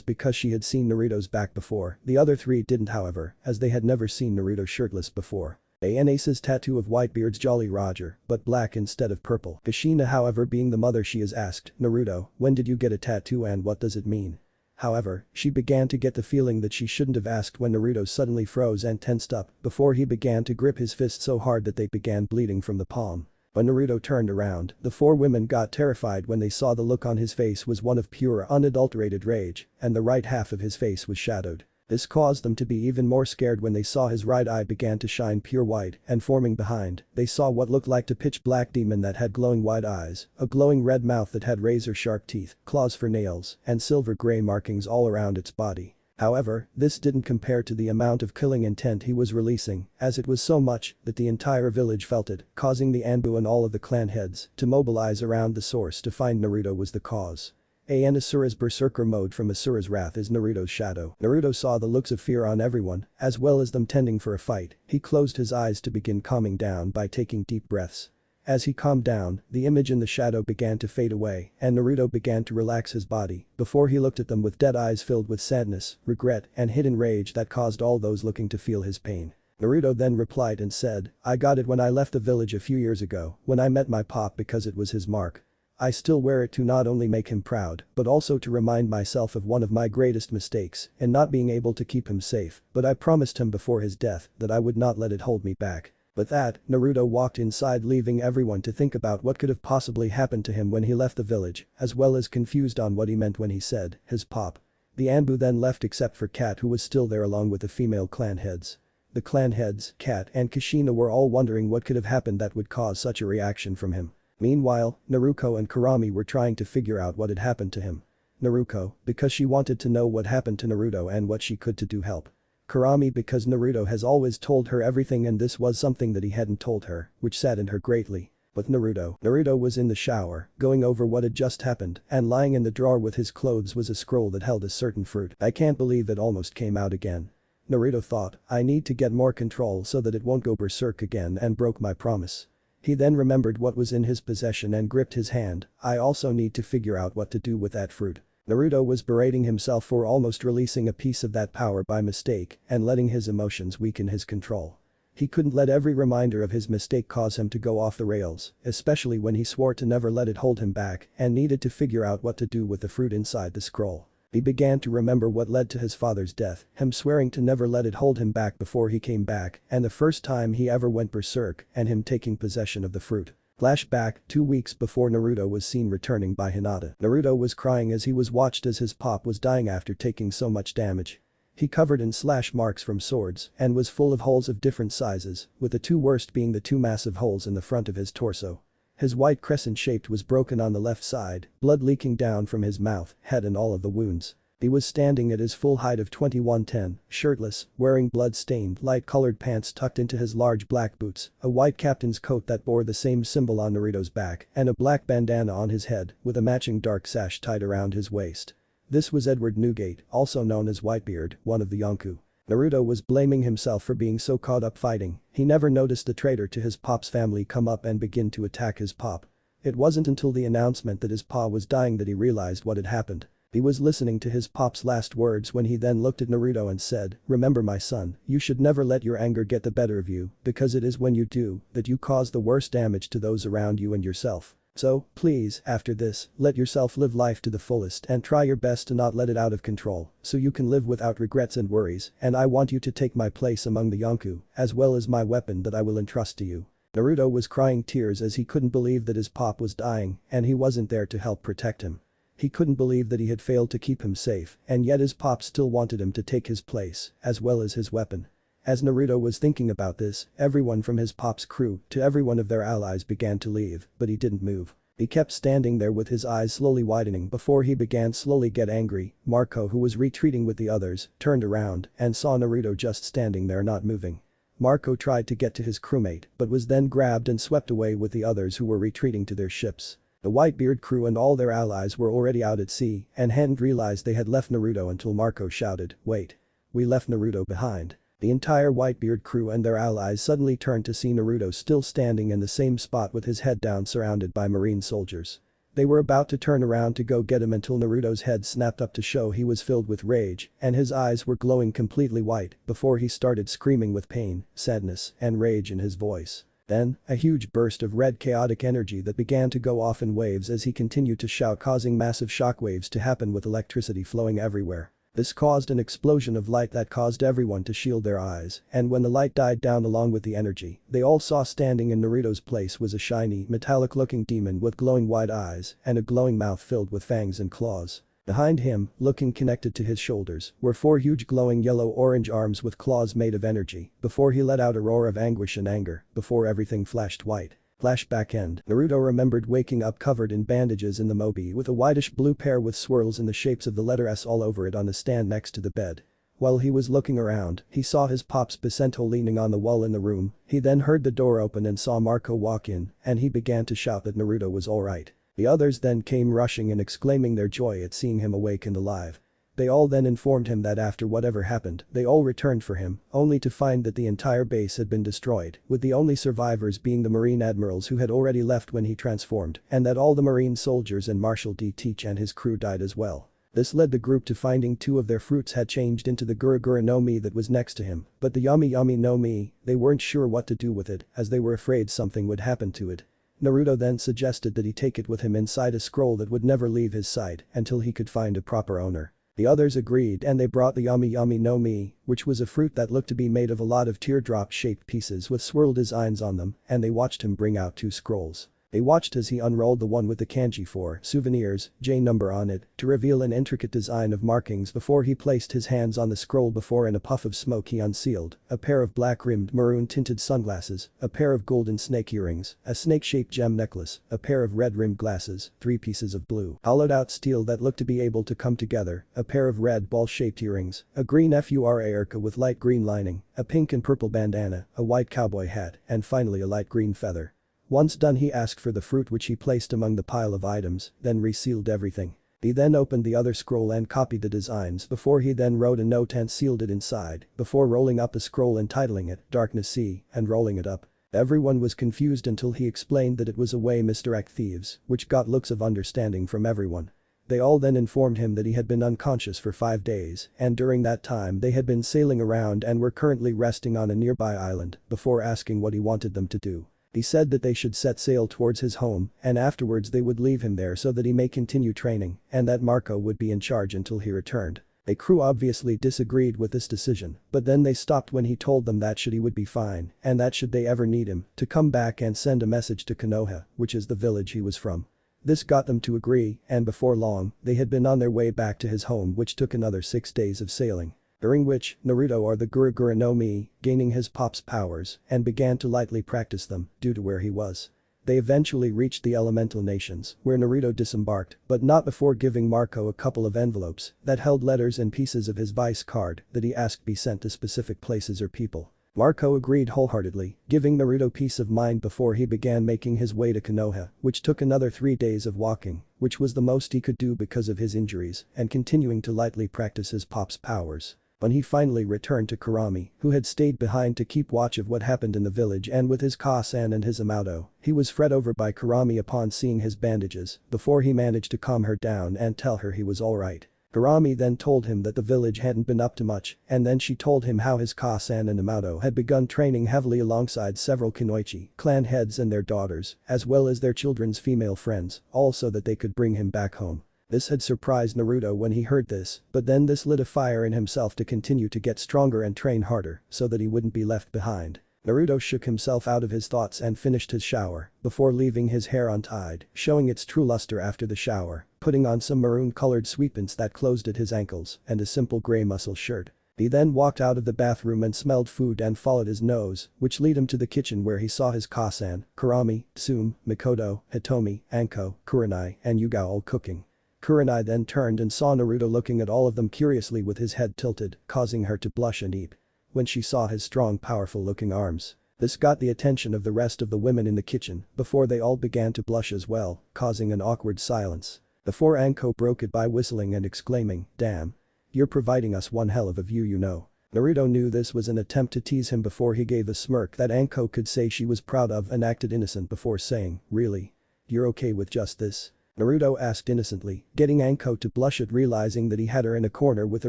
because she had seen Naruto's back before. The other three didn't, however, as they had never seen Naruto shirtless before. Anasa's tattoo of Whitebeard's Jolly Roger, but black instead of purple. Kushina, however, being the mother, she is asked, "Naruto, when did you get a tattoo and what does it mean?" However, she began to get the feeling that she shouldn't have asked when Naruto suddenly froze and tensed up before he began to grip his fist so hard that they began bleeding from the palm. When Naruto turned around, the four women got terrified when they saw the look on his face was one of pure unadulterated rage and the right half of his face was shadowed. This caused them to be even more scared when they saw his right eye began to shine pure white and forming behind, they saw what looked like a pitch black demon that had glowing white eyes, a glowing red mouth that had razor-sharp teeth, claws for nails, and silver-gray markings all around its body. However, this didn't compare to the amount of killing intent he was releasing, as it was so much that the entire village felt it, causing the Anbu and all of the clan heads to mobilize around the source to find Naruto was the cause. Asura's berserker mode from Asura's wrath is Naruto's shadow. Naruto saw the looks of fear on everyone, as well as them tending for a fight. He closed his eyes to begin calming down by taking deep breaths. As he calmed down, the image in the shadow began to fade away and Naruto began to relax his body before he looked at them with dead eyes filled with sadness, regret, and hidden rage that caused all those looking to feel his pain. Naruto then replied and said, "I got it when I left the village a few years ago when I met my pop because it was his mark. I still wear it to not only make him proud, but also to remind myself of one of my greatest mistakes in not being able to keep him safe, but I promised him before his death that I would not let it hold me back." With that, Naruto walked inside leaving everyone to think about what could have possibly happened to him when he left the village, as well as confused on what he meant when he said, his pop. The Anbu then left except for Kat who was still there along with the female clan heads. The clan heads, Kat and Kushina were all wondering what could have happened that would cause such a reaction from him. Meanwhile, Naruto and Kurami were trying to figure out what had happened to him. Naruto, because she wanted to know what happened to Naruto and what she could to do help. Kurami, because Naruto has always told her everything and this was something that he hadn't told her, which saddened her greatly. But Naruto was in the shower, going over what had just happened, and lying in the drawer with his clothes was a scroll that held a certain fruit. I can't believe it almost came out again. Naruto thought, I need to get more control so that it won't go berserk again and broke my promise. He then remembered what was in his possession and gripped his hand. I also need to figure out what to do with that fruit. Naruto was berating himself for almost releasing a piece of that power by mistake and letting his emotions weaken his control. He couldn't let every reminder of his mistake cause him to go off the rails, especially when he swore to never let it hold him back and needed to figure out what to do with the fruit inside the scroll. He began to remember what led to his father's death, him swearing to never let it hold him back before he came back, and the first time he ever went berserk, and him taking possession of the fruit. Flashback, 2 weeks before Naruto was seen returning by Hinata. Naruto was crying as he was watched as his pop was dying after taking so much damage. He covered in slash marks from swords and was full of holes of different sizes, with the two worst being the two massive holes in the front of his torso. His white crescent shaped was broken on the left side, blood leaking down from his mouth, head and all of the wounds. He was standing at his full height of 2110, shirtless, wearing blood-stained, light-colored pants tucked into his large black boots, a white captain's coat that bore the same symbol on Naruto's back, and a black bandana on his head, with a matching dark sash tied around his waist. This was Edward Newgate, also known as Whitebeard, one of the Yonkou. Naruto was blaming himself for being so caught up fighting, he never noticed the traitor to his pop's family come up and begin to attack his pop. It wasn't until the announcement that his pa was dying that he realized what had happened. He was listening to his pop's last words when he then looked at Naruto and said, "Remember my son, you should never let your anger get the better of you, because it is when you do that you cause the worst damage to those around you and yourself. So, please, after this, let yourself live life to the fullest and try your best to not let it out of control, so you can live without regrets and worries, and I want you to take my place among the Yonkou, as well as my weapon that I will entrust to you." Naruto was crying tears as he couldn't believe that his pop was dying and he wasn't there to help protect him. He couldn't believe that he had failed to keep him safe, and yet his pop still wanted him to take his place, as well as his weapon. As Naruto was thinking about this, everyone from his pop's crew to every one of their allies began to leave, but he didn't move. He kept standing there with his eyes slowly widening before he began slowly get angry. Marco, who was retreating with the others, turned around and saw Naruto just standing there not moving. Marco tried to get to his crewmate, but was then grabbed and swept away with the others who were retreating to their ships. The Whitebeard crew and all their allies were already out at sea and hadn't realized they had left Naruto until Marco shouted, "Wait. We left Naruto behind." The entire Whitebeard crew and their allies suddenly turned to see Naruto still standing in the same spot with his head down surrounded by marine soldiers. They were about to turn around to go get him until Naruto's head snapped up to show he was filled with rage and his eyes were glowing completely white before he started screaming with pain, sadness, and rage in his voice. Then, a huge burst of red chaotic energy that began to go off in waves as he continued to shout, causing massive shockwaves to happen with electricity flowing everywhere. This caused an explosion of light that caused everyone to shield their eyes, and when the light died down along with the energy, they all saw standing in Naruto's place was a shiny, metallic-looking demon with glowing white eyes and a glowing mouth filled with fangs and claws. Behind him, looking connected to his shoulders, were 4 huge glowing yellow-orange arms with claws made of energy, before he let out a roar of anguish and anger, before everything flashed white. Flashback end. Naruto remembered waking up covered in bandages in the Mobi with a whitish blue pair with swirls in the shapes of the letter S all over it on the stand next to the bed. While he was looking around, he saw his pop's Bacento leaning on the wall in the room. He then heard the door open and saw Marco walk in, and he began to shout that Naruto was alright. The others then came rushing and exclaiming their joy at seeing him awake and alive. They all then informed him that after whatever happened, they all returned for him, only to find that the entire base had been destroyed, with the only survivors being the Marine admirals who had already left when he transformed, and that all the Marine soldiers and Marshal D. Teach and his crew died as well. This led the group to finding 2 of their fruits had changed into the Gura Gura no Mi that was next to him, but the Yummy Yummy no Mi, they weren't sure what to do with it, as they were afraid something would happen to it. Naruto then suggested that he take it with him inside a scroll that would never leave his side until he could find a proper owner. The others agreed and they brought the Yummy Yummy no Mi, which was a fruit that looked to be made of a lot of teardrop-shaped pieces with swirl designs on them, and they watched him bring out 2 scrolls. They watched as he unrolled the one with the kanji for souvenirs, J number on it, to reveal an intricate design of markings before he placed his hands on the scroll before in a puff of smoke he unsealed a pair of black-rimmed maroon-tinted sunglasses, a pair of golden snake earrings, a snake-shaped gem necklace, a pair of red-rimmed glasses, 3 pieces of blue, hollowed-out steel that looked to be able to come together, a pair of red ball-shaped earrings, a green furarka with light green lining, a pink and purple bandana, a white cowboy hat, and finally a light green feather. Once done he asked for the fruit which he placed among the pile of items, then resealed everything. He then opened the other scroll and copied the designs before he then wrote a note and sealed it inside, before rolling up a scroll entitling it Darkness Sea and rolling it up. Everyone was confused until he explained that it was a way misdirect thieves, which got looks of understanding from everyone. They all then informed him that he had been unconscious for 5 days and during that time they had been sailing around and were currently resting on a nearby island before asking what he wanted them to do. He said that they should set sail towards his home and afterwards they would leave him there so that he may continue training and that Marco would be in charge until he returned. The crew obviously disagreed with this decision, but then they stopped when he told them that he would be fine and that should they ever need him to come back and send a message to Konoha, which is the village he was from. This got them to agree and before long, they had been on their way back to his home which took another 6 days of sailing. During which, Naruto or the Gurugura no Mi, gaining his pop's powers and began to lightly practice them due to where he was. They eventually reached the elemental nations where Naruto disembarked but not before giving Marco a couple of envelopes that held letters and pieces of his vice card that he asked be sent to specific places or people. Marco agreed wholeheartedly, giving Naruto peace of mind before he began making his way to Konoha, which took another 3 days of walking, which was the most he could do because of his injuries and continuing to lightly practice his pop's powers. When he finally returned to Kurami, who had stayed behind to keep watch of what happened in the village and with his Ka-san and his Amato, he was fret over by Kurami upon seeing his bandages before he managed to calm her down and tell her he was alright. Kurami then told him that the village hadn't been up to much and then she told him how his Ka-san and Amato had begun training heavily alongside several Kunoichi clan heads and their daughters, as well as their children's female friends, all so that they could bring him back home. This had surprised Naruto when he heard this, but then this lit a fire in himself to continue to get stronger and train harder so that he wouldn't be left behind. Naruto shook himself out of his thoughts and finished his shower before leaving his hair untied, showing its true luster after the shower, putting on some maroon-colored sweatpants that closed at his ankles and a simple gray muscle shirt. He then walked out of the bathroom and smelled food and followed his nose, which led him to the kitchen where he saw his Ka-san, Kurami, Tsume, Mikoto, Hitomi, Anko, Kurenai, and Yuga all cooking. Kurenai then turned and saw Naruto looking at all of them curiously with his head tilted, causing her to blush and eat. When she saw his strong powerful-looking arms. This got the attention of the rest of the women in the kitchen before they all began to blush as well, causing an awkward silence. Before Anko broke it by whistling and exclaiming, "Damn. You're providing us one hell of a view you know." Naruto knew this was an attempt to tease him before he gave a smirk that Anko could say she was proud of and acted innocent before saying, "Really? You're okay with just this?" Naruto asked innocently, getting Anko to blush at realizing that he had her in a corner with the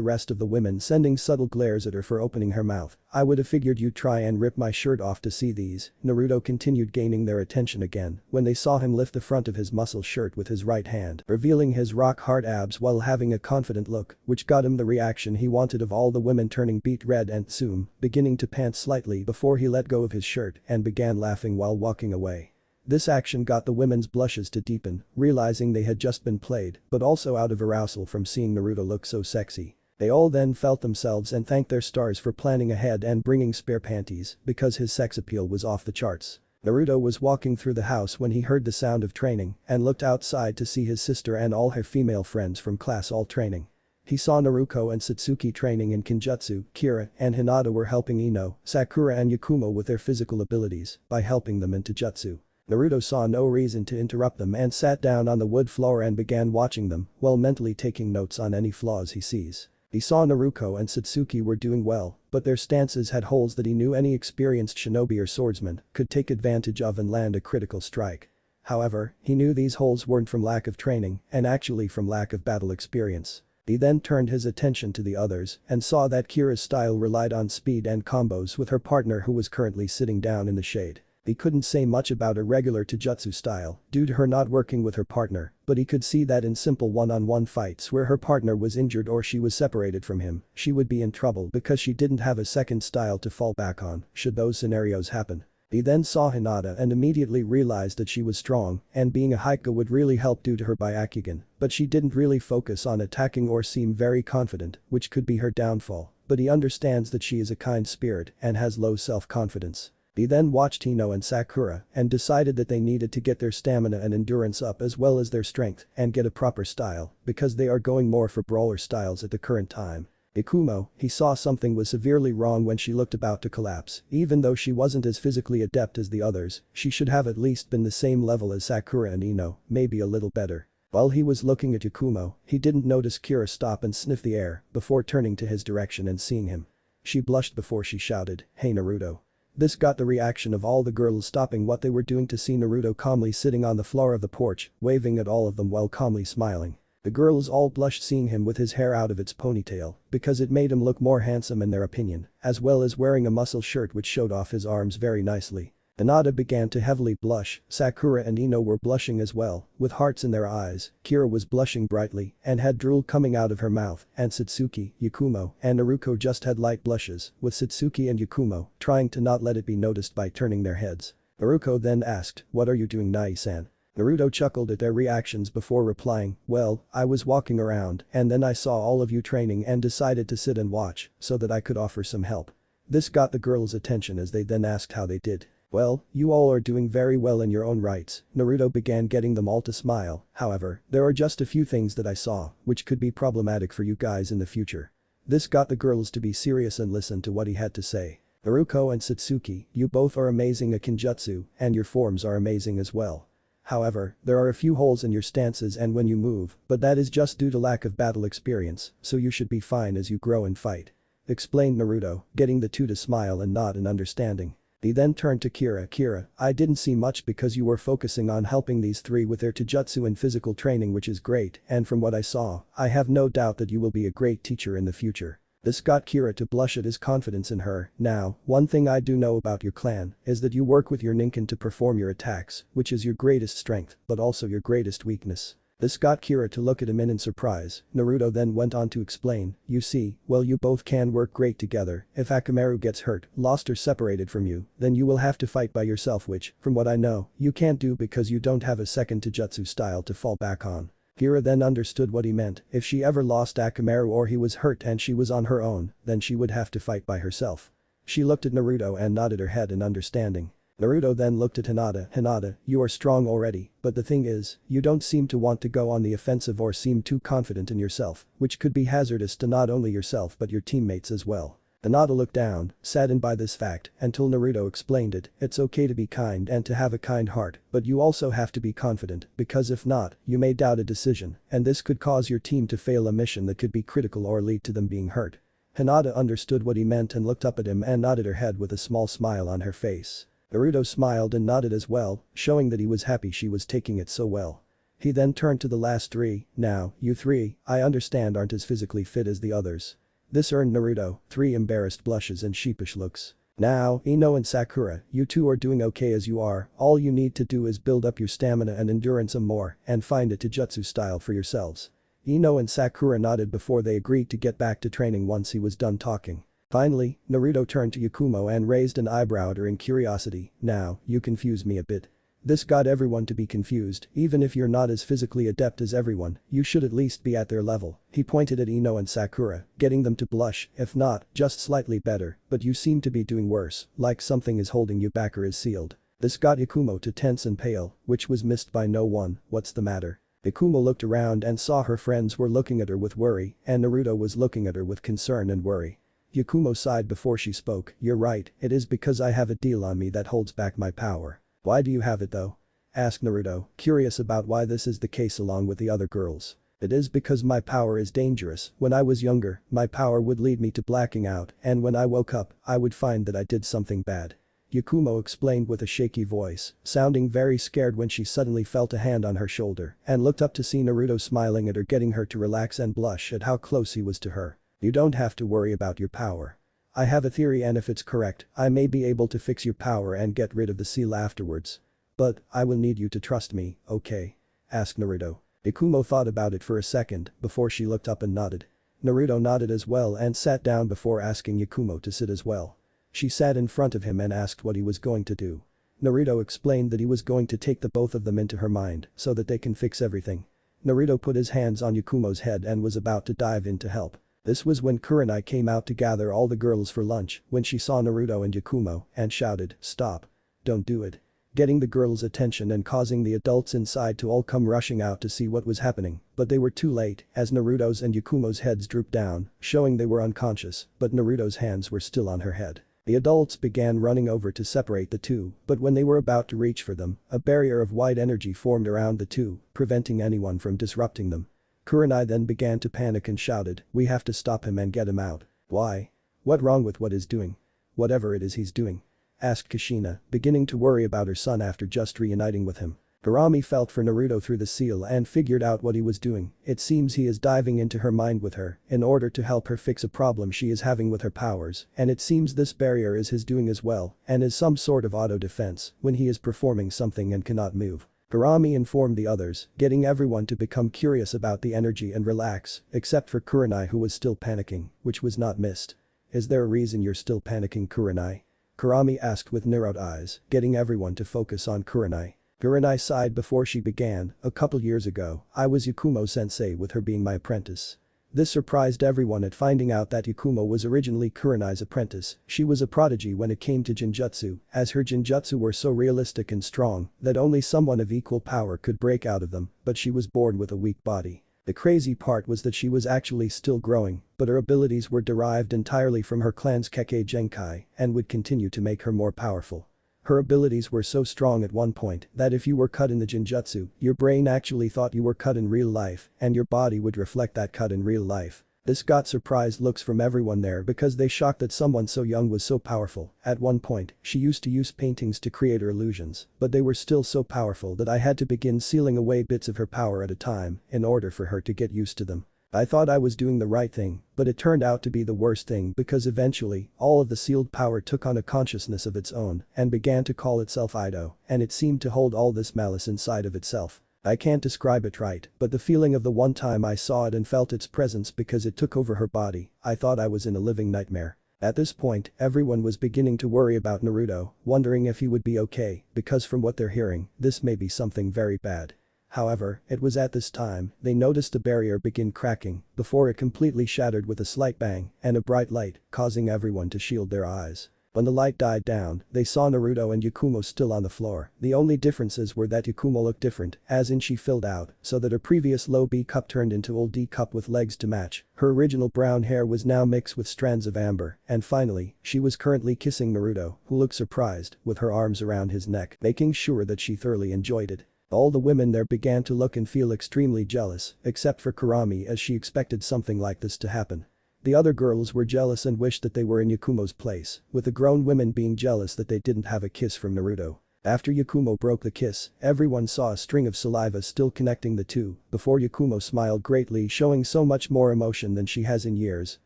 rest of the women sending subtle glares at her for opening her mouth. "I would have figured you'd try and rip my shirt off to see these." Naruto continued gaining their attention again when they saw him lift the front of his muscle shirt with his right hand, revealing his rock-hard abs while having a confident look, which got him the reaction he wanted of all the women turning beet red and Tsume beginning to pant slightly before he let go of his shirt and began laughing while walking away. This action got the women's blushes to deepen, realizing they had just been played, but also out of arousal from seeing Naruto look so sexy. They all then felt themselves and thanked their stars for planning ahead and bringing spare panties because his sex appeal was off the charts. Naruto was walking through the house when he heard the sound of training and looked outside to see his sister and all her female friends from class all training. He saw Naruko and Satsuki training in Kinjutsu, Kira and Hinata were helping Ino, Sakura and Yakumo with their physical abilities by helping them into jutsu. Naruto saw no reason to interrupt them and sat down on the wood floor and began watching them while mentally taking notes on any flaws he sees. He saw Naruko and Satsuki were doing well, but their stances had holes that he knew any experienced shinobi or swordsman could take advantage of and land a critical strike. However, he knew these holes weren't from lack of training and actually from lack of battle experience. He then turned his attention to the others and saw that Kira's style relied on speed and combos with her partner who was currently sitting down in the shade. He couldn't say much about a regular Taijutsu style due to her not working with her partner, but he could see that in simple one-on-one fights where her partner was injured or she was separated from him, she would be in trouble because she didn't have a second style to fall back on should those scenarios happen. He then saw Hinata and immediately realized that she was strong and being a Haika would really help due to her Byakugan, but she didn't really focus on attacking or seem very confident, which could be her downfall, but he understands that she is a kind spirit and has low self-confidence. He then watched Hino and Sakura and decided that they needed to get their stamina and endurance up as well as their strength and get a proper style because they are going more for brawler styles at the current time. Ikumo, he saw something was severely wrong when she looked about to collapse. Even though she wasn't as physically adept as the others, she should have at least been the same level as Sakura and Ino, maybe a little better. While he was looking at Yakumo, he didn't notice Kira stop and sniff the air before turning to his direction and seeing him. She blushed before she shouted, "Hey Naruto." This got the reaction of all the girls stopping what they were doing to see Naruto calmly sitting on the floor of the porch, waving at all of them while calmly smiling. The girls all blushed seeing him with his hair out of its ponytail because it made him look more handsome in their opinion, as well as wearing a muscle shirt which showed off his arms very nicely. Hinata began to heavily blush, Sakura and Ino were blushing as well, with hearts in their eyes, Kira was blushing brightly and had drool coming out of her mouth, and Satsuki, Yakumo, and Naruto just had light blushes, with Satsuki and Yakumo trying to not let it be noticed by turning their heads. Naruto then asked, "What are you doing, Nai-san?" Naruto chuckled at their reactions before replying, "Well, I was walking around and then I saw all of you training and decided to sit and watch so that I could offer some help." This got the girls' attention as they then asked how they did. "Well, you all are doing very well in your own rights." Naruto began getting them all to smile, however, there are just a few things that I saw which could be problematic for you guys in the future. This got the girls to be serious and listen to what he had to say. "Naruto and Satsuki, you both are amazing at Kinjutsu and your forms are amazing as well. However, there are a few holes in your stances and when you move, but that is just due to lack of battle experience, so you should be fine as you grow and fight," explained Naruto, getting the two to smile and nod in understanding. He then turned to Kira. "Kira, I didn't see much because you were focusing on helping these three with their taijutsu and physical training which is great and from what I saw, I have no doubt that you will be a great teacher in the future." This got Kira to blush at his confidence in her. "Now, one thing I do know about your clan is that you work with your ninkin to perform your attacks, which is your greatest strength but also your greatest weakness." This got Kira to look at him in surprise. Naruto then went on to explain, "You see, well you both can work great together, if Akamaru gets hurt, lost or separated from you, then you will have to fight by yourself which, from what I know, you can't do because you don't have a second taijutsu style to fall back on." Kira then understood what he meant, if she ever lost Akamaru or he was hurt and she was on her own, then she would have to fight by herself. She looked at Naruto and nodded her head in understanding. Naruto then looked at Hinata. "Hinata, you are strong already, but the thing is, you don't seem to want to go on the offensive or seem too confident in yourself, which could be hazardous to not only yourself but your teammates as well." Hinata looked down, saddened by this fact, until Naruto explained it, "It's okay to be kind and to have a kind heart, but you also have to be confident, because if not, you may doubt a decision, and this could cause your team to fail a mission that could be critical or lead to them being hurt." Hinata understood what he meant and looked up at him and nodded her head with a small smile on her face. Naruto smiled and nodded as well, showing that he was happy she was taking it so well. He then turned to the last three. "Now, you three, I understand aren't as physically fit as the others." This earned Naruto 3 embarrassed blushes and sheepish looks. "Now, Ino and Sakura, you two are doing okay as you are, all you need to do is build up your stamina and endurance some more and find a taijutsu style for yourselves." Ino and Sakura nodded before they agreed to get back to training once he was done talking. Finally, Naruto turned to Yakumo and raised an eyebrow at her in curiosity. "Now, you confuse me a bit." This got everyone to be confused, even if you're not as physically adept as everyone, you should at least be at their level. He pointed at Ino and Sakura, getting them to blush, if not, just slightly better, but you seem to be doing worse, like something is holding you back or is sealed. This got Yakumo to tense and pale, which was missed by no one. "What's the matter?" Yakumo looked around and saw her friends were looking at her with worry, and Naruto was looking at her with concern and worry. Yakumo sighed before she spoke. "You're right, it is because I have a deal on me that holds back my power." "Why do you have it though?" asked Naruto, curious about why this is the case along with the other girls. "It is because my power is dangerous. When I was younger, my power would lead me to blacking out, and when I woke up, I would find that I did something bad." Yakumo explained with a shaky voice, sounding very scared when she suddenly felt a hand on her shoulder and looked up to see Naruto smiling at her, getting her to relax and blush at how close he was to her. "You don't have to worry about your power. I have a theory and if it's correct, I may be able to fix your power and get rid of the seal afterwards. But, I will need you to trust me, okay?" asked Naruto. Yakumo thought about it for a second before she looked up and nodded. Naruto nodded as well and sat down before asking Yakumo to sit as well. She sat in front of him and asked what he was going to do. Naruto explained that he was going to take the both of them into her mind so that they can fix everything. Naruto put his hands on Yakumo's head and was about to dive in to help. This was when Kurami came out to gather all the girls for lunch when she saw Naruto and Yakumo and shouted, "Stop. Don't do it." Getting the girls' attention and causing the adults inside to all come rushing out to see what was happening, but they were too late as Naruto's and Yakumo's heads drooped down, showing they were unconscious, but Naruto's hands were still on her head. The adults began running over to separate the two, but when they were about to reach for them, a barrier of white energy formed around the two, preventing anyone from disrupting them. Kurami then began to panic and shouted, "We have to stop him and get him out." "Why? What wrong with what he's doing?" "Whatever it is he's doing," asked Kushina, beginning to worry about her son after just reuniting with him. Kurami felt for Naruto through the seal and figured out what he was doing. It seems he is diving into her mind with her in order to help her fix a problem she is having with her powers, and it seems this barrier is his doing as well and is some sort of auto-defense when he is performing something and cannot move. Kurami informed the others, getting everyone to become curious about the energy and relax, except for Kurami who was still panicking, which was not missed. "Is there a reason you're still panicking, Kurami?" Kurami asked with narrowed eyes, getting everyone to focus on Kurami. Kurami sighed before she began, "A couple years ago, I was Yakumo-sensei with her being my apprentice. This surprised everyone at finding out that Yakumo was originally Kurami's apprentice. She was a prodigy when it came to Jinjutsu, as her Jinjutsu were so realistic and strong that only someone of equal power could break out of them, but she was born with a weak body. The crazy part was that she was actually still growing, but her abilities were derived entirely from her clan's Kekkei Genkai and would continue to make her more powerful. Her abilities were so strong at one point that if you were cut in the Jinjutsu, your brain actually thought you were cut in real life and your body would reflect that cut in real life. This got surprised looks from everyone there because they shocked that someone so young was so powerful. At one point, she used to use paintings to create her illusions, but they were still so powerful that I had to begin sealing away bits of her power at a time in order for her to get used to them. I thought I was doing the right thing, but it turned out to be the worst thing because eventually, all of the sealed power took on a consciousness of its own and began to call itself Ido, and it seemed to hold all this malice inside of itself. I can't describe it right, but the feeling of the one time I saw it and felt its presence because it took over her body, I thought I was in a living nightmare. At this point, everyone was beginning to worry about Naruto, wondering if he would be okay, because from what they're hearing, this may be something very bad. However, it was at this time, they noticed a barrier begin cracking before it completely shattered with a slight bang and a bright light, causing everyone to shield their eyes. When the light died down, they saw Naruto and Yakumo still on the floor. The only differences were that Yakumo looked different, as in she filled out, so that her previous low B cup turned into old D cup with legs to match. Her original brown hair was now mixed with strands of amber, and finally, she was currently kissing Naruto, who looked surprised, with her arms around his neck, making sure that she thoroughly enjoyed it. All the women there began to look and feel extremely jealous, except for Kurami as she expected something like this to happen. The other girls were jealous and wished that they were in Yakumo's place, with the grown women being jealous that they didn't have a kiss from Naruto. After Yakumo broke the kiss, everyone saw a string of saliva still connecting the two, before Yakumo smiled greatly, showing so much more emotion than she has in years,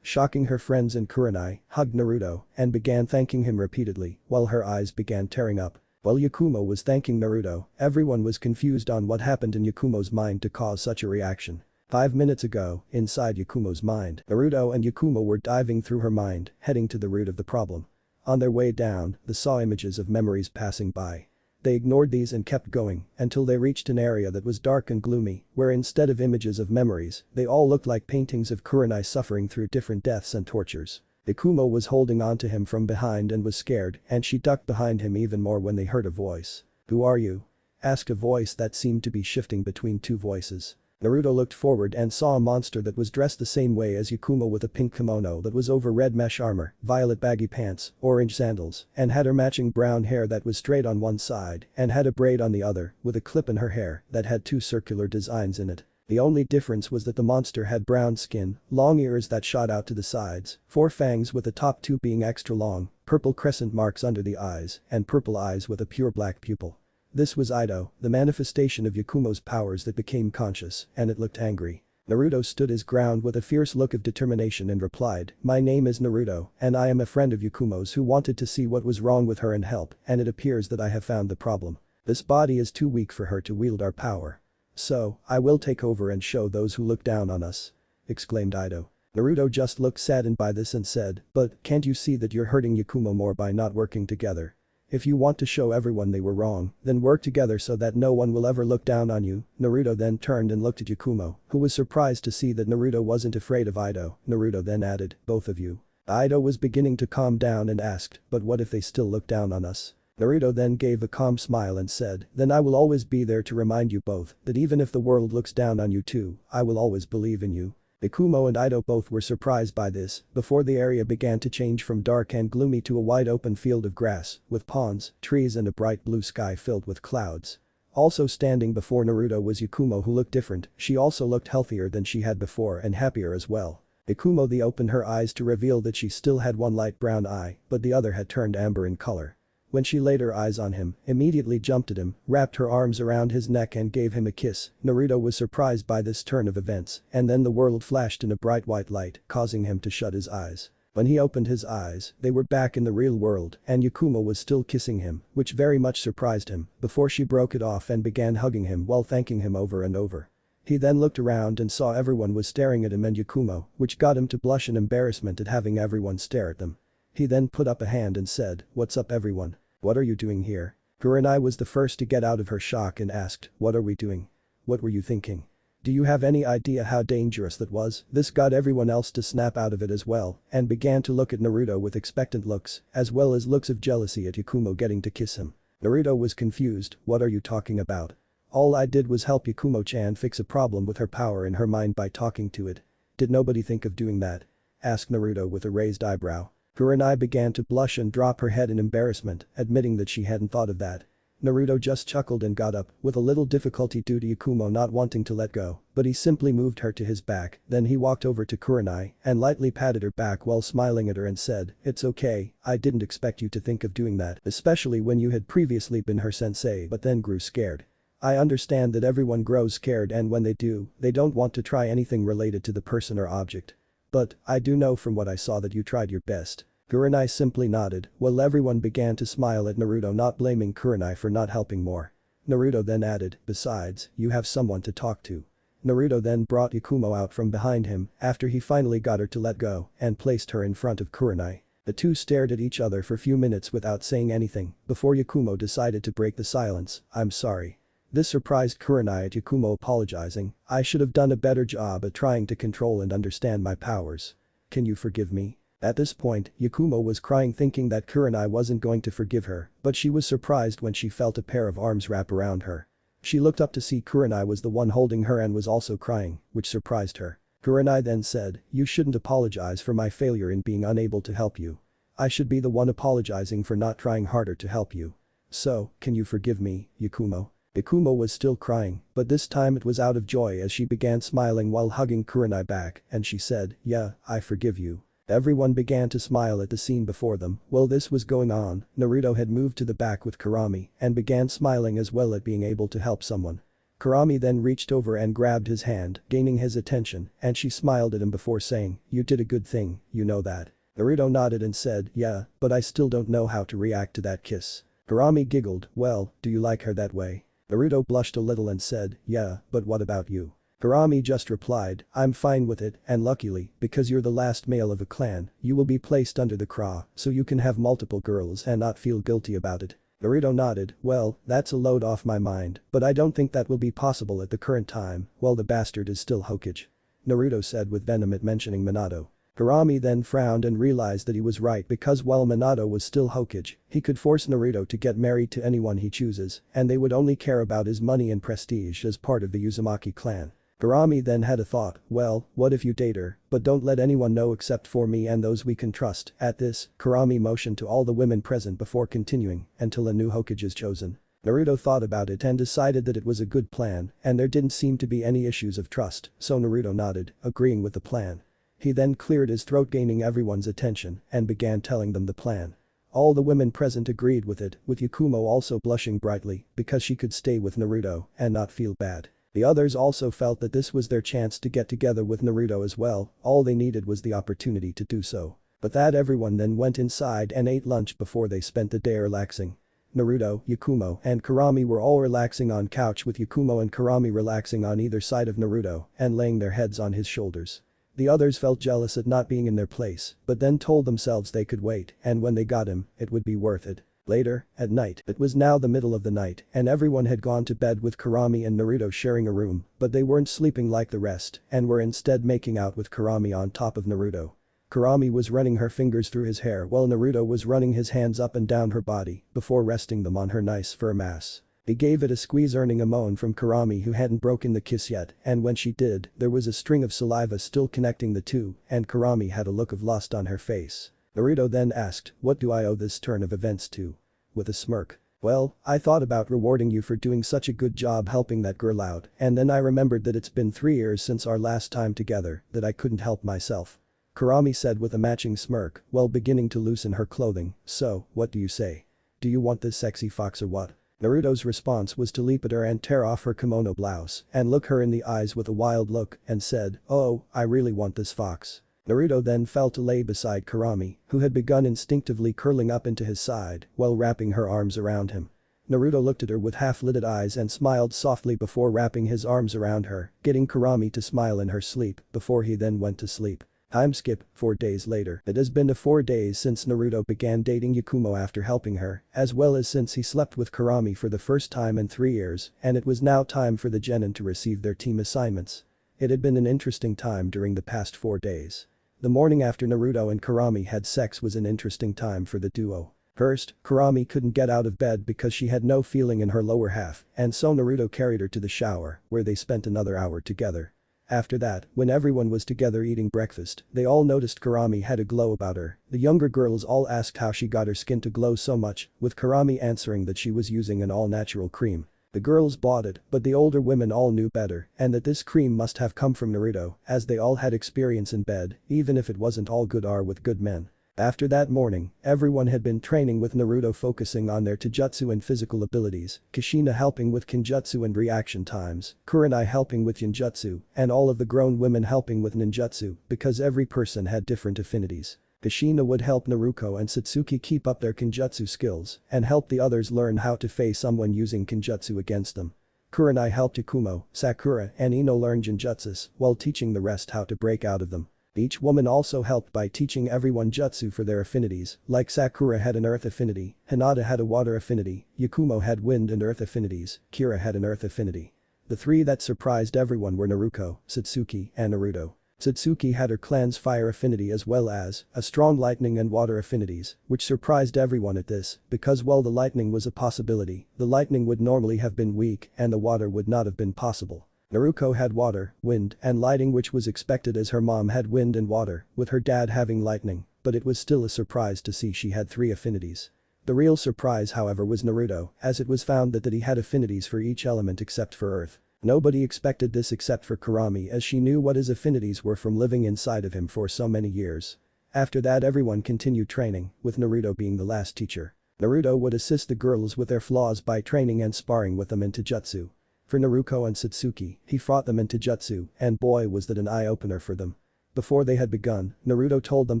shocking her friends, and Kurami hugged Naruto and began thanking him repeatedly, while her eyes began tearing up. While Yakumo was thanking Naruto, everyone was confused on what happened in Yakumo's mind to cause such a reaction. 5 minutes ago, inside Yakumo's mind, Naruto and Yakumo were diving through her mind, heading to the root of the problem. On their way down, they saw images of memories passing by. They ignored these and kept going until they reached an area that was dark and gloomy, where instead of images of memories, they all looked like paintings of Kurami suffering through different deaths and tortures. Yakumo was holding on to him from behind and was scared, and she ducked behind him even more when they heard a voice. "Who are you?" asked a voice that seemed to be shifting between two voices. Naruto looked forward and saw a monster that was dressed the same way as Yakumo, with a pink kimono that was over red mesh armor, violet baggy pants, orange sandals, and had her matching brown hair that was straight on one side and had a braid on the other, with a clip in her hair that had two circular designs in it. The only difference was that the monster had brown skin, long ears that shot out to the sides, 4 fangs with the top 2 being extra long, purple crescent marks under the eyes, and purple eyes with a pure black pupil. This was Ido, the manifestation of Yakumo's powers that became conscious, and it looked angry. Naruto stood his ground with a fierce look of determination and replied, "My name is Naruto, and I am a friend of Yakumo's who wanted to see what was wrong with her and help, and it appears that I have found the problem. This body is too weak for her to wield our power. So, I will take over and show those who look down on us," exclaimed Ido. Naruto just looked saddened by this and said, "But can't you see that you're hurting Yakumo more by not working together? If you want to show everyone they were wrong, then work together so that no one will ever look down on you." Naruto then turned and looked at Yakumo, who was surprised to see that Naruto wasn't afraid of Ido. Naruto then added, "Both of you." Ido was beginning to calm down and asked, "But what if they still look down on us?" Naruto then gave a calm smile and said, "Then I will always be there to remind you both that even if the world looks down on you too, I will always believe in you." Yakumo and Ido both were surprised by this before the area began to change from dark and gloomy to a wide open field of grass with ponds, trees and a bright blue sky filled with clouds. Also standing before Naruto was Yakumo, who looked different. She also looked healthier than she had before and happier as well. Yakumo then opened her eyes to reveal that she still had one light brown eye, but the other had turned amber in color. When she laid her eyes on him, immediately jumped at him, wrapped her arms around his neck and gave him a kiss. Naruto was surprised by this turn of events, and then the world flashed in a bright white light, causing him to shut his eyes. When he opened his eyes, they were back in the real world, and Yakumo was still kissing him, which very much surprised him, before she broke it off and began hugging him while thanking him over and over. He then looked around and saw everyone was staring at him and Yakumo, which got him to blush in embarrassment at having everyone stare at them. He then put up a hand and said, "What's up everyone? What are you doing here?" Kurami was the first to get out of her shock and asked, "What are we doing? What were you thinking? Do you have any idea how dangerous that was?" This got everyone else to snap out of it as well and began to look at Naruto with expectant looks, as well as looks of jealousy at Yakumo getting to kiss him. Naruto was confused. "What are you talking about? All I did was help Yakumo-chan fix a problem with her power in her mind by talking to it. Did nobody think of doing that?" asked Naruto with a raised eyebrow. Kurami began to blush and drop her head in embarrassment, admitting that she hadn't thought of that. Naruto just chuckled and got up, with a little difficulty due to Yakumo not wanting to let go, but he simply moved her to his back. Then he walked over to Kurami and lightly patted her back while smiling at her and said, "It's okay, I didn't expect you to think of doing that, especially when you had previously been her sensei but then grew scared. I understand that everyone grows scared, and when they do, they don't want to try anything related to the person or object. But I do know from what I saw that you tried your best." Kurami simply nodded, while everyone began to smile at Naruto, not blaming Kurami for not helping more. Naruto then added, "Besides, you have someone to talk to." Naruto then brought Yakumo out from behind him after he finally got her to let go and placed her in front of Kurami. The two stared at each other for a few minutes without saying anything before Yakumo decided to break the silence. "I'm sorry." This surprised Kurami at Yakumo apologizing. "I should have done a better job at trying to control and understand my powers. Can you forgive me?" At this point, Yakumo was crying, thinking that Kurami wasn't going to forgive her, but she was surprised when she felt a pair of arms wrap around her. She looked up to see Kurami was the one holding her and was also crying, which surprised her. Kurami then said, "You shouldn't apologize for my failure in being unable to help you. I should be the one apologizing for not trying harder to help you. So, can you forgive me, Yakumo?" Yakumo was still crying, but this time it was out of joy as she began smiling while hugging Kurami back, and she said, "Yeah, I forgive you." Everyone began to smile at the scene before them. While this was going on, Naruto had moved to the back with Kurami and began smiling as well at being able to help someone. Kurami then reached over and grabbed his hand, gaining his attention, and she smiled at him before saying, "You did a good thing, you know that." Naruto nodded and said, "Yeah, but I still don't know how to react to that kiss." Kurami giggled, "Well, do you like her that way?" Naruto blushed a little and said, "Yeah, but what about you?" Kurami just replied, "I'm fine with it, and luckily, because you're the last male of a clan, you will be placed under the craw, so you can have multiple girls and not feel guilty about it." Naruto nodded, "Well, that's a load off my mind, but I don't think that will be possible at the current time, while the bastard is still Hokage," Naruto said with venom at mentioning Minato. Kurami then frowned and realized that he was right, because while Minato was still Hokage, he could force Naruto to get married to anyone he chooses, and they would only care about his money and prestige as part of the Uzumaki clan. Kurami then had a thought, "Well, what if you date her, but don't let anyone know except for me and those we can trust?" At this, Kurami motioned to all the women present before continuing, "Until a new Hokage is chosen." Naruto thought about it and decided that it was a good plan, and there didn't seem to be any issues of trust, so Naruto nodded, agreeing with the plan. He then cleared his throat, gaining everyone's attention, and began telling them the plan. All the women present agreed with it, with Yakumo also blushing brightly because she could stay with Naruto and not feel bad. The others also felt that this was their chance to get together with Naruto as well, all they needed was the opportunity to do so. But that everyone then went inside and ate lunch before they spent the day relaxing. Naruto, Yakumo, and Kurami were all relaxing on couch, with Yakumo and Kurami relaxing on either side of Naruto and laying their heads on his shoulders. The others felt jealous at not being in their place, but then told themselves they could wait, and when they got him, it would be worth it. Later, at night, it was now the middle of the night, and everyone had gone to bed with Kurami and Naruto sharing a room, but they weren't sleeping like the rest, and were instead making out with Kurami on top of Naruto. Kurami was running her fingers through his hair while Naruto was running his hands up and down her body, before resting them on her nice fur mass. He gave it a squeeze, earning a moan from Kurami, who hadn't broken the kiss yet, and when she did, there was a string of saliva still connecting the two, and Kurami had a look of lust on her face. Naruto then asked, "What do I owe this turn of events to?" With a smirk. "Well, I thought about rewarding you for doing such a good job helping that girl out, and then I remembered that it's been 3 years since our last time together, that I couldn't help myself." Kurami said with a matching smirk, while beginning to loosen her clothing. "So, what do you say? Do you want this sexy fox or what?" Naruto's response was to leap at her and tear off her kimono blouse and look her in the eyes with a wild look and said, "Oh, I really want this fox." Naruto then fell to lay beside Kurami, who had begun instinctively curling up into his side while wrapping her arms around him. Naruto looked at her with half-lidded eyes and smiled softly before wrapping his arms around her, getting Kurami to smile in her sleep before he then went to sleep. Time skip, 4 days later. It has been 4 days since Naruto began dating Yakumo after helping her, as well as since he slept with Kurami for the first time in 3 years, and it was now time for the genin to receive their team assignments. It had been an interesting time during the past 4 days. The morning after Naruto and Kurami had sex was an interesting time for the duo. First, Kurami couldn't get out of bed because she had no feeling in her lower half, and so Naruto carried her to the shower, where they spent another hour together. After that, when everyone was together eating breakfast, they all noticed Kurami had a glow about her. The younger girls all asked how she got her skin to glow so much, with Kurami answering that she was using an all-natural cream. The girls bought it, but the older women all knew better, and that this cream must have come from Naruto, as they all had experience in bed, even if it wasn't all good are with good men. After that morning, everyone had been training with Naruto, focusing on their taijutsu and physical abilities, Kushina helping with kinjutsu and reaction times, Kurami helping with yanjutsu, and all of the grown women helping with ninjutsu, because every person had different affinities. Kushina would help Naruto and Satsuki keep up their kinjutsu skills and help the others learn how to face someone using kinjutsu against them. Kurami helped Ikumo, Sakura, and Ino learn genjutsus while teaching the rest how to break out of them. Each woman also helped by teaching everyone jutsu for their affinities, like Sakura had an earth affinity, Hinata had a water affinity, Yakumo had wind and earth affinities, Kira had an earth affinity. The 3 that surprised everyone were Naruto, Satsuki, and Naruto. Satsuki had her clan's fire affinity as well as a strong lightning and water affinities, which surprised everyone at this, because while the lightning was a possibility, the lightning would normally have been weak and the water would not have been possible. Naruto had water, wind, and lighting, which was expected as her mom had wind and water, with her dad having lightning, but it was still a surprise to see she had 3 affinities. The real surprise, however, was Naruto, as it was found that he had affinities for each element except for earth. Nobody expected this except for Kurami, as she knew what his affinities were from living inside of him for so many years. After that, everyone continued training, with Naruto being the last teacher. Naruto would assist the girls with their flaws by training and sparring with them in taijutsu. For Naruto and Satsuki, he fought them in taijutsu, and boy was that an eye-opener for them. Before they had begun, Naruto told them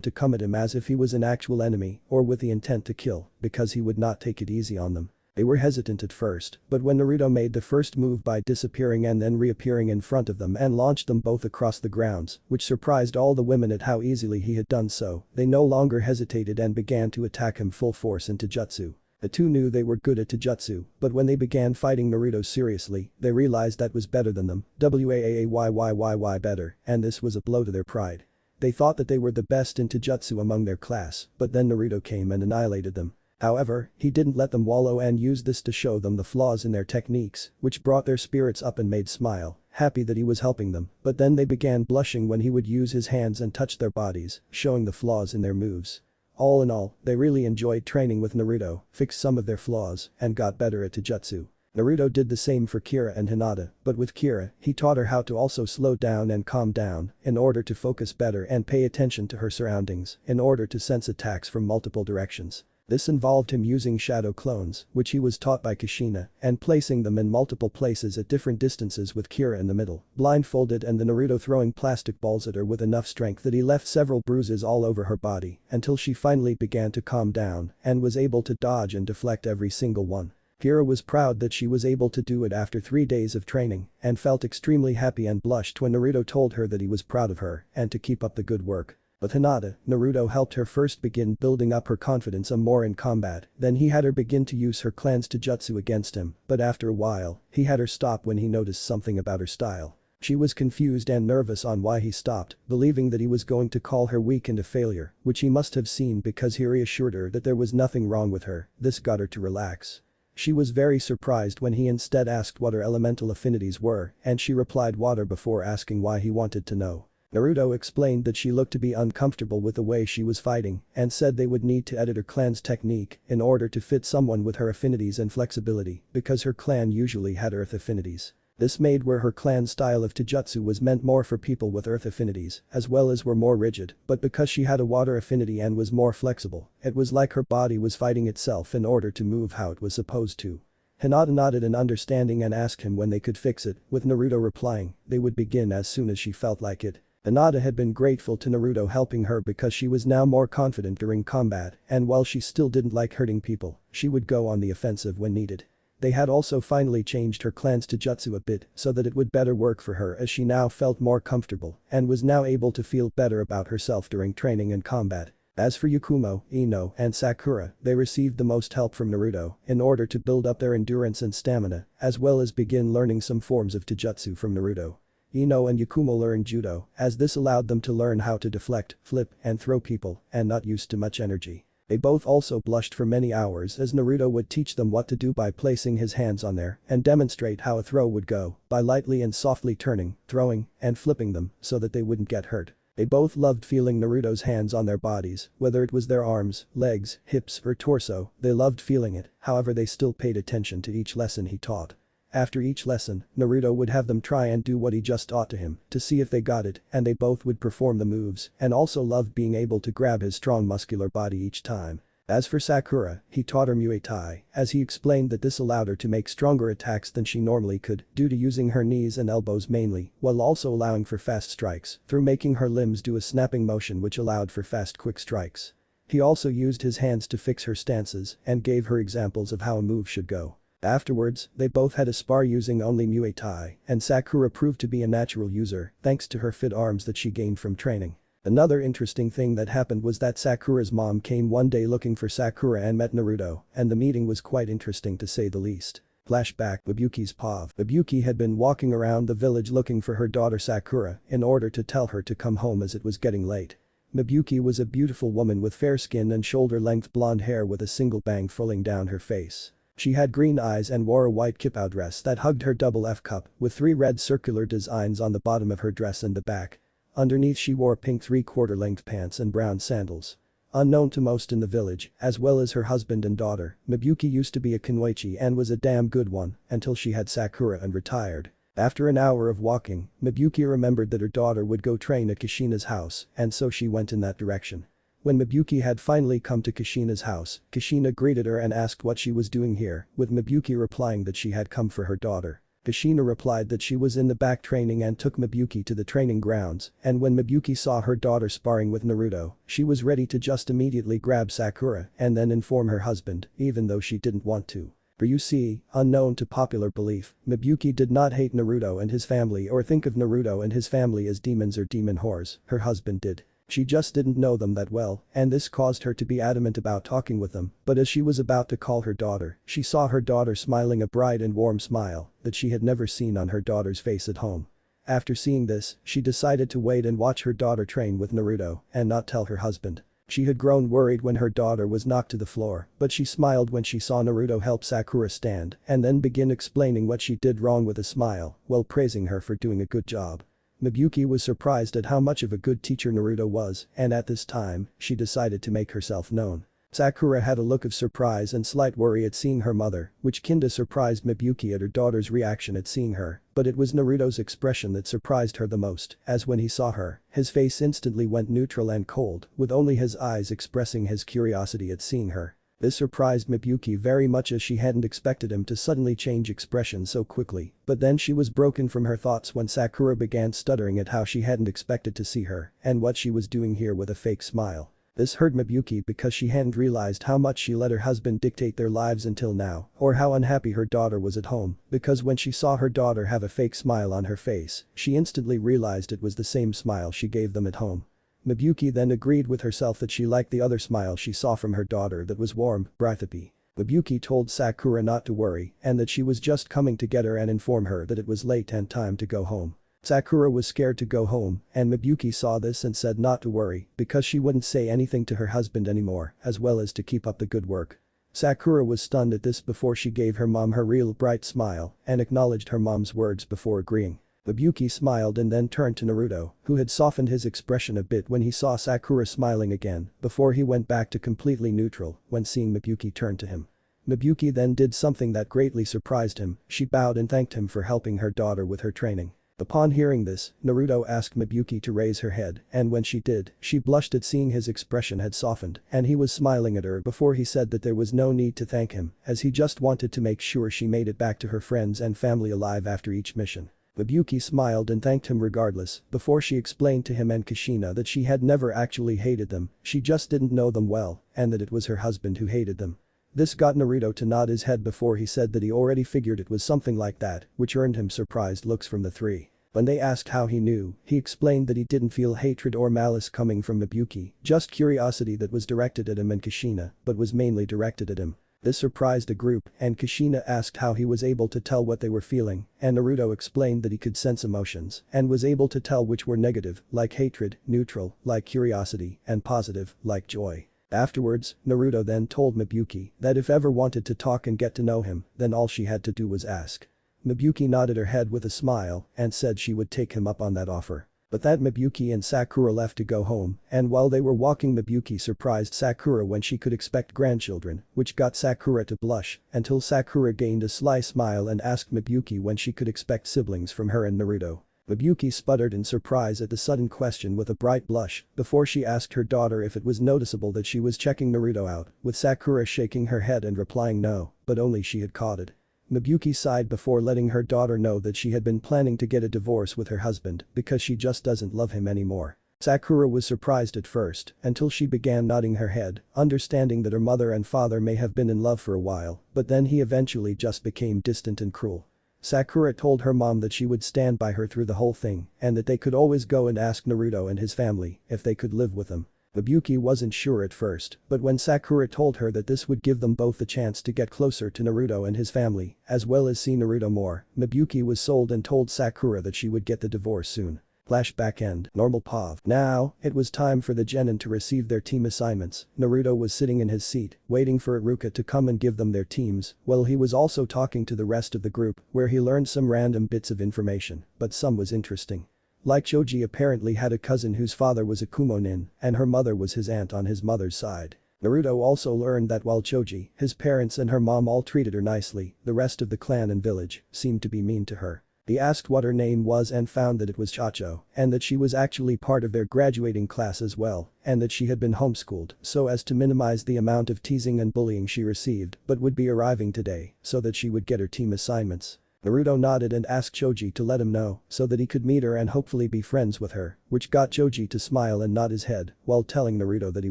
to come at him as if he was an actual enemy or with the intent to kill, because he would not take it easy on them. They were hesitant at first, but when Naruto made the first move by disappearing and then reappearing in front of them and launched them both across the grounds, which surprised all the women at how easily he had done so, they no longer hesitated and began to attack him full force in taijutsu. The 2 knew they were good at taijutsu, but when they began fighting Naruto seriously, they realized that was better than them, waayyyy better, and this was a blow to their pride. They thought that they were the best in taijutsu among their class, but then Naruto came and annihilated them. However, he didn't let them wallow and used this to show them the flaws in their techniques, which brought their spirits up and made smile, happy that he was helping them, but then they began blushing when he would use his hands and touch their bodies, showing the flaws in their moves. All in all, they really enjoyed training with Naruto, fixed some of their flaws, and got better at taijutsu. Naruto did the same for Kira and Hinata, but with Kira, he taught her how to also slow down and calm down in order to focus better and pay attention to her surroundings in order to sense attacks from multiple directions. This involved him using shadow clones, which he was taught by Kushina, and placing them in multiple places at different distances with Kira in the middle, blindfolded, and the Naruto throwing plastic balls at her with enough strength that he left several bruises all over her body until she finally began to calm down and was able to dodge and deflect every single one. Kira was proud that she was able to do it after 3 days of training and felt extremely happy and blushed when Naruto told her that he was proud of her and to keep up the good work. With Hinata, Naruto helped her first begin building up her confidence more in combat, then he had her begin to use her clan's taijutsu against him, but after a while, he had her stop when he noticed something about her style. She was confused and nervous on why he stopped, believing that he was going to call her weak and a failure, which he must have seen because he reassured her that there was nothing wrong with her. This got her to relax. She was very surprised when he instead asked what her elemental affinities were, and she replied water before asking why he wanted to know. Naruto explained that she looked to be uncomfortable with the way she was fighting and said they would need to edit her clan's technique in order to fit someone with her affinities and flexibility because her clan usually had earth affinities. This made where her clan's style of taijutsu was meant more for people with earth affinities as well as were more rigid, but because she had a water affinity and was more flexible, it was like her body was fighting itself in order to move how it was supposed to. Hinata nodded in understanding and asked him when they could fix it, with Naruto replying they would begin as soon as she felt like it. Hinata had been grateful to Naruto helping her because she was now more confident during combat and while she still didn't like hurting people, she would go on the offensive when needed. They had also finally changed her clan's taijutsu a bit so that it would better work for her as she now felt more comfortable and was now able to feel better about herself during training and combat. As for Yakumo, Ino, and Sakura, they received the most help from Naruto in order to build up their endurance and stamina, as well as begin learning some forms of taijutsu from Naruto. Ino and Yakumo learned judo, as this allowed them to learn how to deflect, flip, and throw people, and not use too much energy. They both also blushed for many hours as Naruto would teach them what to do by placing his hands on there and demonstrate how a throw would go by lightly and softly turning, throwing, and flipping them so that they wouldn't get hurt. They both loved feeling Naruto's hands on their bodies, whether it was their arms, legs, hips, or torso, they loved feeling it, however they still paid attention to each lesson he taught. After each lesson, Naruto would have them try and do what he just taught to him to see if they got it and they both would perform the moves and also loved being able to grab his strong muscular body each time. As for Sakura, he taught her Muay Thai, as he explained that this allowed her to make stronger attacks than she normally could due to using her knees and elbows mainly, while also allowing for fast strikes through making her limbs do a snapping motion which allowed for fast quick strikes. He also used his hands to fix her stances and gave her examples of how a move should go. Afterwards, they both had a spar using only Muay Thai, and Sakura proved to be a natural user thanks to her fit arms that she gained from training. Another interesting thing that happened was that Sakura's mom came one day looking for Sakura and met Naruto, and the meeting was quite interesting to say the least. Flashback: Mabuki's POV. Mabuki had been walking around the village looking for her daughter Sakura in order to tell her to come home as it was getting late. Mabuki was a beautiful woman with fair skin and shoulder-length blonde hair with a single bang falling down her face. She had green eyes and wore a white kipao dress that hugged her double F cup with 3 red circular designs on the bottom of her dress and the back. Underneath she wore pink 3/4 length pants and brown sandals. Unknown to most in the village, as well as her husband and daughter, Mabuki used to be a kunoichi and was a damn good one until she had Sakura and retired. After an hour of walking, Mabuki remembered that her daughter would go train at Kushina's house and so she went in that direction. When Mabuki had finally come to Kushina's house, Kushina greeted her and asked what she was doing here, with Mabuki replying that she had come for her daughter. Kushina replied that she was in the back training and took Mabuki to the training grounds, and when Mabuki saw her daughter sparring with Naruto, she was ready to just immediately grab Sakura and then inform her husband, even though she didn't want to. For you see, unknown to popular belief, Mabuki did not hate Naruto and his family or think of Naruto and his family as demons or demon whores, her husband did. She just didn't know them that well, and this caused her to be adamant about talking with them, but as she was about to call her daughter, she saw her daughter smiling a bright and warm smile that she had never seen on her daughter's face at home. After seeing this, she decided to wait and watch her daughter train with Naruto and not tell her husband. She had grown worried when her daughter was knocked to the floor, but she smiled when she saw Naruto help Sakura stand and then begin explaining what she did wrong with a smile, while praising her for doing a good job. Mabuki was surprised at how much of a good teacher Naruto was, and at this time, she decided to make herself known. Sakura had a look of surprise and slight worry at seeing her mother, which kinda surprised Mabuki at her daughter's reaction at seeing her, but it was Naruto's expression that surprised her the most, as when he saw her, his face instantly went neutral and cold, with only his eyes expressing his curiosity at seeing her. This surprised Mabuki very much as she hadn't expected him to suddenly change expression so quickly, but then she was broken from her thoughts when Sakura began stuttering at how she hadn't expected to see her and what she was doing here with a fake smile. This hurt Miyuki because she hadn't realized how much she let her husband dictate their lives until now, or how unhappy her daughter was at home, because when she saw her daughter have a fake smile on her face, she instantly realized it was the same smile she gave them at home. Miyuki then agreed with herself that she liked the other smile she saw from her daughter that was warm, brighthappy. Miyuki told Sakura not to worry and that she was just coming to get her and inform her that it was late and time to go home. Sakura was scared to go home, and Miyuki saw this and said not to worry because she wouldn't say anything to her husband anymore, as well as to keep up the good work. Sakura was stunned at this before she gave her mom her real bright smile and acknowledged her mom's words before agreeing. Miyuki smiled and then turned to Naruto, who had softened his expression a bit when he saw Sakura smiling again, before he went back to completely neutral when seeing Miyuki turn to him. Miyuki then did something that greatly surprised him, she bowed and thanked him for helping her daughter with her training. Upon hearing this, Naruto asked Miyuki to raise her head, and when she did, she blushed at seeing his expression had softened, and he was smiling at her before he said that there was no need to thank him, as he just wanted to make sure she made it back to her friends and family alive after each mission. Miyuki smiled and thanked him regardless, before she explained to him and Kushina that she had never actually hated them, she just didn't know them well, and that it was her husband who hated them. This got Naruto to nod his head before he said that he already figured it was something like that, which earned him surprised looks from the three. When they asked how he knew, he explained that he didn't feel hatred or malice coming from Miyuki, just curiosity that was directed at him and Kushina, but was mainly directed at him. This surprised the group, and Kushina asked how he was able to tell what they were feeling, and Naruto explained that he could sense emotions and was able to tell which were negative, like hatred, neutral, like curiosity, and positive, like joy. Afterwards, Naruto then told Miyuki that if ever wanted to talk and get to know him, then all she had to do was ask. Miyuki nodded her head with a smile and said she would take him up on that offer. But that Miyuki and Sakura left to go home, and while they were walking Miyuki surprised Sakura when she could expect grandchildren, which got Sakura to blush, until Sakura gained a sly smile and asked Miyuki when she could expect siblings from her and Naruto. Miyuki sputtered in surprise at the sudden question with a bright blush, before she asked her daughter if it was noticeable that she was checking Naruto out, with Sakura shaking her head and replying no, but only she had caught it. Miyuki sighed before letting her daughter know that she had been planning to get a divorce with her husband because she just doesn't love him anymore. Sakura was surprised at first, until she began nodding her head, understanding that her mother and father may have been in love for a while, but then he eventually just became distant and cruel. Sakura told her mom that she would stand by her through the whole thing, and that they could always go and ask Naruto and his family if they could live with them. Miyuki wasn't sure at first, but when Sakura told her that this would give them both the chance to get closer to Naruto and his family, as well as see Naruto more, Miyuki was sold and told Sakura that she would get the divorce soon. Flashback end. Normal POV. Now, it was time for the genin to receive their team assignments. Naruto was sitting in his seat, waiting for Iruka to come and give them their teams, while he was also talking to the rest of the group, where he learned some random bits of information, but some was interesting. Like Choji apparently had a cousin whose father was a kumonin, and her mother was his aunt on his mother's side. Naruto also learned that while Choji, his parents and her mom all treated her nicely, the rest of the clan and village seemed to be mean to her. He asked what her name was and found that it was Chacho, and that she was actually part of their graduating class as well, and that she had been homeschooled so as to minimize the amount of teasing and bullying she received, but would be arriving today so that she would get her team assignments. Naruto nodded and asked Choji to let him know so that he could meet her and hopefully be friends with her, which got Choji to smile and nod his head while telling Naruto that he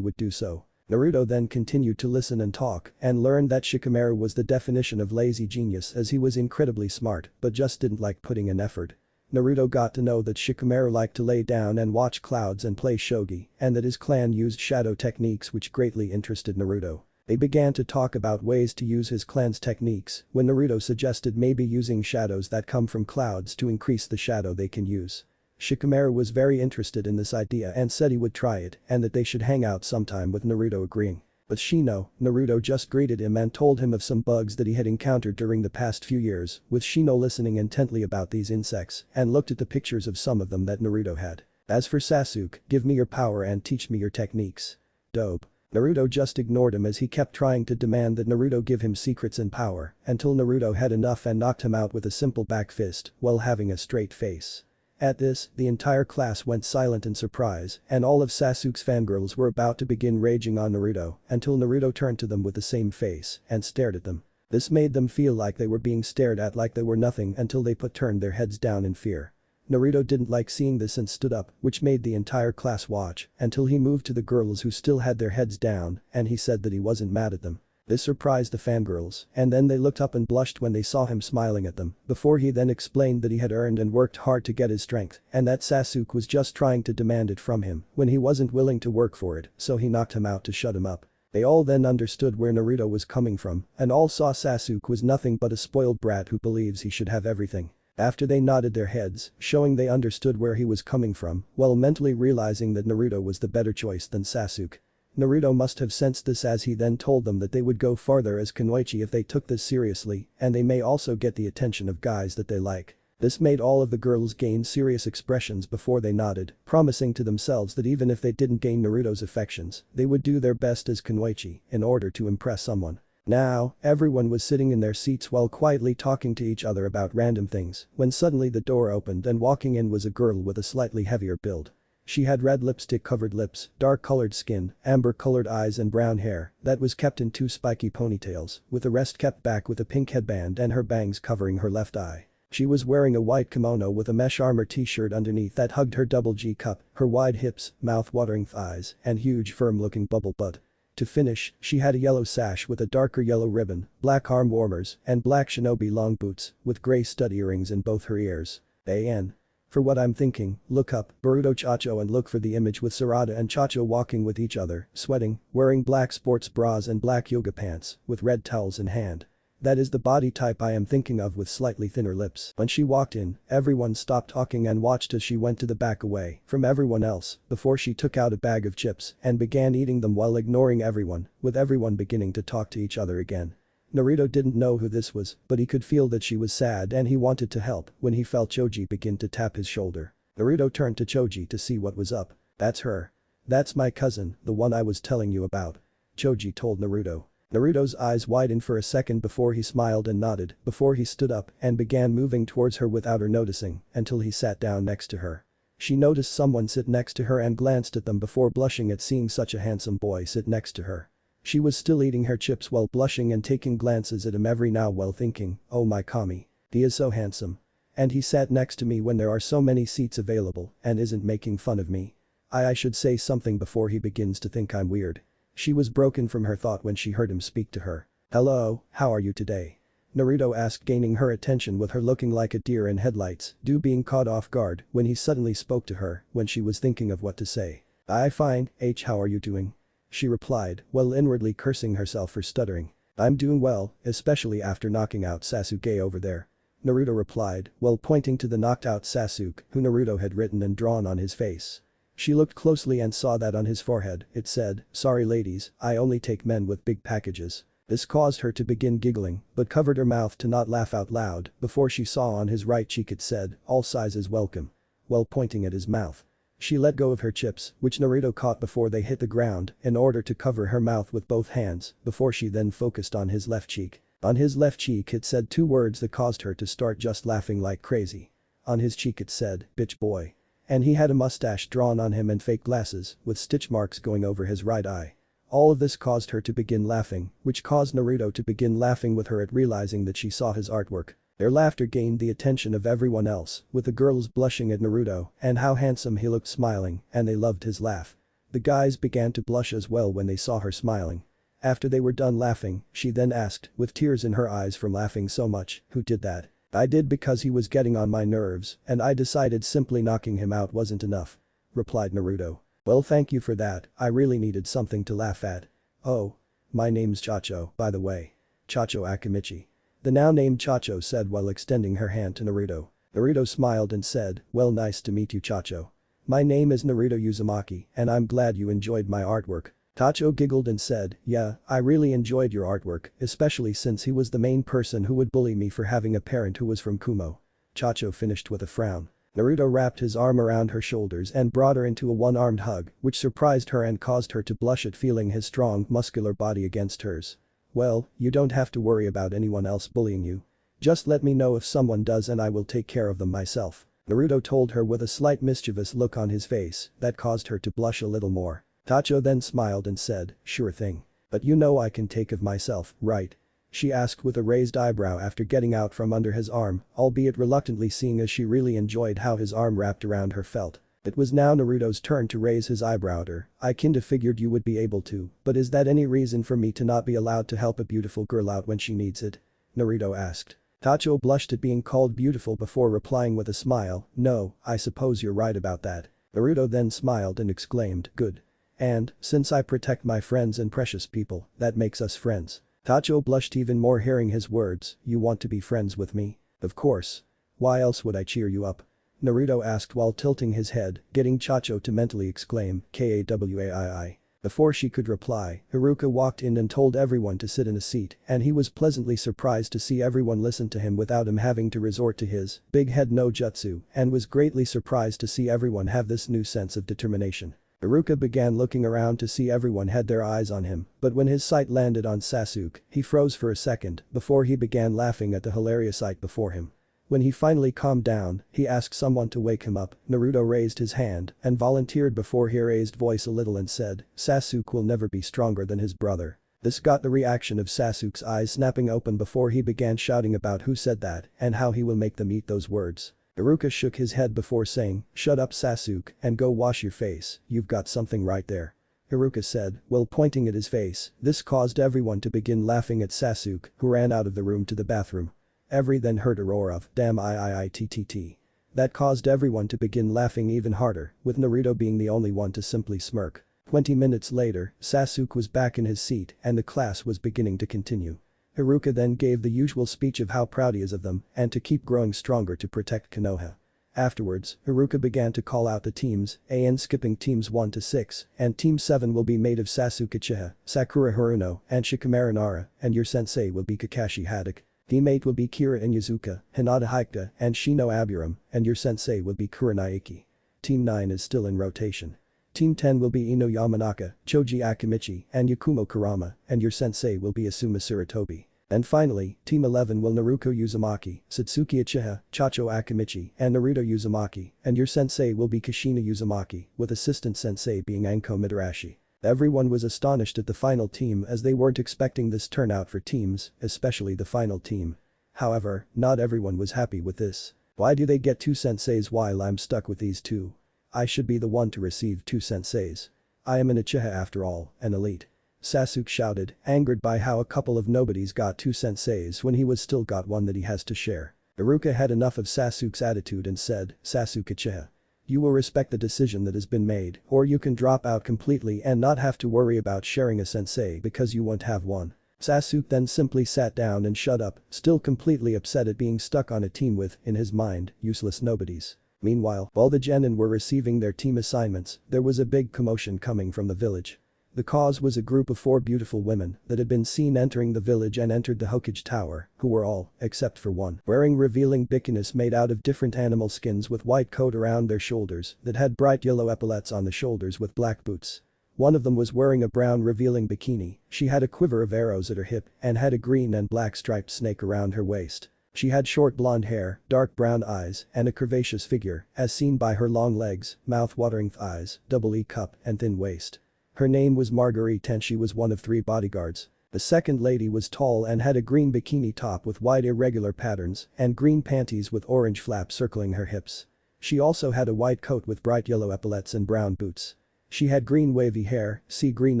would do so. Naruto then continued to listen and talk and learned that Shikamaru was the definition of lazy genius as he was incredibly smart but just didn't like putting in effort. Naruto got to know that Shikamaru liked to lay down and watch clouds and play shogi, and that his clan used shadow techniques which greatly interested Naruto. They began to talk about ways to use his clan's techniques when Naruto suggested maybe using shadows that come from clouds to increase the shadow they can use. Shikamaru was very interested in this idea and said he would try it and that they should hang out sometime with Naruto agreeing. With Shino, Naruto just greeted him and told him of some bugs that he had encountered during the past few years, with Shino listening intently about these insects and looked at the pictures of some of them that Naruto had. As for Sasuke, give me your power and teach me your techniques. Dope. Naruto just ignored him as he kept trying to demand that Naruto give him secrets and power, until Naruto had enough and knocked him out with a simple back fist while having a straight face. At this, the entire class went silent in surprise, and all of Sasuke's fangirls were about to begin raging on Naruto until Naruto turned to them with the same face and stared at them. This made them feel like they were being stared at like they were nothing until they turned their heads down in fear. Naruto didn't like seeing this and stood up, which made the entire class watch, until he moved to the girls who still had their heads down, and he said that he wasn't mad at them. This surprised the fangirls, and then they looked up and blushed when they saw him smiling at them, before he then explained that he had earned and worked hard to get his strength, and that Sasuke was just trying to demand it from him when he wasn't willing to work for it, so he knocked him out to shut him up. They all then understood where Naruto was coming from, and all saw Sasuke was nothing but a spoiled brat who believes he should have everything. After they nodded their heads, showing they understood where he was coming from, while mentally realizing that Naruto was the better choice than Sasuke. Naruto must have sensed this as he then told them that they would go farther as kunoichi if they took this seriously, and they may also get the attention of guys that they like. This made all of the girls gain serious expressions before they nodded, promising to themselves that even if they didn't gain Naruto's affections, they would do their best as kunoichi in order to impress someone. Now, everyone was sitting in their seats while quietly talking to each other about random things, when suddenly the door opened and walking in was a girl with a slightly heavier build. She had red lipstick-covered lips, dark-colored skin, amber-colored eyes and brown hair that was kept in two spiky ponytails, with the rest kept back with a pink headband and her bangs covering her left eye. She was wearing a white kimono with a mesh armor t-shirt underneath that hugged her double G cup, her wide hips, mouth-watering thighs, and huge firm-looking bubble butt. To finish, she had a yellow sash with a darker yellow ribbon, black arm warmers, and black shinobi long boots, with gray stud earrings in both her ears. AN. For what I'm thinking, look up, Boruto Chacho, and look for the image with Sarada and Chacho walking with each other, sweating, wearing black sports bras and black yoga pants, with red towels in hand. That is the body type I am thinking of with slightly thinner lips. When she walked in, everyone stopped talking and watched as she went to the back away from everyone else before she took out a bag of chips and began eating them while ignoring everyone, with everyone beginning to talk to each other again. Naruto didn't know who this was, but he could feel that she was sad and he wanted to help when he felt Choji begin to tap his shoulder. Naruto turned to Choji to see what was up. That's her. That's my cousin, the one I was telling you about. Choji told Naruto. Naruto's eyes widened for a second before he smiled and nodded, before he stood up and began moving towards her without her noticing, until he sat down next to her. She noticed someone sit next to her and glanced at them before blushing at seeing such a handsome boy sit next to her. She was still eating her chips while blushing and taking glances at him every now while thinking, oh my Kami. He is so handsome. And he sat next to me when there are so many seats available and isn't making fun of me. I should say something before he begins to think I'm weird. She was broken from her thought when she heard him speak to her. Hello, how are you today? Naruto asked, gaining her attention with her looking like a deer in headlights, due being caught off guard when he suddenly spoke to her when she was thinking of what to say. I fine, how are you doing? She replied, while inwardly cursing herself for stuttering. I'm doing well, especially after knocking out Sasuke over there. Naruto replied, while pointing to the knocked out Sasuke who Naruto had written and drawn on his face. She looked closely and saw that on his forehead it said, sorry ladies, I only take men with big packages. This caused her to begin giggling, but covered her mouth to not laugh out loud before she saw on his right cheek it said, all sizes welcome. While pointing at his mouth. She let go of her chips, which Naruto caught before they hit the ground, in order to cover her mouth with both hands, before she then focused on his left cheek. On his left cheek it said two words that caused her to start just laughing like crazy. On his cheek it said, bitch boy. And he had a mustache drawn on him and fake glasses, with stitch marks going over his right eye. All of this caused her to begin laughing, which caused Naruto to begin laughing with her at realizing that she saw his artwork. Their laughter gained the attention of everyone else, with the girls blushing at Naruto and how handsome he looked smiling, and they loved his laugh. The guys began to blush as well when they saw her smiling. After they were done laughing, she then asked, with tears in her eyes from laughing so much, who did that? I did because he was getting on my nerves, and I decided simply knocking him out wasn't enough. Replied Naruto. Well, thank you for that, I really needed something to laugh at. Oh. My name's Chacho, by the way. Chacho Akimichi. The now named Chacho said while extending her hand to Naruto. Naruto smiled and said, well, nice to meet you, Chacho. My name is Naruto Uzumaki and I'm glad you enjoyed my artwork. Chacho giggled and said, yeah, I really enjoyed your artwork, especially since he was the main person who would bully me for having a parent who was from Kumo. Chacho finished with a frown. Naruto wrapped his arm around her shoulders and brought her into a one-armed hug, which surprised her and caused her to blush at feeling his strong, muscular body against hers. Well, you don't have to worry about anyone else bullying you. Just let me know if someone does and I will take care of them myself. Naruto told her with a slight mischievous look on his face that caused her to blush a little more. Chacho then smiled and said, sure thing. But you know I can take of myself, right? she asked with a raised eyebrow after getting out from under his arm, albeit reluctantly seeing as she really enjoyed how his arm wrapped around her felt. It was now Naruto's turn to raise his eyebrow at her. I kinda figured you would be able to, but is that any reason for me to not be allowed to help a beautiful girl out when she needs it? Naruto asked. Tacho blushed at being called beautiful before replying with a smile, no, I suppose you're right about that. Naruto then smiled and exclaimed, good. And, since I protect my friends and precious people, that makes us friends. Tacho blushed even more hearing his words, you want to be friends with me? Of course. Why else would I cheer you up? Naruto asked while tilting his head, getting Chacho to mentally exclaim, Kawaii. Before she could reply, Haruka walked in and told everyone to sit in a seat, and he was pleasantly surprised to see everyone listen to him without him having to resort to his big head no jutsu, and was greatly surprised to see everyone have this new sense of determination. Haruka began looking around to see everyone had their eyes on him, but when his sight landed on Sasuke, he froze for a second before he began laughing at the hilarious sight before him. When he finally calmed down, he asked someone to wake him up. Naruto raised his hand and volunteered before he raised voice a little and said, Sasuke will never be stronger than his brother. This got the reaction of Sasuke's eyes snapping open before he began shouting about who said that and how he will make them eat those words. Haruka shook his head before saying, shut up Sasuke and go wash your face, you've got something right there. Haruka said, while pointing at his face. This caused everyone to begin laughing at Sasuke, who ran out of the room to the bathroom. Every then heard a roar of, damn IIITTT. That caused everyone to begin laughing even harder, with Naruto being the only one to simply smirk. 20 minutes later, Sasuke was back in his seat and the class was beginning to continue. Haruka then gave the usual speech of how proud he is of them and to keep growing stronger to protect Konoha. Afterwards, Haruka began to call out the teams, and skipping teams 1 to 6, and team 7 will be made of Sasuke Uchiha, Sakura Haruno, and Shikamaru Nara, and your sensei will be Kakashi Haddock. Team 8 will be Kira Inuzuka, Hinata Hyuga, and Shino Aburam, and your sensei will be Kuranaiki. Team 9 is still in rotation. Team 10 will be Ino Yamanaka, Choji Akimichi, and Yakumo Kurama, and your sensei will be Asuma Sarutobi. And finally, Team 11 will Naruto Uzumaki, Satsuki Uchiha, Chacho Akimichi, and Naruto Uzumaki, and your sensei will be Kushina Uzumaki, with assistant sensei being Anko Midarashi. Everyone was astonished at the final team as they weren't expecting this turnout for teams, especially the final team. However, not everyone was happy with this. Why do they get 2 senseis while I'm stuck with these 2? I should be the one to receive 2 senseis. I am an Uchiha after all, an elite. Sasuke shouted, angered by how a couple of nobodies got 2 senseis when he was still got one that he has to share. Haruka had enough of Sasuke's attitude and said, Sasuke Uchiha. You will respect the decision that has been made, or you can drop out completely and not have to worry about sharing a sensei because you won't have one. Sasuke then simply sat down and shut up, still completely upset at being stuck on a team with, in his mind, useless nobodies. Meanwhile, while the genin were receiving their team assignments, there was a big commotion coming from the village. The cause was a group of 4 beautiful women that had been seen entering the village and entered the Hokage Tower, who were all, except for one, wearing revealing bikinis made out of different animal skins with white coat around their shoulders that had bright yellow epaulets on the shoulders with black boots. One of them was wearing a brown revealing bikini, she had a quiver of arrows at her hip and had a green and black striped snake around her waist. She had short blonde hair, dark brown eyes, and a curvaceous figure, as seen by her long legs, mouth-watering thighs, double E cup, and thin waist. Her name was Marguerite and she was one of 3 bodyguards. The second lady was tall and had a green bikini top with white irregular patterns and green panties with orange flaps circling her hips. She also had a white coat with bright yellow epaulets and brown boots. She had green wavy hair, sea green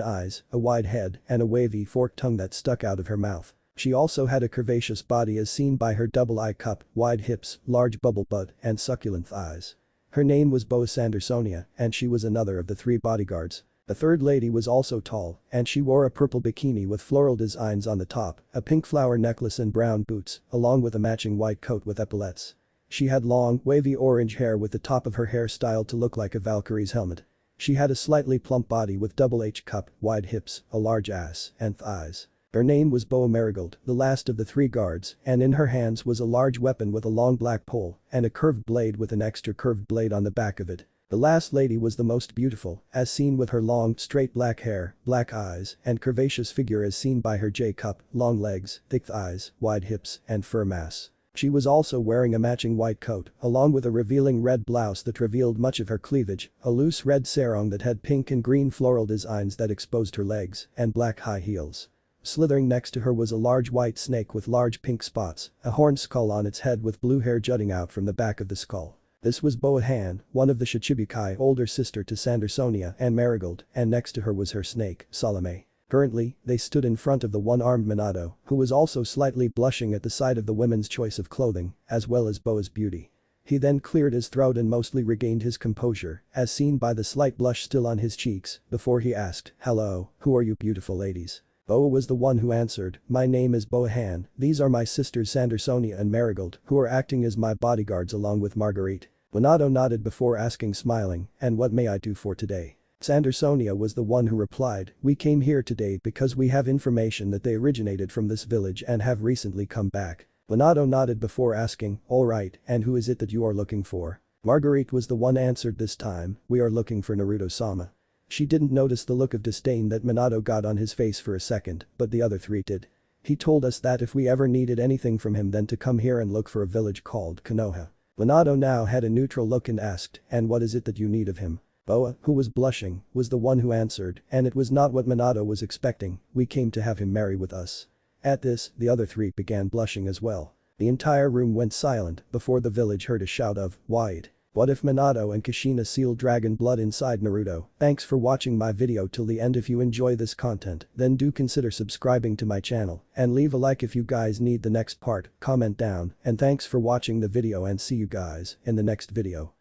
eyes, a wide head, and a wavy forked tongue that stuck out of her mouth. She also had a curvaceous body as seen by her double eye cup, wide hips, large bubble butt, and succulent thighs. Her name was Boa Sandersonia, and she was another of the 3 bodyguards. The third lady was also tall, and she wore a purple bikini with floral designs on the top, a pink flower necklace and brown boots, along with a matching white coat with epaulets. She had long, wavy orange hair with the top of her hair styled to look like a Valkyrie's helmet. She had a slightly plump body with double H cup, wide hips, a large ass, and thighs. Her name was Boa Marigold, the last of the 3 guards, and in her hands was a large weapon with a long black pole and a curved blade with an extra curved blade on the back of it. The last lady was the most beautiful, as seen with her long, straight black hair, black eyes, and curvaceous figure as seen by her J-cup, long legs, thick thighs, wide hips, and fur mass. She was also wearing a matching white coat, along with a revealing red blouse that revealed much of her cleavage, a loose red sarong that had pink and green floral designs that exposed her legs, and black high heels. Slithering next to her was a large white snake with large pink spots, a horned skull on its head with blue hair jutting out from the back of the skull. This was Boahan, one of the Shichibukai, older sister to Sandersonia and Marigold, and next to her was her snake, Salome. Currently, they stood in front of the one-armed Minato, who was also slightly blushing at the sight of the women's choice of clothing, as well as Boa's beauty. He then cleared his throat and mostly regained his composure, as seen by the slight blush still on his cheeks, before he asked, "Hello, who are you beautiful ladies?" Boa was the one who answered, "My name is Boahan, these are my sisters Sandersonia and Marigold, who are acting as my bodyguards along with Marguerite." Minato nodded before asking smiling, "And what may I do for today?" Sandersonia was the one who replied, "We came here today because we have information that they originated from this village and have recently come back." Minato nodded before asking, "Alright, and who is it that you are looking for?" Marguerite was the one answered this time, "We are looking for Naruto-sama." She didn't notice the look of disdain that Minato got on his face for a second, but the other three did. "He told us that if we ever needed anything from him then to come here and look for a village called Konoha." Minato now had a neutral look and asked, "And what is it that you need of him?" Boa, who was blushing, was the one who answered, and it was not what Minato was expecting, "We came to have him marry with us." At this, the other three began blushing as well. The entire room went silent before the village heard a shout of, "Wide. What if Minato and Kushina sealed dragon blood inside Naruto?" Thanks for watching my video till the end. If you enjoy this content, then do consider subscribing to my channel and leave a like if you guys need the next part, comment down, and thanks for watching the video and see you guys in the next video.